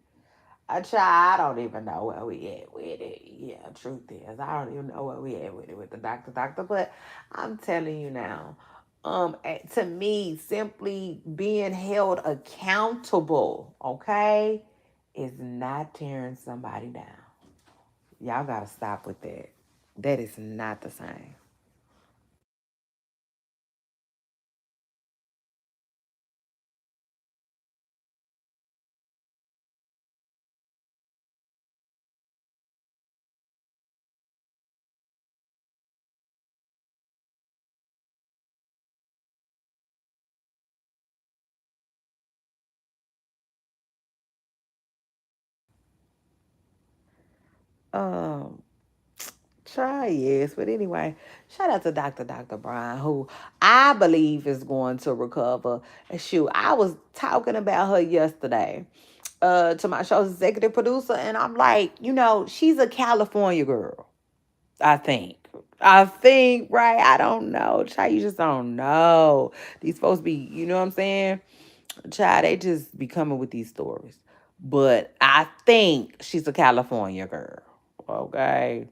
I don't even know where we at with it. Yeah, truth is, I don't even know where we at with it with the doctor. But I'm telling you now, to me, simply being held accountable, okay, is not tearing somebody down. Y'all gotta stop with that. That is not the same. Um, Try yes, but anyway, shout out to Dr. Brian, who I believe is going to recover. And shoot, I was talking about her yesterday, to my show's executive producer, and I'm like, she's a California girl. I think. Right? I don't know. Child, you just don't know. These folks be, you know what I'm saying? Child, they just be coming with these stories. But I think she's a California girl. Okay.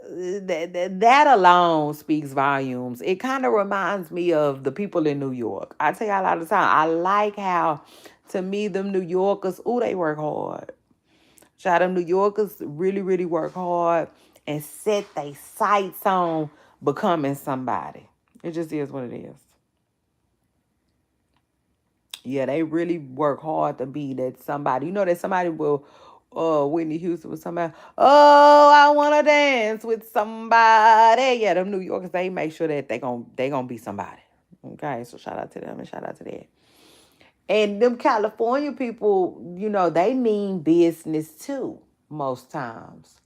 that alone speaks volumes. It kind of reminds me of the people in New York. I tell y'all all the time, I like how, to me, them New Yorkers, ooh, they work hard. Shout them New Yorkers really, really work hard and set their sights on becoming somebody. It just is what it is. Yeah, they really work hard to be that somebody. You know that somebody will, Whitney Houston was somebody, oh, I wanna dance with somebody. Yeah, them New Yorkers, they make sure that they gonna be somebody. Okay, so shout out to them and shout out to that. And them California people, they mean business too, most times.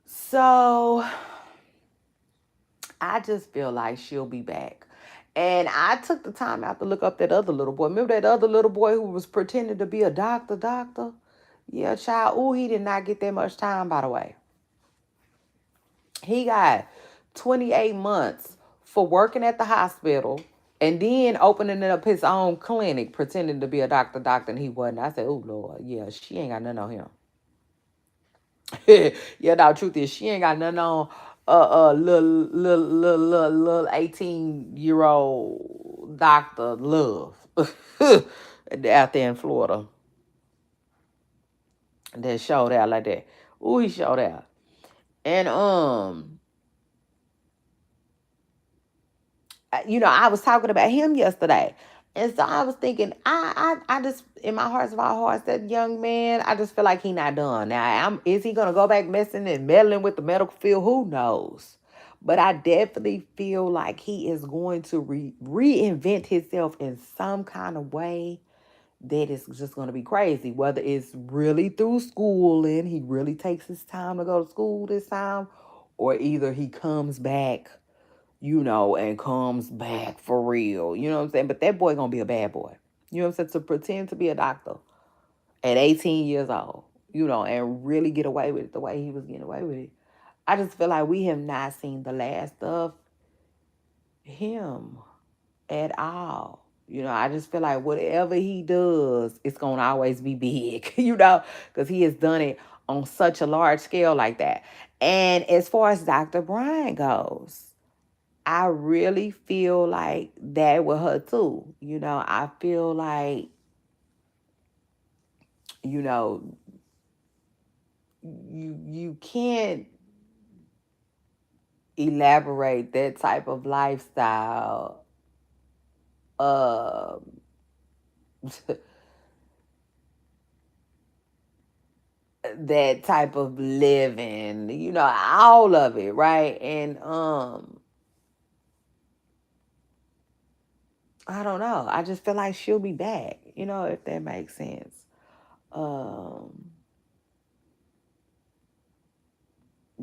So I just feel like she'll be back. And I took the time out to look up that other little boy. Remember that other little boy who was pretending to be a doctor? Yeah, child. Ooh, he did not get that much time, by the way. He got 28 months for working at the hospital and then opening up his own clinic, pretending to be a doctor, and he wasn't. I said, oh, Lord, yeah, she ain't got nothing on him. Yeah, now truth is she ain't got nothing on little 18-year-old Dr. Love out there in Florida that showed out like that. Ooh, he showed out. And I was talking about him yesterday. And so I was thinking, I just, in my heart's of all hearts, that young man, I just feel like he not done. Now, is he going to go back messing and meddling with the medical field? Who knows? But I definitely feel like he is going to reinvent himself in some kind of way that is just going to be crazy. Whether it's really through schooling, he really takes his time to go to school this time, or either he comes back and comes back for real. You know what I'm saying? But that boy gonna be a bad boy. You know what I'm saying? To pretend to be a doctor at 18 years old, and really get away with it the way he was getting away with it. I just feel like we have not seen the last of him at all. I just feel like whatever he does, it's gonna always be big, because he has done it on such a large scale like that. And as far as Dr. Brian goes, I really feel like that with her too. I feel like, you know, you can't elaborate that type of lifestyle, uh, that type of living, all of it, right? And I don't know. I just feel like she'll be back, if that makes sense. Um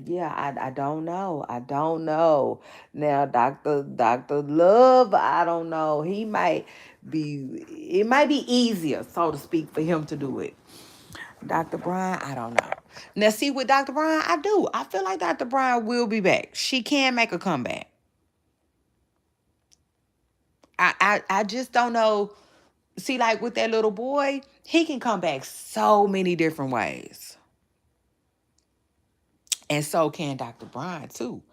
Yeah, I don't know. I don't know. Now, Dr. Love, I don't know. It might be easier, so to speak, for him to do it. Dr. Brian, I don't know. Now, see, with Dr. Brian, I do. I feel like Dr. Brian will be back. She can make a comeback. I just don't know. See, like with that little boy, he can come back so many different ways. And so can Dr. Brian, too.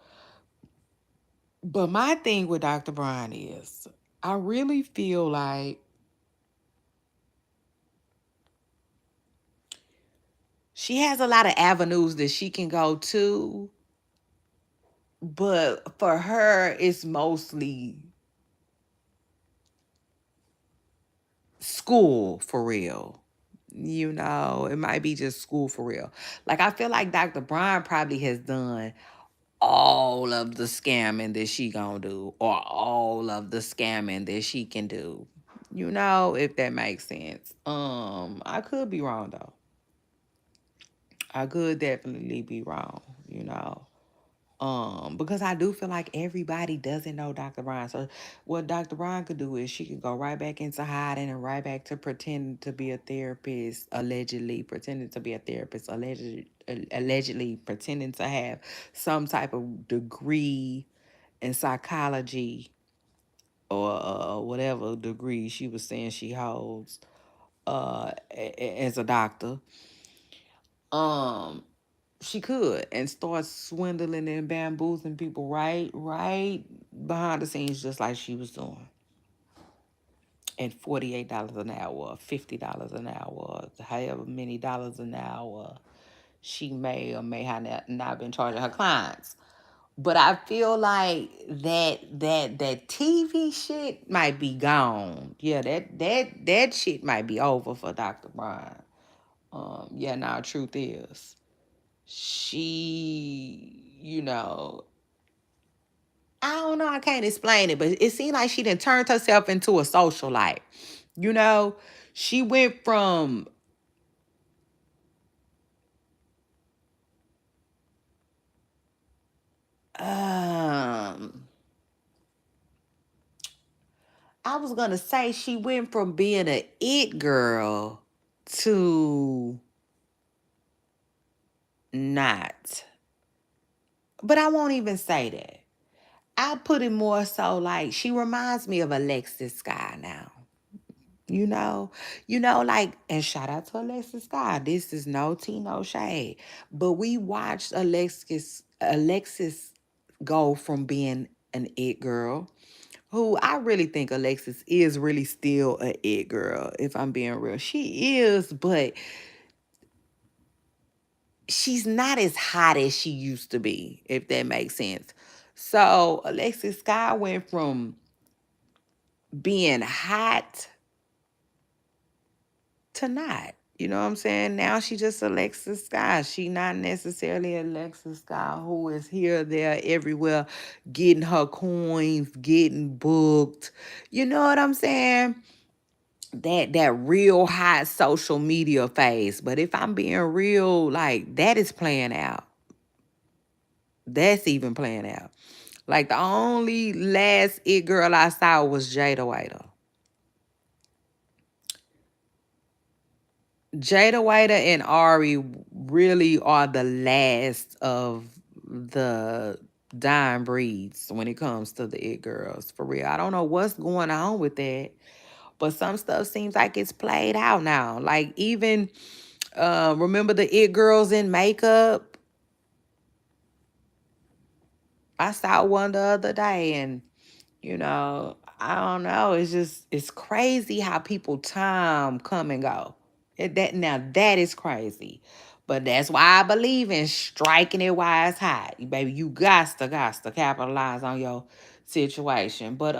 But my thing with Dr. Brian is, I really feel like she has a lot of avenues that she can go to, but for her, it's mostly school for real. It might be just school for real. Like, I feel like Dr. Brian probably has done all of the scamming that she gonna do, or all of the scamming that she can do. If that makes sense. I could be wrong though. I could definitely be wrong, because I do feel like everybody doesn't know Dr. Brian. So what Dr. Brian could do is she could go right back into hiding and right back to pretending to be a therapist, allegedly pretending to be a therapist, allegedly pretending to have some type of degree in psychology, or whatever degree she was saying she holds, as a doctor. Um, she could and start swindling and bamboozling people right behind the scenes, just like she was doing. And $48 an hour, $50 an hour, however many dollars an hour she may or may have not been charging her clients. But I feel like that TV shit might be gone. Yeah, that shit might be over for Dr. Brian. Yeah, now truth is, she, I don't know, I can't explain it, but it seemed like she done turned herself into a socialite. You know, she went from um I was gonna say she went from being a it girl to not. But I won't even say that. I put it more so like she reminds me of Alexis Sky now. You know, like, and shout out to Alexis Sky. This is no tea, no shade. But we watched Alexis go from being an it girl, who I really think Alexis is really still a it girl, if I'm being real. She is, but she's not as hot as she used to be, if that makes sense. So Alexis Sky went from being hot to not. You know what I'm saying? Now she just Alexis Sky. She not necessarily Alexis Sky who is here, there, everywhere, getting her coins, getting booked. You know what I'm saying? That real hot social media phase. But if I'm being real, like that is playing out. That's even playing out. Like the only last it girl I saw was Jada Waiter. Jada Waiter and Ari really are the last of the dying breeds when it comes to the it girls. For real. I don't know what's going on with that. But some stuff seems like it's played out now. Like even remember the it girls in makeup? I saw one the other day and I don't know. It's crazy how people time come and go. That is crazy. But that's why I believe in striking it while it's hot. Baby, you got to capitalize on your situation. But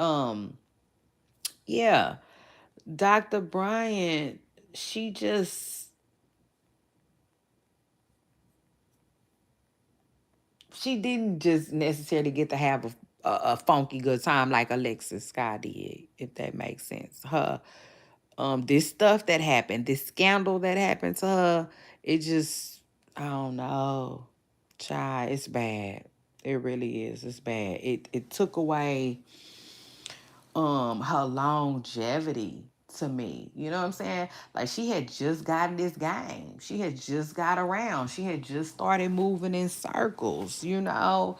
yeah, Dr. Bryant, she just she didn't just necessarily get to have a funky good time like Alexis Scott did, if that makes sense. Her this stuff that happened, this scandal that happened to her, it just I don't know. Child, it's bad. It really is. It's bad. It took away her longevity to me. You know what I'm saying? Like she had just gotten this game. She had just got around. She had just started moving in circles. Now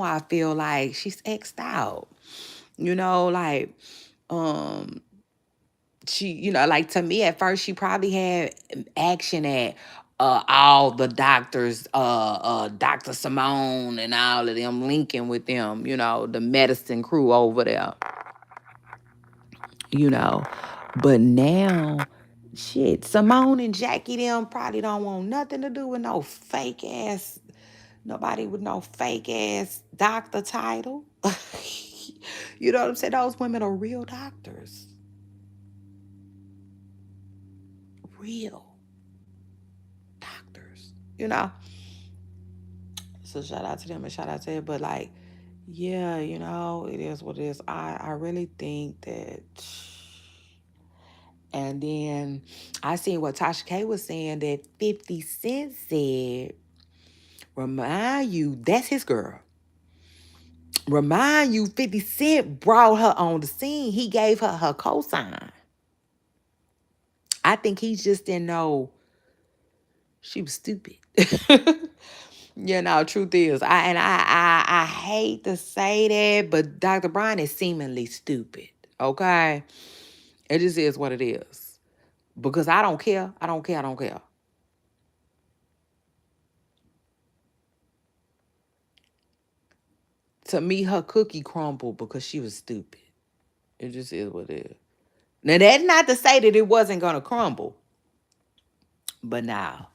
I feel like she's exed out. Like um she, like to me at first she probably had action at all the doctors, Dr. Simone and all of them linking with them, the medicine crew over there, you know. But now, shit, Simone and Jackie them probably don't want nothing to do with no fake ass, nobody with no fake ass doctor title. You know what I'm saying? Those women are real doctors. Real doctors, you know? So shout out to them and shout out to it. But like, yeah, it is what it is. I really think that. And then I seen what Tasha K was saying that 50 Cent said, remind you, that's his girl. Remind you, 50 Cent brought her on the scene. He gave her her cosign. I think he just didn't know she was stupid. Truth is, I hate to say that, but Dr. Brian is seemingly stupid. Okay, it just is what it is. Because I don't care. I don't care. To me, her cookie crumbled because she was stupid. It just is what it is. Now, that's not to say that it wasn't going to crumble. But now,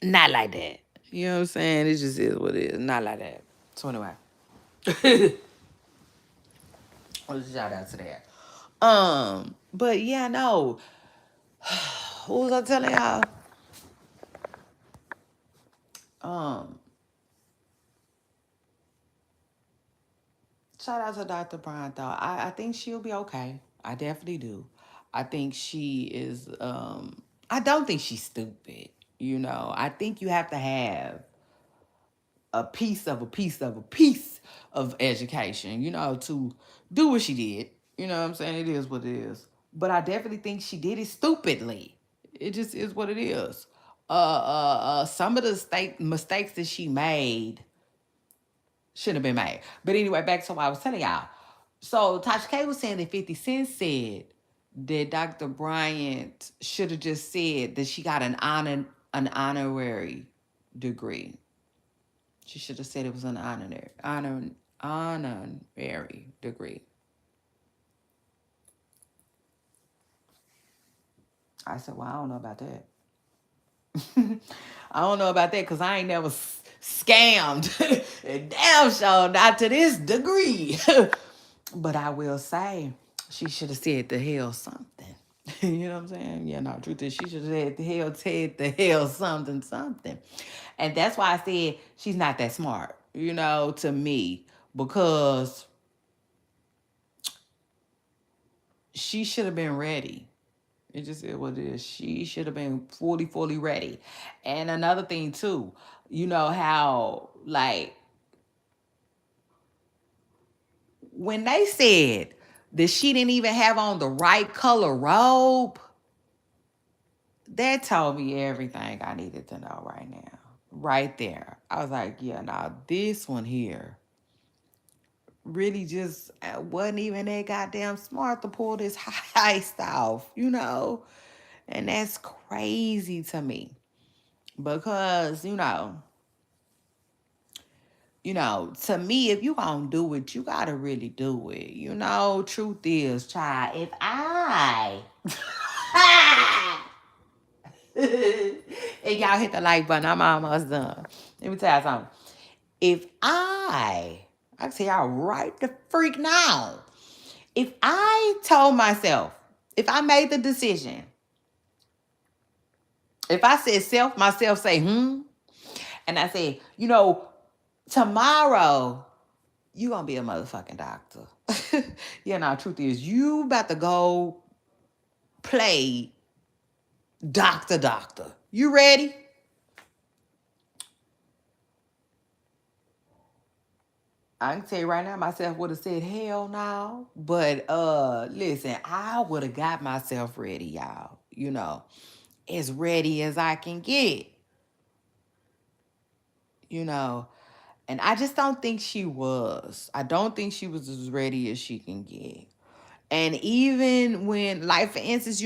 not like that. You know what I'm saying? It just is what it is. Not like that. So anyway. Let's shout out to that. But yeah, no. What was I telling y'all? Shout out to Dr. Brian though. I think she'll be okay. I definitely do. I think she is I don't think she's stupid. You know, I think you have to have a piece of a piece of a piece of education, you know, to do what she did. You know what I'm saying? It is what it is. But I definitely think she did it stupidly. It just is what it is. Some of the mistakes that she made shouldn't have been made. But anyway, back to what I was telling y'all. So Tasha K was saying that 50 Cent said that Dr. Bryant should have just said that she got an honorary degree. She should have said it was an honorary degree. I said, well, I don't know about that. I don't know about that because I ain't never scammed. Damn sure not to this degree. But I will say, she should have said the hell something. You know what I'm saying? Yeah, no, truth is, she should have said the hell something. And that's why I said she's not that smart, you know, to me, because she should have been ready. It just is what it is. She should have been fully ready. And another thing too, you know how like when they said that she didn't even have on the right color robe, that told me everything I needed to know right now. Right there. I was like, yeah, now this one here really just wasn't even that goddamn smart to pull this heist off, you know? And that's crazy to me. Because, to me, if you gonna do it, you gotta really do it. You know, truth is, child, if I and y'all hit the like button, I'm almost done. Let me tell you something. If I tell y'all right the freak now, if I told myself, if I made the decision, if I said self, myself say, and I say, tomorrow, you gonna be a motherfucking doctor. Truth is, you about to go play doctor. You ready? I can tell you right now, myself would have said, hell no. But listen, I would have got myself ready, y'all. As ready as I can get. And I just don't think she was. I don't think she was as ready as she can get. And even when, like, for instance,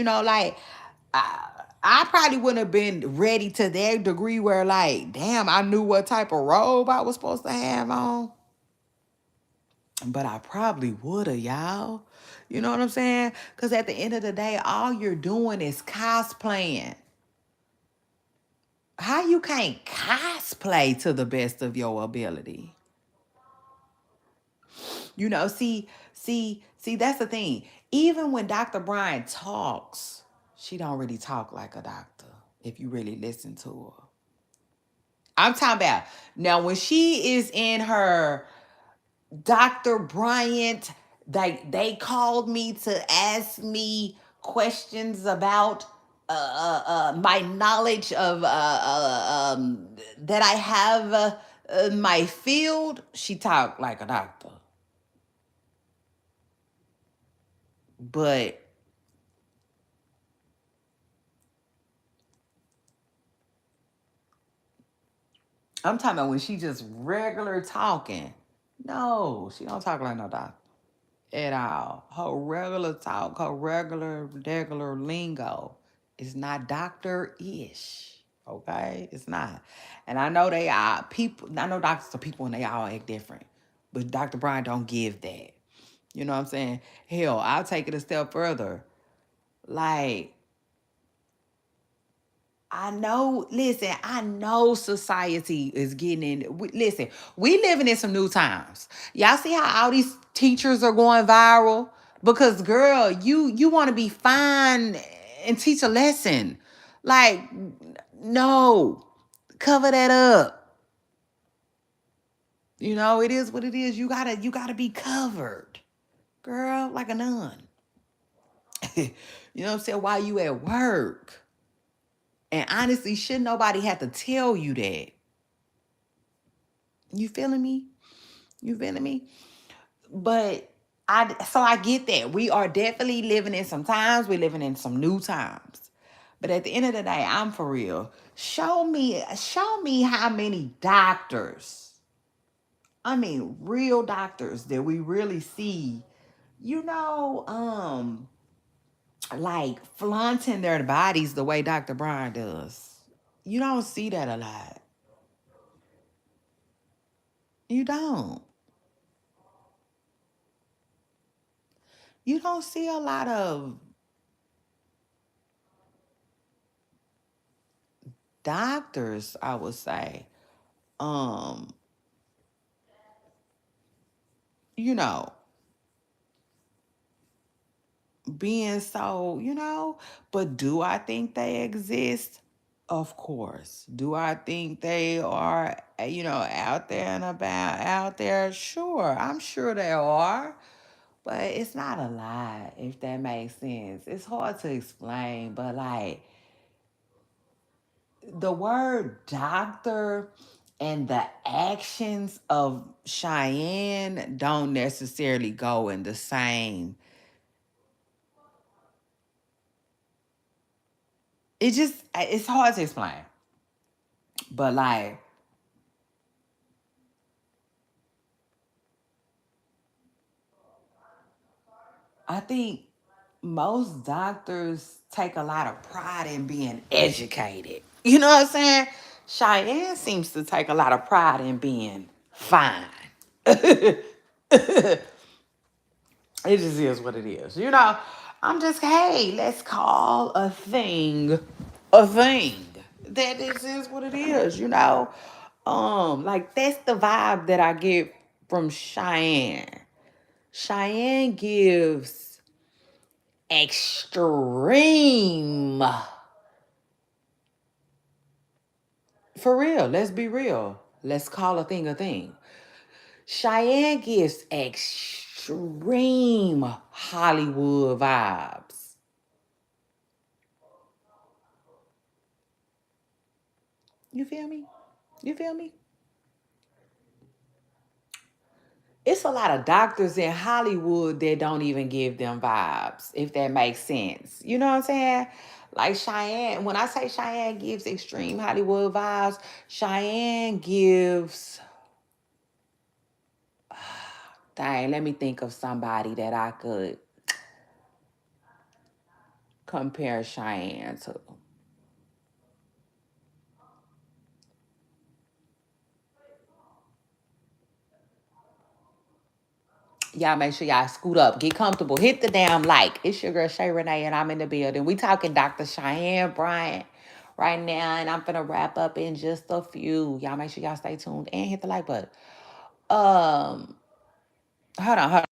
I probably wouldn't have been ready to that degree where, like, damn, I knew what type of robe I was supposed to have on. But I probably would have, y'all. You know what I'm saying? Because at the end of the day, all you're doing is cosplaying. How you can't cosplay to the best of your ability? See, that's the thing. Even when Dr. Brian talks, she don't really talk like a doctor if you really listen to her. I'm talking about now when she is in her Dr. Bryant, they called me to ask me questions about my knowledge of that I have in my field. She talked like a doctor. But I'm talking about when she just regular talking. No, she don't talk like no doctor at all. Her regular talk, her regular lingo is not doctor-ish. Okay, it's not. And I know they are people. I know doctors are people, and they all act different. But Dr. Brian don't give that. You know what I'm saying? Hell, I'll take it a step further. Like, I know, listen, I know society is getting in. Listen, we living in some new times. Y'all see how all these teachers are going viral? Because girl, you want to be fine and teach a lesson. Like, no, cover that up. You know, it is what it is. You gotta be covered, girl, like a nun. You know what I'm saying? While you at work. And honestly, should nobody have to tell you that? You feeling me? You feeling me? But I get that. We are definitely living in some times. We're living in some new times. But at the end of the day, I'm for real. Show me how many doctors, I mean real doctors that we really see, you know, like flaunting their bodies the way Dr. Brian does. You don't see that a lot. You don't. You don't see a lot of doctors, I would say, um, you know, being so, but do I think they exist? Of course. Do I think they are, out there and about, out there? Sure. I'm sure they are. But it's not a lot, if that makes sense. It's hard to explain, but like the word doctor and the actions of Cheyenne don't necessarily go in the same. It's hard to explain. But like, I think most doctors take a lot of pride in being educated. You know what I'm saying? Cheyenne seems to take a lot of pride in being fine. It just is what it is. I'm just, hey, let's call a thing a thing. That this is what it is. Like that's the vibe that I get from Cheyenne. Cheyenne gives extreme. For real, let's be real. Let's call a thing a thing. Cheyenne gives extreme Hollywood vibes. You feel me? You feel me? It's a lot of doctors in Hollywood that don't even give them vibes, if that makes sense. You know what I'm saying? Like Cheyenne, when I say Cheyenne gives extreme Hollywood vibes, Cheyenne gives, dang, let me think of somebody that I could compare Cheyenne to. Y'all make sure y'all scoot up, get comfortable, hit the damn like. It's your girl Shay Renee, and I'm in the building. We talking Dr. Cheyenne Bryant right now, and I'm gonna wrap up in just a few. Y'all make sure y'all stay tuned and hit the like button. Um, hold on, hold on.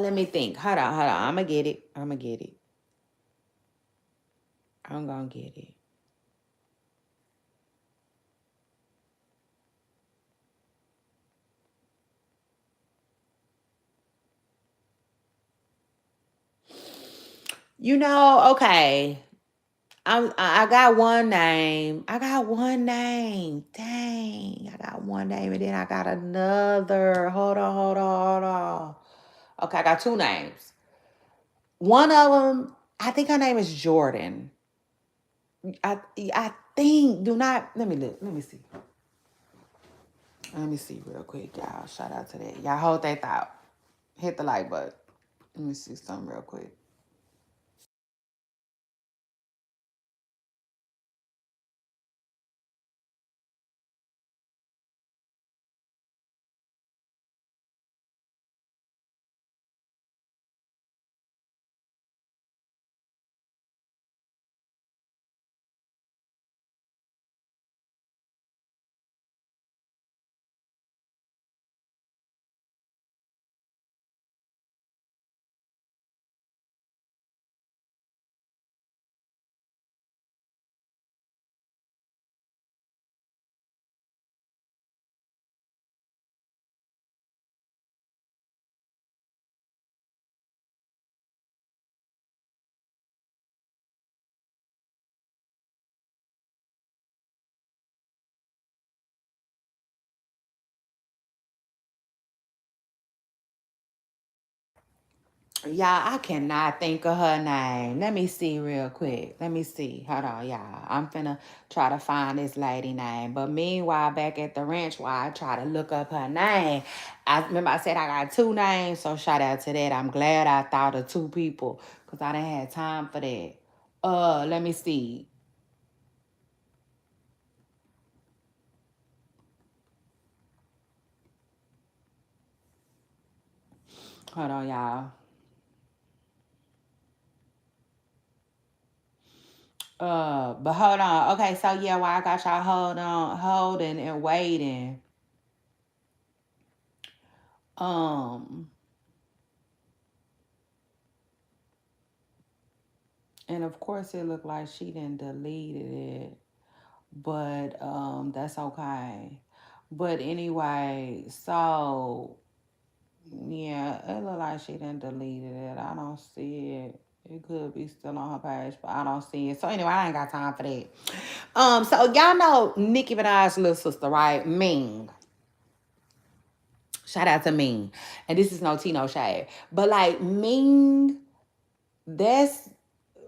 Let me think. Hold on. I'm gonna get it. I'm gonna get it. I'm gonna get it. Okay. I got one name. I got one name. Dang. I got one name and then I got another. Hold on. Okay, I got two names. One of them, I think her name is Jordan. I think, do not, let me look. Let me see. Let me see real quick, y'all. Shout out to that. Y'all hold that thought. Hit the like button. Let me see something real quick. Y'all, I cannot think of her name. Let me see real quick. Let me see. Hold on, y'all. I'm finna try to find this lady name. But meanwhile, back at the ranch, while I try to look up her name, I remember I said I got two names, so shout out to that. I'm glad I thought of two people because I didn't have time for that. Let me see. Hold on, y'all. But hold on. Okay, so yeah, while I got y'all holding and waiting. Um, and of course it looked like she didn't deleted it. But that's okay. But anyway, so yeah, it look like she didn't deleted it. I don't see it. It could be still on her page, but I don't see it. So anyway, I ain't got time for that. So y'all know Nicki Minaj's little sister, right? Ming. Shout out to Ming. And this is no Tino shade. But like Ming, that's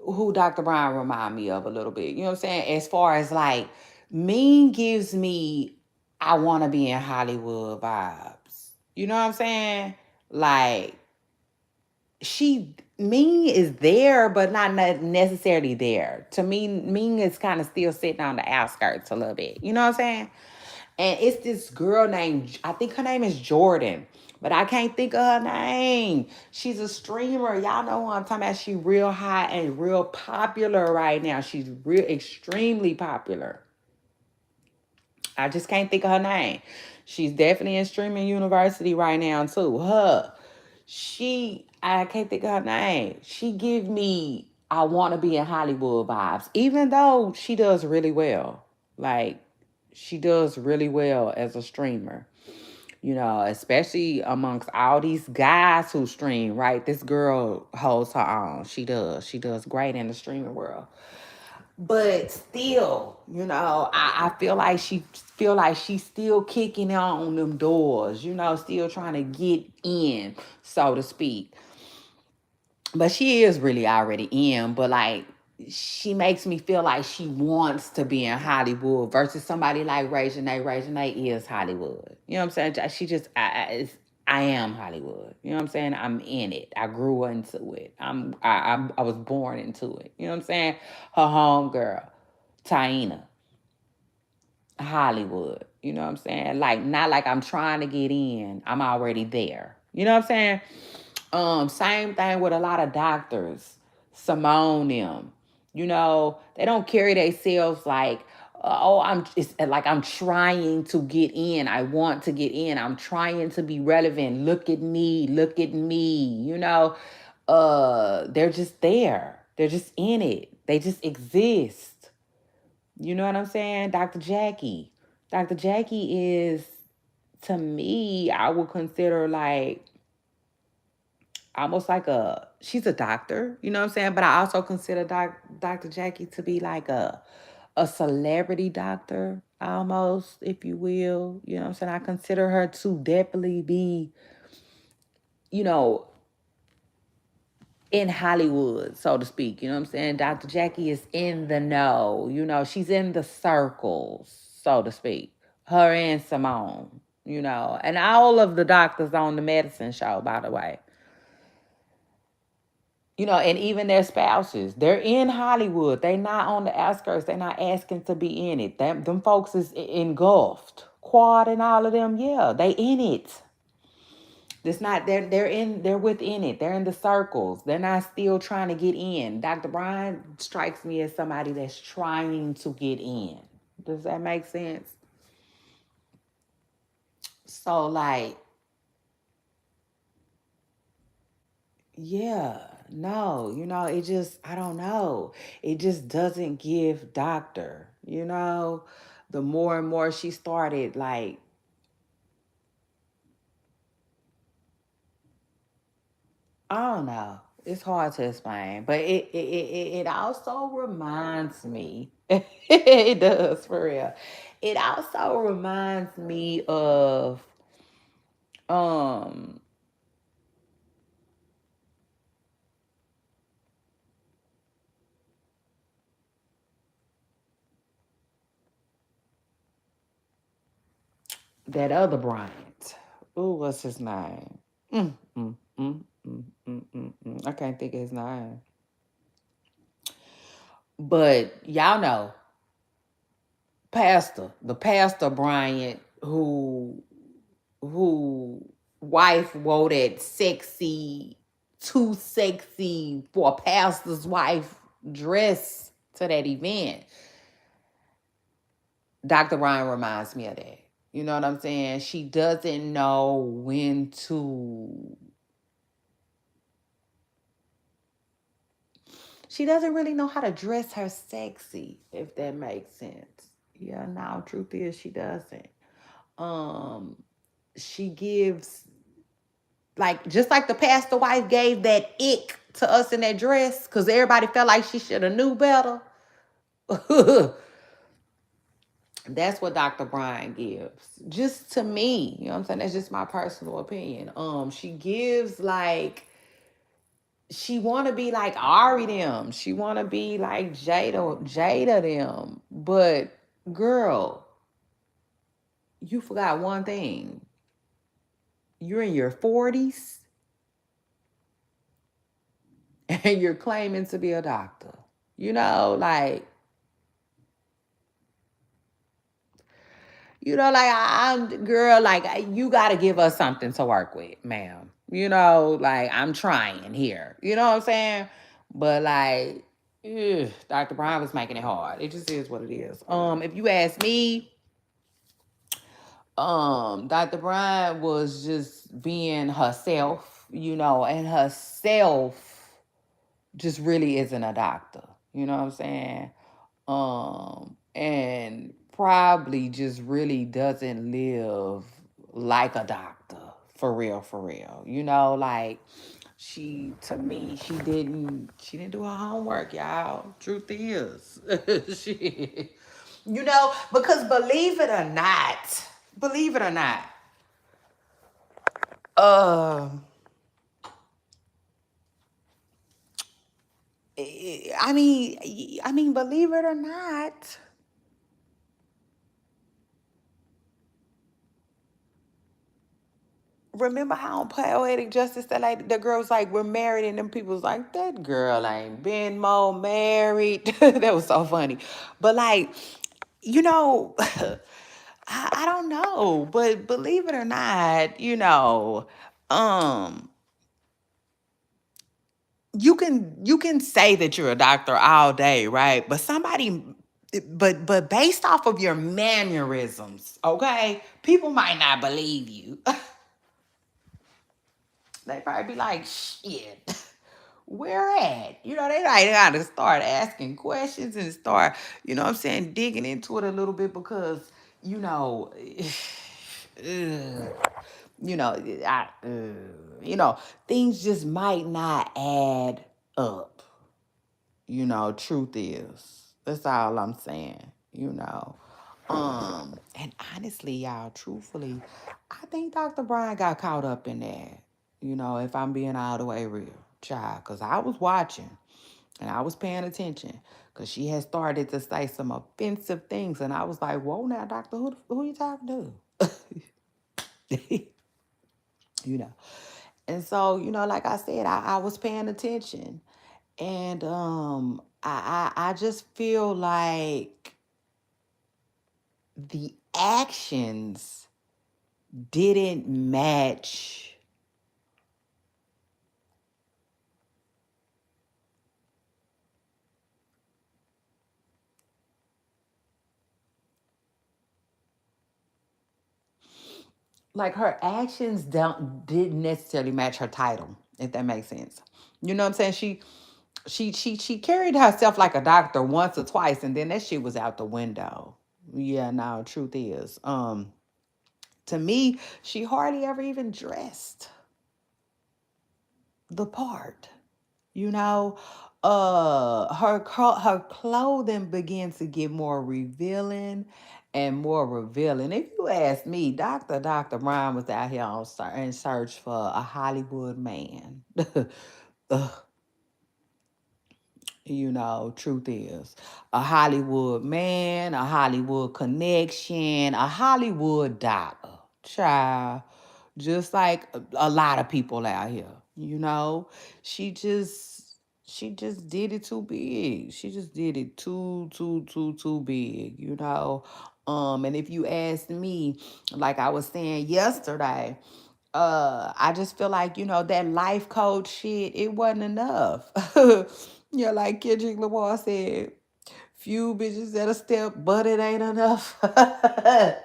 who Dr. Brown remind me of a little bit. You know what I'm saying? As far as like Ming gives me I wanna be in Hollywood vibes. You know what I'm saying? Like Ming is there, but not necessarily there. To me, Ming is kind of still sitting on the outskirts a little bit. You know what I'm saying? And it's this girl named, I think her name is Jordan, but I can't think of her name. She's a streamer. Y'all know who I'm talking about. She real high and real popular right now. She's real extremely popular. I just can't think of her name. She's definitely in streaming university right now too. I can't think of her name. She give me I want to be in Hollywood vibes, even though she does really well. Like she does really well as a streamer. You know, especially amongst all these guys who stream, right? This girl holds her own. She does. She does great in the streaming world. But still, you know, I feel like she's still kicking on them doors, you know, still trying to get in, so to speak. But she is really already in, but like she makes me feel like she wants to be in Hollywood versus somebody like Ray Janae. Ray Janae is Hollywood. You know what I'm saying? She just I am Hollywood. You know what I'm saying? I'm in it. I grew into it. I was born into it. You know what I'm saying? Her home girl, Taina, Hollywood. You know what I'm saying? Like not like I'm trying to get in. I'm already there. You know what I'm saying? Same thing with a lot of doctors, Simone them. You know, they don't carry themselves like, oh, it's like I'm trying to get in. I want to get in. I'm trying to be relevant. Look at me. Look at me. You know, they're just there. They're just in it. They just exist. You know what I'm saying? Dr. Jackie. Dr. Jackie is, to me, I would consider like almost like she's a doctor, you know what I'm saying? But I also consider Dr. Jackie to be like a celebrity doctor, almost, if you will. You know what I'm saying? I consider her to definitely be, you know, in Hollywood, so to speak. You know what I'm saying? Dr. Jackie is in the know. You know, she's in the circles, so to speak. Her and Simone, you know, and all of the doctors on the medicine show, by the way. You know, and even their spouses, they're in Hollywood. They not on the outskirts. They're not asking to be in it. Them folks is engulfed. Quad and all of them, yeah, they in it. It's not they're within it. They're in the circles. They're not still trying to get in. Dr. Brian strikes me as somebody that's trying to get in. Does that make sense? So like, yeah, no, you know, it just I don't know. It just doesn't give doctor, you know. The more and more she started like I don't know. It's hard to explain, but it also reminds me. It does for real. It also reminds me of um that other Bryant. Ooh, what's his name? Mm, mm, mm, I can't think of his name. But y'all know the pastor Bryant who wife wore that sexy, too sexy for a pastor's wife dress to that event. Dr. Ryan reminds me of that. You know what I'm saying? She doesn't know when to. She doesn't really know how to dress her sexy, if that makes sense. Yeah, no, truth is she doesn't. Um, she gives like just like the pastor wife gave that ick to us in that dress because everybody felt like she should have knew better. That's what Dr. Brian gives. Just to me, you know what I'm saying? That's just my personal opinion. She gives like she wanna be like Ari them. She wanna be like Jada them. But girl, you forgot one thing. You're in your 40s and you're claiming to be a doctor. You know, like like I'm girl, like you got to give us something to work with, ma'am. You know, like I'm trying here. You know what I'm saying? But like, Dr. Brown was making it hard. It just is what it is. If you ask me, Dr. Brown was just being herself, you know, and herself just really isn't a doctor. You know what I'm saying? And probably just really doesn't live like a doctor for real. You know, like she to me, she didn't do her homework, y'all. Truth is. She you know, because believe it or not, uh I mean, believe it or not, remember how on Poetic Justice that like the girl was like, we're married, and them people was like, that girl ain't been more married. That was so funny. But like, you know, I don't know, but believe it or not, um, you can say that you're a doctor all day, right? But based off of your mannerisms, okay, people might not believe you. They probably be like, shit, where at? You know, they gotta start asking questions and start, you know what I'm saying, digging into it a little bit because, you know, ugh. You know, you know, things just might not add up. Truth is. That's all I'm saying, and honestly, y'all, truthfully, I think Dr. Brian got caught up in that, if I'm being all the way real, child, because I was watching and I was paying attention because she had started to say some offensive things. And I was like, whoa, now, doctor, who you talking to? you know. And so, like I said, I was paying attention. And I just feel like the actions didn't match. Like her actions didn't necessarily match her title, if that makes sense. You know what I'm saying? She carried herself like a doctor once or twice, and then that shit was out the window. Yeah, no, truth is, to me, she hardly ever even dressed the part. You know, her clothing begins to get more revealing and more revealing. If you ask me, Dr. Brown was out here in search for a Hollywood man. Ugh, truth is, a Hollywood man, a Hollywood connection, a Hollywood dollar, child. Just like a lot of people out here, she just she just did it too big. She just did it too big, And if you ask me, like I was saying yesterday, I just feel like, that life coach shit, it wasn't enough. Yeah, like Kendrick Lamar said, few bitches at a step, but it ain't enough. That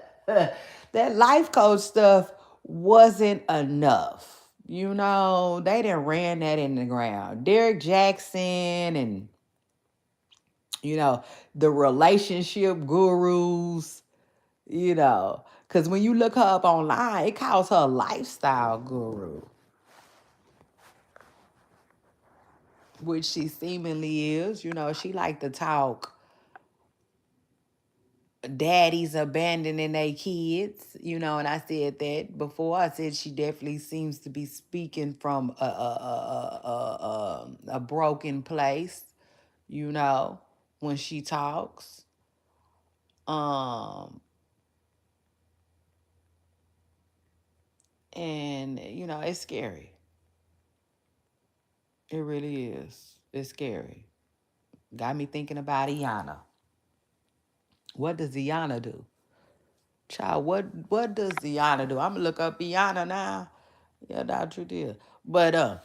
life coach stuff wasn't enough. They done ran that in the ground. Derek Jackson and, you know, the relationship gurus, because when you look her up online, it calls her a lifestyle guru, which she seemingly is. She like to talk daddies abandoning their kids, and I said that before. I said she definitely seems to be speaking from a broken place, when she talks. Um, and it's scary. It really is. It's scary. Got me thinking about Iyanla. What does Iyanla do? Child, what does Iyanla do? I'm gonna look up Iyanla now. Yeah, that's true deal. But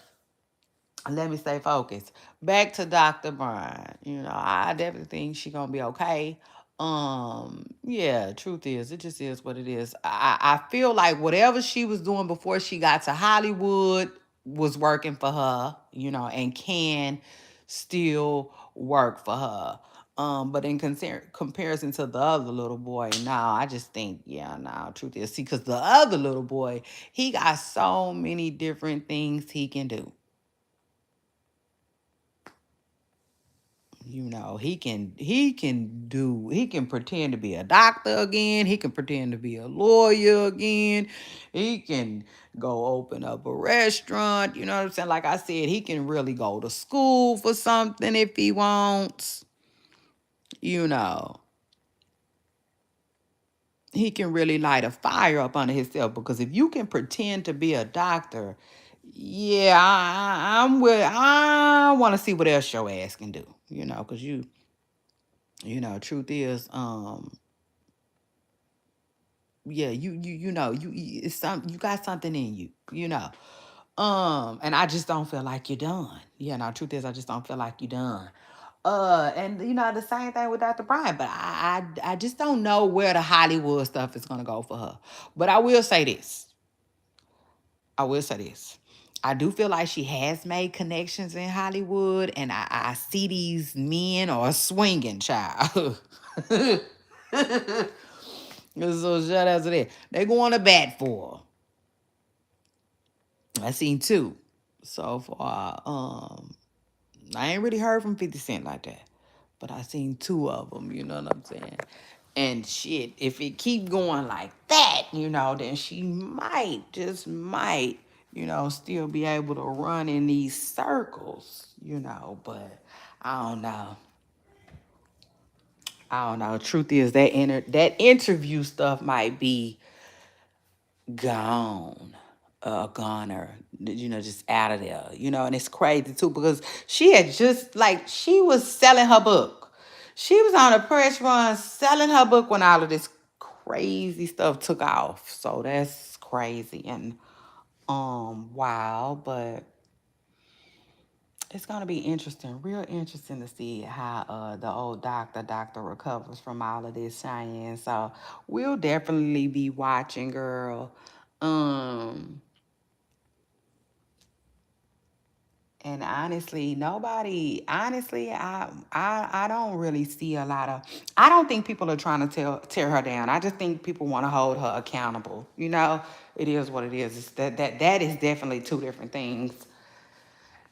let me stay focused. Back to Dr. Brian. I definitely think she gonna be okay. Yeah, truth is, it just is what it is. I feel like whatever she was doing before she got to Hollywood was working for her, and can still work for her. But in comparison to the other little boy, now I just think, yeah, now truth is, see, because the other little boy, he got so many different things he can do. He can pretend to be a doctor again. He can pretend to be a lawyer again. He can go open up a restaurant. You know what I'm saying? Like I said, he can really go to school for something if he wants. You know, he can really light a fire up under himself, because if you can pretend to be a doctor, yeah, I want to see what else your ass can do. Because truth is, yeah, it's you got something in you, and I just don't feel like you're done. Yeah, no, truth is, I just don't feel like you're done. And the same thing with Dr. Brian, but I just don't know where the Hollywood stuff is gonna go for her. But I will say this. I do feel like she has made connections in Hollywood, and I see these men are swinging, child. So shout out to that. They going to bat for her. I seen two so far. I ain't really heard from 50 Cent like that, but I seen two of them. You know what I'm saying? And shit, if it keep going like that, then she might, just might, still be able to run in these circles. But I don't know. I don't know. Truth is that interview stuff might be gone, goner, just out of there, and it's crazy too because she had just like she was selling her book. She was on a press run selling her book when all of this crazy stuff took off. So that's crazy and wow, but it's gonna be interesting, real interesting to see how the old doctor recovers from all of this, Cheyenne. So we'll definitely be watching, girl. Um And honestly, I don't really see a lot of, I don't think people are trying to tear her down. I just think people want to hold her accountable. It is what it is. It's that is definitely two different things.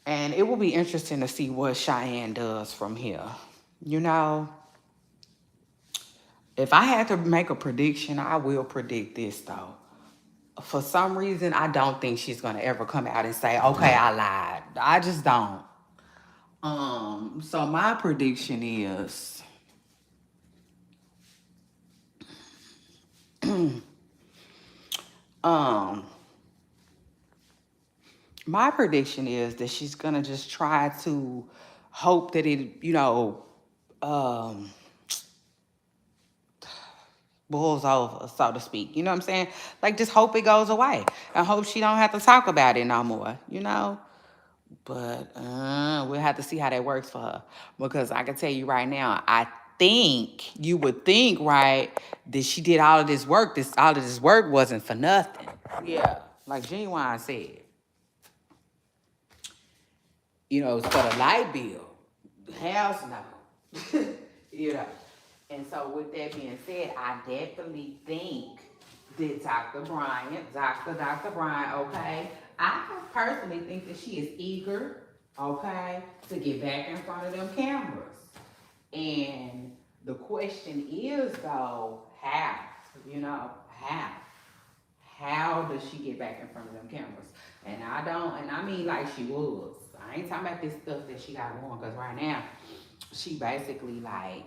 And it will be interesting to see what Cheyenne does from here. You know, if I had to make a prediction, I will predict this though. For some reason, I don't think she's gonna ever come out and say, okay, I lied. I just don't. So my prediction is um my prediction is that she's gonna just try to hope that um boils over, so to speak. You know what I'm saying? Like just hope it goes away. And hope she don't have to talk about it no more. But we'll have to see how that works for her. Because I can tell you right now, I think you would think, right, that she did all of this work. All of this work wasn't for nothing. Yeah. Like Genuine said, it's for the light bill. House no. you know. And so with that being said, I definitely think that Dr. Bryant, okay, I personally think that she is eager, okay, to get back in front of them cameras. And the question is though, how? How? How does she get back in front of them cameras? And I mean like she was. I ain't talking about this stuff that she got going, because right now, she basically like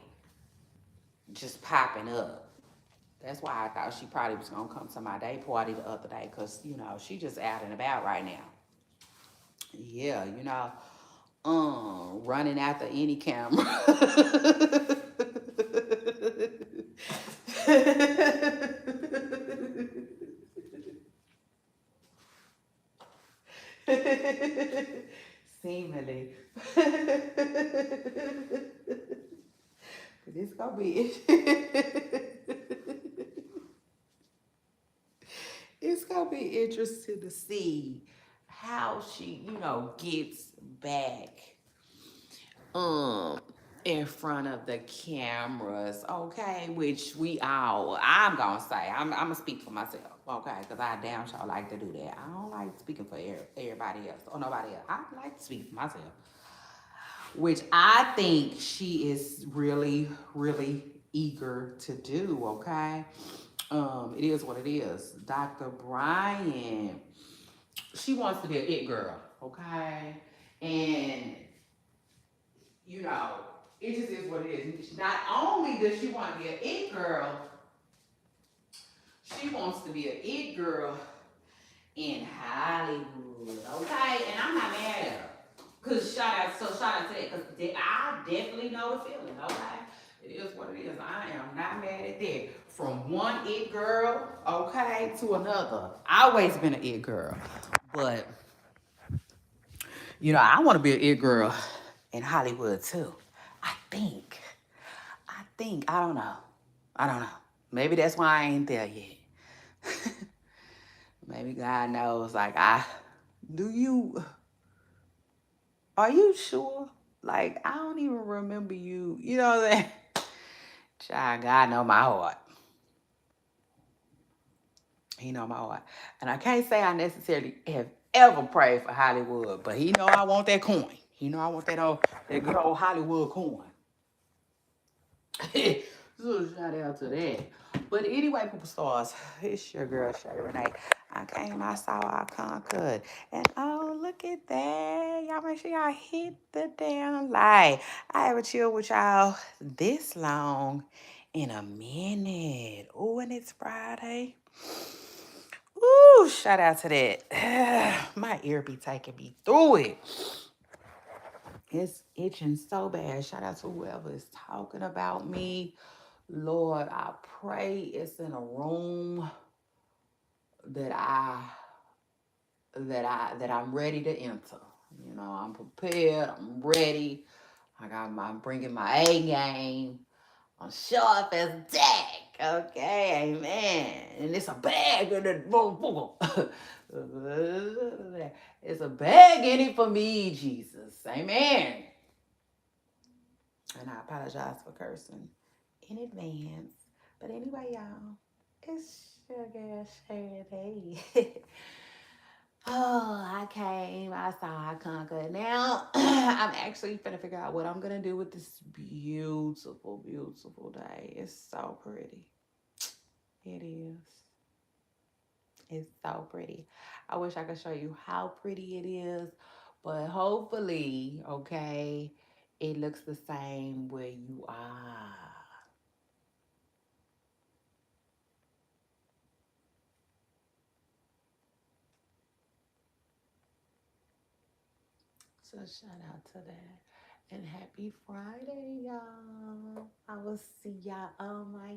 just popping up. That's why I thought she probably was gonna come to my day party the other day, cause she just out and about right now. Yeah, running after any camera. Seemingly. But it's gonna be it's gonna be interesting to see how she, gets back um in front of the cameras, okay? Which I'm gonna say, I'm gonna speak for myself, okay? Because I damn sure like to do that. I don't like speaking for everybody else or nobody else. I like to speak for myself, which I think she is really, really eager to do, okay? It is what it is. Dr. Bryant, she wants to be an it girl, okay? And, you know, it just is what it is. Not only does she want to be an it girl, she wants to be an it girl in Hollywood, okay? And I'm not mad at her. Shout out to that, because I definitely know the feeling, okay? It is what it is. I am not mad at that. From one it girl, okay, to another. I always been an it girl. But, I want to be an it girl in Hollywood too. I think. I don't know. Maybe that's why I ain't there yet. Maybe God knows, like, are you sure? Like, I don't even remember you. You know what I'm saying? Child, God know my heart. He know my heart. And I can't say I necessarily have ever pray for Hollywood, but he know I want that coin. He know I want that good old Hollywood coin. So shout out to that. But anyway, people stars, it's your girl Shay Renee. I came, I saw, I conquered. And oh, look at that. Y'all make sure y'all hit the damn like. I haven't chilled with y'all this long in a minute. Oh, and it's Friday. Ooh, shout out to that. My ear be taking me through it. It's itching so bad. Shout out to whoever is talking about me. Lord, I pray it's in a room that I'm ready to enter. You know, I'm prepared. I'm ready. I'm bringing my A game. I'm sharp as Jack. Okay, amen. And it's a bag in it. It's a bag in it for me, Jesus. Amen. And I apologize for cursing in advance. But anyway, y'all, it's your girl Shady. Oh, I came, I saw, I conquered. Now I'm actually finna figure out what I'm gonna do with this beautiful, beautiful day. It's so pretty. It is. It's so pretty. I wish I could show you how pretty it is, but hopefully, okay, it looks the same where you are. So shout out to that. And happy Friday, y'all. I will see y'all on my